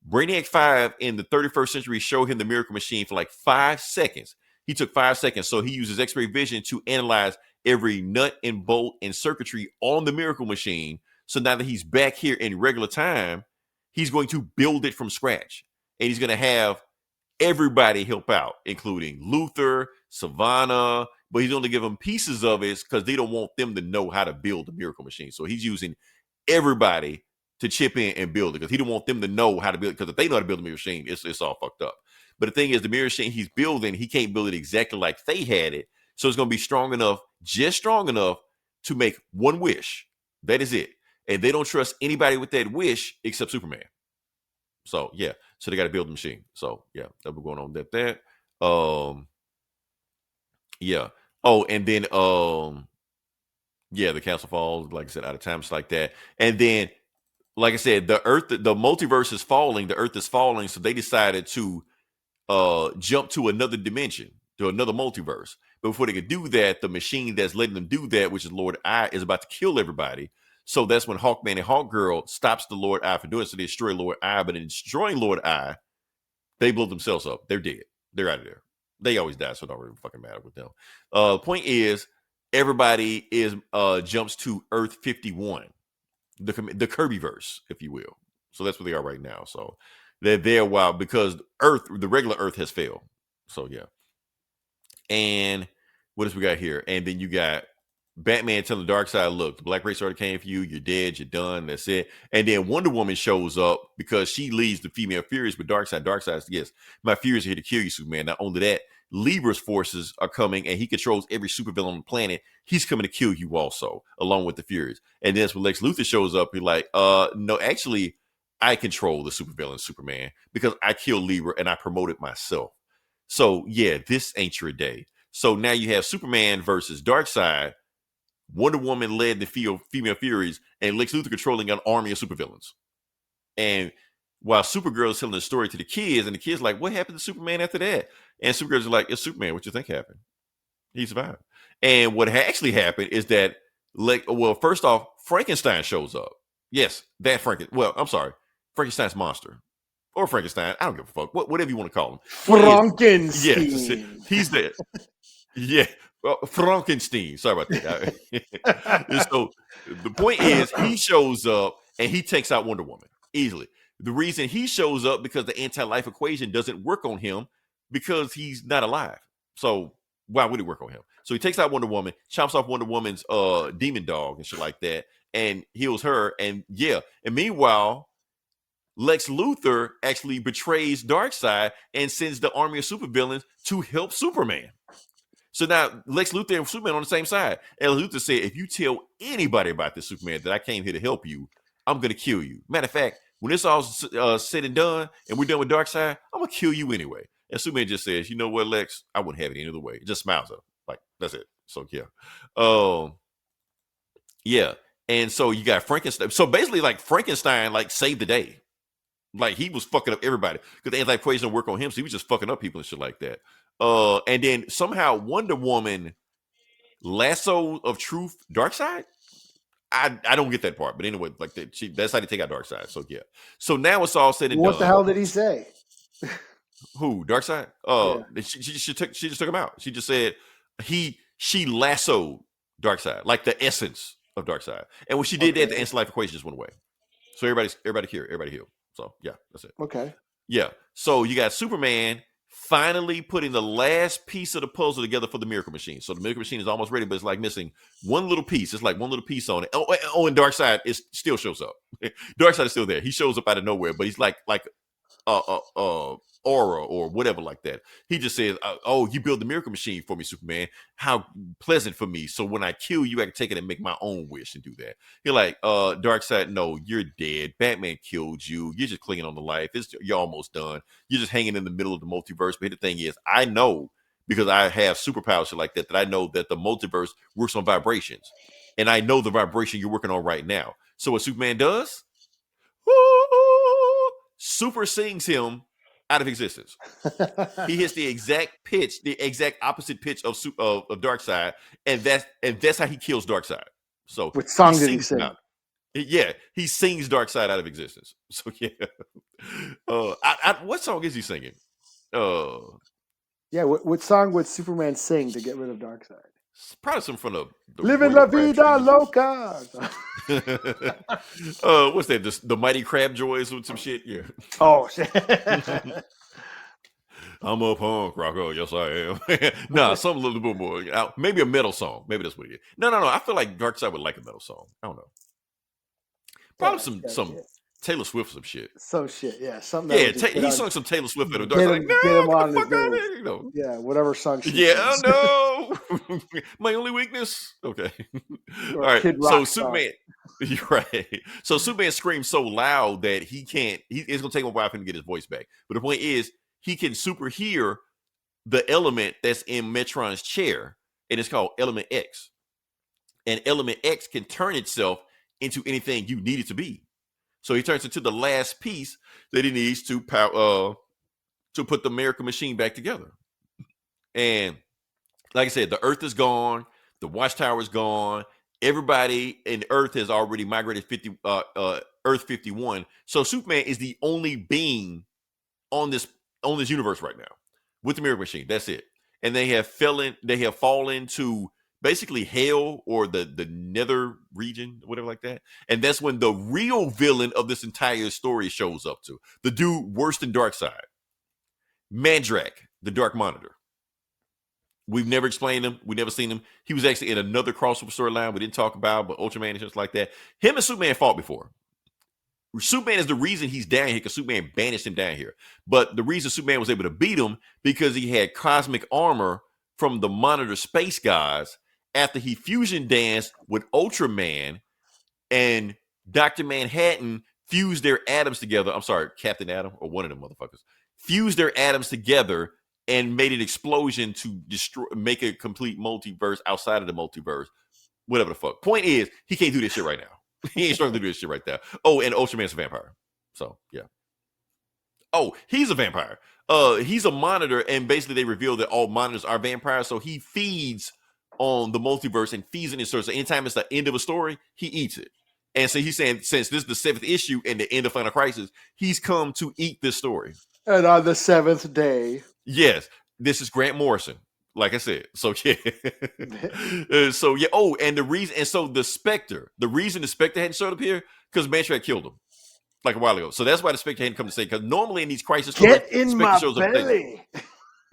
Brainiac 5 in the 31st century showed him the miracle machine for like 5 seconds. He took 5 seconds. So he uses X-ray vision to analyze every nut and bolt and circuitry on the miracle machine. So now that he's back here in regular time, he's going to build it from scratch. And he's going to have everybody help out, including Luthor, Savannah, but he's only giving them pieces of it because they don't want them to know how to build the miracle machine. So he's using everybody to chip in and build it because he don't want them to know how to build it, because if they know how to build the miracle machine, it's all fucked up. But the thing is, the miracle machine he's building, he can't build it exactly like they had it. So it's going to be strong enough, just strong enough to make one wish. That is it. And they don't trust anybody with that wish except Superman. So yeah, so they got to build the machine. So yeah, that's what's going on with that. Yeah. Oh, and then the castle falls, like I said, out of time, just like that. And then, like I said, the multiverse is falling, the earth is falling, so they decided to jump to another dimension, to another multiverse. But before they could do that, the machine that's letting them do that, which is Lord Eye, is about to kill everybody. So that's when Hawkman and Hawkgirl stops the Lord Eye for doing it. So they destroy Lord Eye, but in destroying Lord Eye, they blow themselves up. They're dead. They're out of there. They always die, so it don't really fucking matter with them. The point is, everybody is jumps to Earth 51, the Kirbyverse, if you will. So that's where they are right now. So they're there while, because the regular Earth has failed. So yeah. And what else we got here? And then you got Batman telling Darkseid, look, the Black Race already came for you. You're dead. You're done. That's it. And then Wonder Woman shows up because she leads the female Furies with Darkseid. Darkseid says, yes, my Furies are here to kill you, Superman. Not only that, Libra's forces are coming, and he controls every supervillain on the planet. He's coming to kill you also, along with the Furies. And then that's when Lex Luthor shows up. He's like, no, actually, I control the supervillain Superman because I killed Libra and I promoted myself. So yeah, this ain't your day. So now you have Superman versus Darkseid. Wonder Woman led the female Furies, and Lex Luthor controlling an army of supervillains. And while Supergirl is telling the story to the kids, and the kids like, what happened to Superman after that? And Supergirl's like, it's Superman. What you think happened? He survived. And what actually happened is that, first off, Frankenstein shows up. Yes, that Frankenstein's monster. Or Frankenstein. I don't give a fuck. Whatever you want to call him. Frankenstein. Yes, he's there. Yeah. Well, Frankenstein. Sorry about that. So the point is, he shows up and he takes out Wonder Woman easily. The reason he shows up because the anti-life equation doesn't work on him because he's not alive. So why would it work on him? So he takes out Wonder Woman, chops off Wonder Woman's demon dog and shit like that. and heals her. And meanwhile, Lex Luthor actually betrays Darkseid and sends the army of supervillains to help Superman. So now Lex Luthor and Superman on the same side. And Luthor said, if you tell anybody about this, Superman, that I came here to help you, I'm going to kill you. Matter of fact, when it's all said and done and we're done with Darkseid, I'm going to kill you anyway. And Superman just says, you know what, Lex? I wouldn't have it any other way. It just smiles up. Like, that's it. So, yeah. And so you got Frankenstein. So basically, like, Frankenstein, like, saved the day. Like, he was fucking up everybody because the anti-equation don't work on him. So he was just fucking up people and shit like that. And then somehow Wonder Woman lasso of truth Darkseid. I don't get that part, but anyway, like that's how they take out Darkseid. So yeah. So now it's all said and done. What the hell did he say? Who? Darkseid? She just took him out. She just said she lassoed Darkseid, like the essence of Darkseid. And when she did that, the answer life equation just went away. So everybody healed. So yeah, that's it. Okay. Yeah. So you got Superman finally putting the last piece of the puzzle together for the Miracle Machine. So the Miracle Machine is almost ready, but it's like missing one little piece. It's like one little piece on it. And Darkseid still shows up. Darkseid is still there. He shows up out of nowhere, but he's like aura or whatever like that. He just says, oh, you build the Miracle Machine for me, Superman. How pleasant for me. So when I kill you, I can take it and make my own wish and do that. You're like, Darkseid, no, you're dead. Batman killed you. You're just clinging on to life. You're almost done. You're just hanging in the middle of the multiverse. But the thing is, I know, because I have superpowers like that I know that the multiverse works on vibrations. And I know the vibration you're working on right now. So what Superman does, super sings him out of existence. He hits the exact pitch, the exact opposite pitch of Darkseid, and that's how he kills Darkseid. So what song did he sing? Yeah, he sings Darkseid out of existence. So yeah, what song is he singing? Yeah, what song would Superman sing to get rid of Darkseid? Probably some from the Living La Vida Loca. What's that? The Mighty Crab Joys with some shit. Yeah. Oh shit. I'm a punk rocker. Yes, I am. Nah, something a little bit more. Maybe a metal song. Maybe that's what it is. No. I feel like Darkseid would like a metal song. I don't know. Probably some Taylor Swift, some shit. Some shit, yeah. Something. Yeah, he sung some Taylor Swift at a Get him on the fuck out of here, you know. Yeah, whatever song she sings. No. My only weakness. Okay. All right. So Superman. You're right. So Superman screams so loud that it's gonna take him a while for him to get his voice back. But the point is, he can super hear the element that's in Metron's chair, and it's called Element X. And Element X can turn itself into anything you need it to be. So he turns into the last piece that he needs to put the Miracle Machine back together. And like I said, the Earth is gone, the Watchtower is gone. Everybody in Earth has already migrated Earth 51. So Superman is the only being on this universe right now with the Miracle Machine. That's it. And they have fallen to basically hell or the nether region, whatever like that. And that's when the real villain of this entire story shows up to. The dude worse than Darkseid. Mandrake, the Dark Monitor. We've never explained him. We've never seen him. He was actually in another crossover storyline we didn't talk about, but Ultraman and shit like that. Him and Superman fought before. Superman is the reason he's down here because Superman banished him down here. But the reason Superman was able to beat him because he had cosmic armor from the Monitor space guys after he fusion danced with Ultraman and Dr. Manhattan fused their atoms together. I'm sorry, Captain Atom or one of them motherfuckers fused their atoms together and made an explosion to make a complete multiverse outside of the multiverse. Whatever the fuck. Point is, he can't do this shit right now. He ain't struggling to do this shit right now. Oh, and Ultraman's a vampire. So, yeah. Oh, he's a vampire. He's a monitor, and basically they reveal that all monitors are vampires, so he feeds on the multiverse and feeds in his story. So anytime it's the end of a story, he eats it. And so he's saying, since this is the 7th issue and the end of Final Crisis, he's come to eat this story. And on the 7th day. Yes, this is Grant Morrison. Like I said, so yeah, so yeah. Oh, and the reason the reason the Spectre hadn't showed up here because Mandrake killed him like a while ago. So that's why the Spectre hadn't come to say. Because normally in these crisis stories, get in my belly.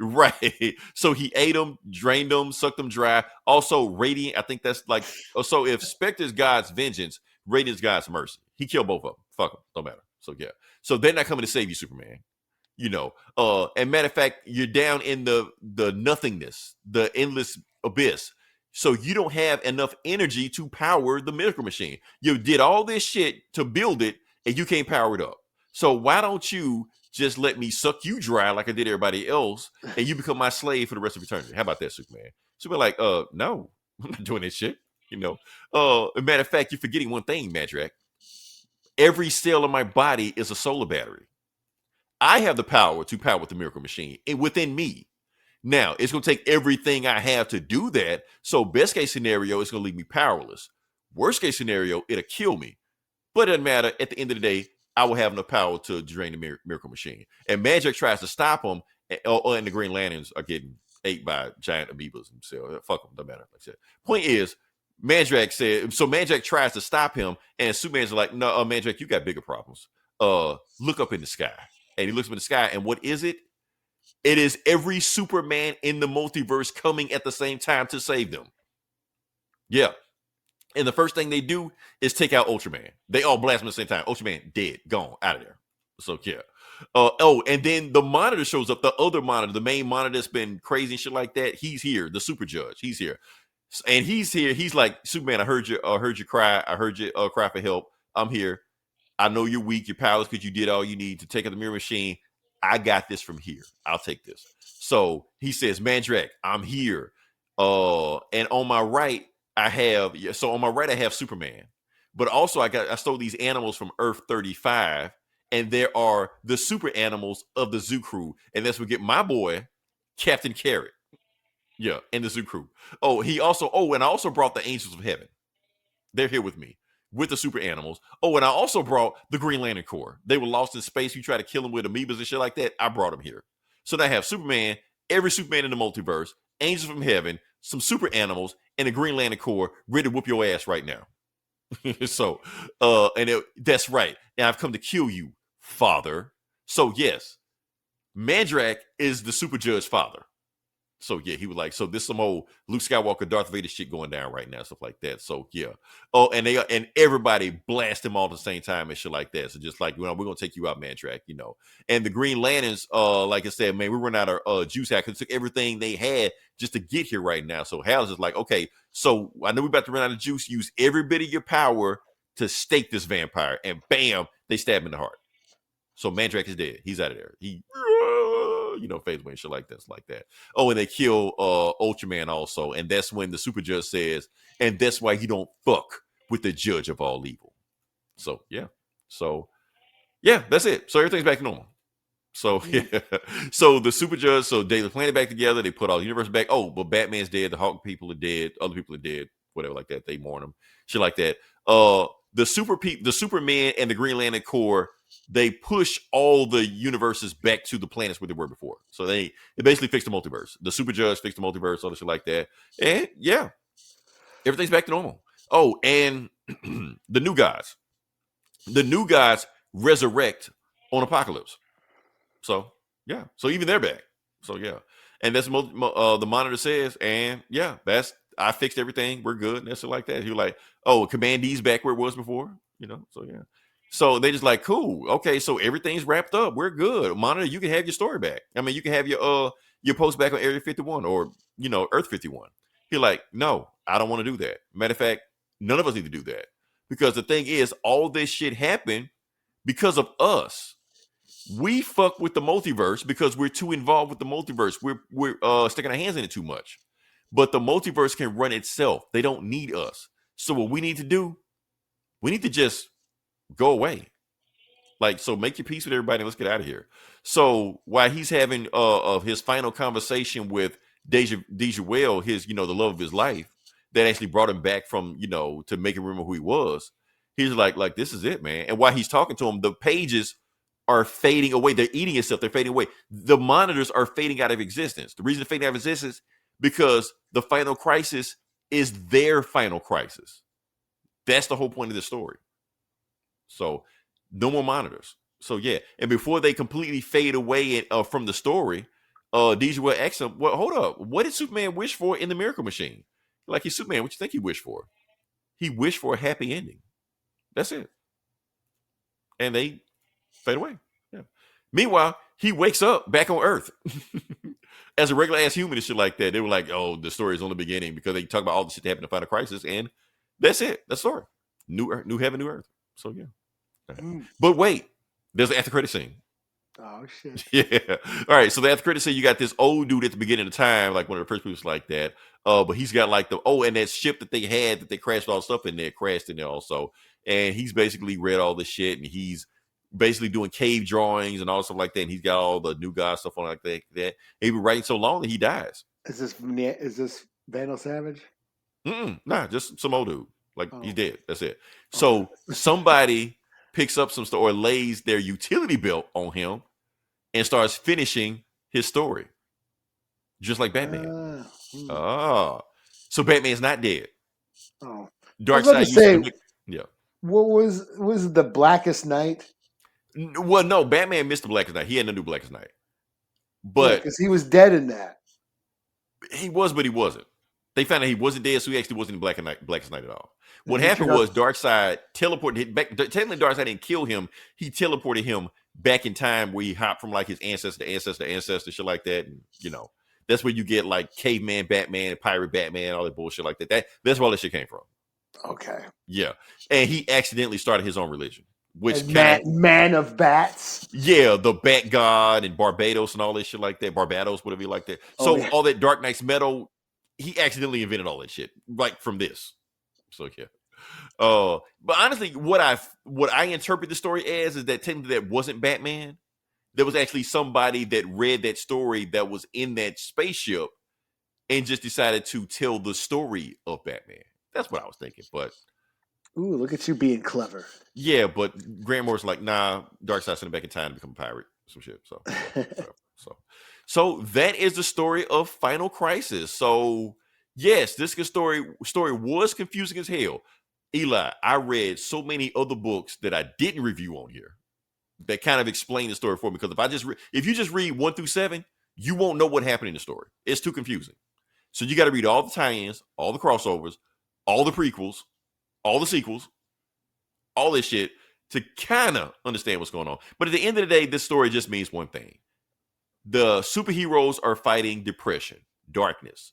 Right. So he ate them, drained them, sucked them dry. Also, Radiant, I think that's like, so if Spectre's God's vengeance, Radiant's God's mercy. He killed both of them. Fuck them. Don't matter. So, yeah. So they're not coming to save you, Superman. And matter of fact, you're down in the nothingness, the endless abyss. So you don't have enough energy to power the miracle machine. You did all this shit to build it, and you can't power it up. So why don't you just let me suck you dry like I did everybody else, and you become my slave for the rest of eternity? How about that, Superman? Superman like, no, I'm not doing this shit. Matter of fact, you're forgetting one thing, Madrak. Every cell in my body is a solar battery. I have the power to power the miracle machine within me. Now, it's going to take everything I have to do that. So best case scenario, it's going to leave me powerless. Worst case scenario, it'll kill me. But it doesn't matter. At the end of the day, I will have enough power to drain the miracle machine. And Madrak tries to stop him, and the Green Lanterns are getting ate by giant amoebas themselves. Fuck them, doesn't matter. Like I said. Point is, Madrak tries to stop him, and Superman's like, no, Madrak, you got bigger problems. Look up in the sky. And he looks up in the sky, and what is it? It is every Superman in the multiverse coming at the same time to save them. Yeah. And the first thing they do is take out Ultraman. They all blast him at the same time. Ultraman dead, gone, out of there. So, yeah. And then the Monitor shows up, the other Monitor, the main Monitor that's been crazy and shit like that. He's here, the Super Judge. He's here. And he's here. He's like, Superman, I heard you cry. I heard you cry for help. I'm here. I know you're weak. You're powerless because you did all you need to take out the mirror machine. I got this from here. I'll take this. So he says, Madrak, I'm here. And on my right, I have Superman. But also I stole these animals from Earth 35. And there are the super animals of the Zoo Crew. And that's where we get my boy, Captain Carrot. Yeah, and the Zoo Crew. And I also brought the Angels of Heaven. They're here with me. With the super animals. And I also brought the Green Lantern Corps. They were lost in space. You try to kill them with amoebas and shit like that. I brought them here. So now I have Superman, every Superman in the multiverse, Angels from Heaven, some super animals, and the Green Lantern Corps ready to whoop your ass right now. So, that's right. And I've come to kill you, Father. So yes, Madrak is the Super Judge father. So yeah, he was like, so this some old Luke Skywalker, Darth Vader shit going down right now, stuff like that. So yeah. And everybody blast him all at the same time and shit like that. So just like, we're gonna take you out, Madrak, And the Green Lanterns, like I said, man, we run out of juice out because it took everything they had just to get here right now. So Hal's just like, okay, so I know we're about to run out of juice. Use every bit of your power to stake this vampire, and bam, they stab him in the heart. So Madrak is dead. He's out of there. He fades away and shit like that. And they kill Ultraman also. And that's when the Super Judge says, and that's why you don't fuck with the judge of all evil. So, yeah. So, yeah, that's it. So everything's back to normal. So, yeah. So the Super Judge, they plant it back together. They put all the universe back. But Batman's dead. The Hawk people are dead. Other people are dead. Whatever like that. They mourn them. Shit like that. The Superman and the Green Lantern Corps, they push all the universes back to the planets where they were before. So they basically fixed the multiverse. The Super Judge fixed the multiverse, all this shit like that. And yeah, everything's back to normal. And the new gods. The new gods resurrect on Apocalypse. So yeah. So even they're back. So yeah. And that's the Monitor says, and yeah, I fixed everything. We're good. And that's like that. You're like, Command D's back where it was before. So yeah. So they just like, cool. Okay, so everything's wrapped up. We're good. Monitor, you can have your story back. I mean, you can have your post back on Area 51 or Earth 51. He's like, no, I don't want to do that. Matter of fact, none of us need to do that. Because the thing is, all this shit happened because of us. We fuck with the multiverse because we're too involved with the multiverse. We're sticking our hands in it too much. But the multiverse can run itself. They don't need us. So what we need to do, we need to just go away. So make your peace with everybody and let's get out of here. So while he's having his final conversation with Deja Well, his, the love of his life, that actually brought him back from, to make him remember who he was. He's like, this is it, man. And while he's talking to him, the pages are fading away. They're eating itself. They're fading away. The monitors are fading out of existence. The reason they're fading out of existence because the final crisis is their final crisis. That's the whole point of this story. So no more monitors. So yeah, and before they completely fade away from the story, Deja will ask him, well, hold up. What did Superman wish for in the Miracle Machine? Like, he's Superman. What you think he wished for? He wished for a happy ending. That's it. And they fade away. Yeah. Meanwhile, he wakes up back on Earth as a regular ass human and shit like that. They were like, oh, the story is on the beginning because they talk about all the shit that happened to Final Crisis, and that's it. That's the story. New Earth, new heaven, new Earth. So yeah. But wait, there's an after credit scene. Oh shit. Yeah. All right. So the after credit scene, you got this old dude at the beginning of the time, like one of the first people like that. But he's got like and that ship that they had that they crashed all the stuff in there, crashed in there also. And he's basically read all this shit, and he's basically doing cave drawings and all stuff like that. And he's got all the new God stuff on like that. He's been writing so long that he dies. Is this Vandal Savage? Nah, just some old dude. Like he's dead. That's it. So somebody picks up some stuff or lays their utility belt on him and starts finishing his story, just like Batman. So Batman's not dead. Oh, Darkseid. Yeah. What was the Blackest Night? Well, no, Batman missed the Blackest Night. He had no new Blackest Night, but because he was dead in that. He was, but he wasn't. They found out he wasn't dead, so he actually wasn't in Blackest Night at all. What happened was Darkseid teleported him back. Technically, Darkseid didn't kill him. He teleported him back in time where he hopped from like his ancestor to ancestor to ancestor, shit like that. And, that's where you get like caveman Batman and pirate Batman, all that bullshit like that. That's where all that shit came from. Okay. Yeah. And he accidentally started his own religion, which man of bats. Yeah, the Bat God and Barbados and all that shit like that. Barbados, whatever you like that. So all that Dark Knight's metal, he accidentally invented all that shit, like from this. So yeah. But honestly, what I interpret the story as is that technically that wasn't Batman. There was actually somebody that read that story that was in that spaceship and just decided to tell the story of Batman. That's what I was thinking. But ooh, look at you being clever. Yeah, but Grant Morrison's like, nah, Darkseid sent him back in time to become a pirate. Some shit. So that is the story of Final Crisis. So yes, this story was confusing as hell. Eli, I read so many other books that I didn't review on here that kind of explain the story for me. Because if you just read 1 through 7, you won't know what happened in the story. It's too confusing. So you got to read all the tie-ins, all the crossovers, all the prequels, all the sequels, all this shit to kind of understand what's going on. But at the end of the day, this story just means one thing. The superheroes are fighting depression, darkness,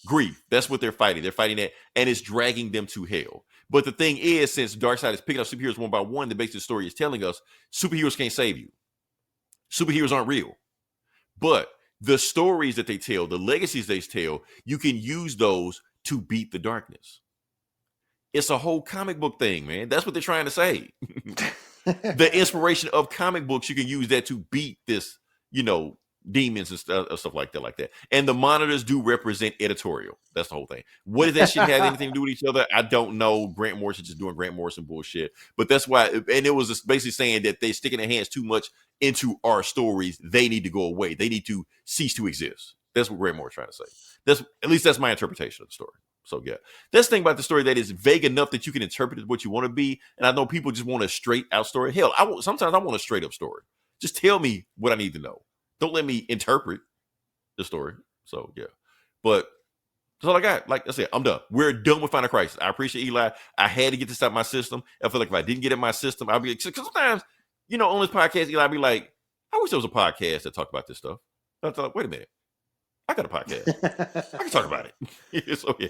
grief. That's what they're fighting. They're fighting that, and it's dragging them to hell. But the thing is, since Darkseid is picking up superheroes one by one, the basic story is telling us superheroes can't save you. Superheroes aren't real. But the stories that they tell, the legacies they tell, you can use those to beat the darkness. It's a whole comic book thing, man. That's what they're trying to say. The inspiration of comic books, you can use that to beat this, demons and stuff like that. And the monitors do represent editorial. That's the whole thing. What does that shit have anything to do with each other? I don't know. Grant Morrison just doing Grant Morrison bullshit. But that's why, and it was just basically saying that they're sticking their hands too much into our stories. They need to go away. They need to cease to exist. That's what Grant Morrison trying to say. At least that's my interpretation of the story. So yeah, that's the thing about the story that is vague enough that you can interpret it what you want to be. And I know people just want a straight out story. Hell, sometimes I want a straight up story. Just tell me what I need to know. Don't let me interpret the story. So yeah, but that's all I got. Like I said, I'm done. We're done with Final Crisis. I appreciate Eli. I had to get this out of my system. I feel like if I didn't get it in my system, I'd be because sometimes, on this podcast, Eli, I'd be like, I wish there was a podcast that talked about this stuff. I thought, wait a minute. I got a podcast. I can talk about it. So yeah.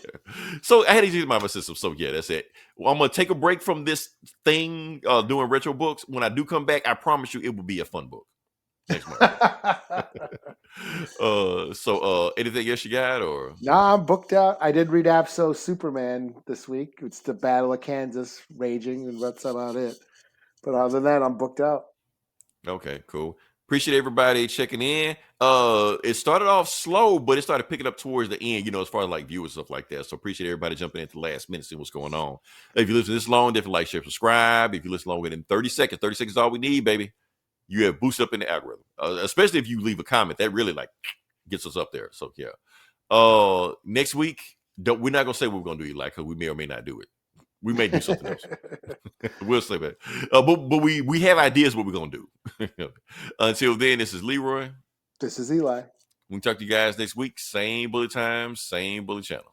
So I had to get it out of my system. So yeah, that's it. Well, I'm gonna take a break from this thing, doing retro books. When I do come back, I promise you it will be a fun book. Thanks, so anything else you got or? Nah, I'm booked out. I did read Apso Superman this week. It's the Battle of Kansas raging, and that's about it. But other than that, I'm booked out. Okay, cool. Appreciate everybody checking in. It started off slow, but it started picking up towards the end, as far as like viewers, stuff like that. So appreciate everybody jumping in at the last minute, seeing what's going on. If you listen this long, definitely like, share, subscribe. If you listen longer than 30 seconds is all we need, baby. You have boosted up in the algorithm, especially if you leave a comment. That really like gets us up there. So yeah. Next week, we're not gonna say what we're gonna do, Eli, because we may or may not do it. We may do something else. We'll say that. But we have ideas what we're gonna do. Until then, this is Leroy. This is Eli. We'll talk to you guys next week. Same bully time, same bully channel.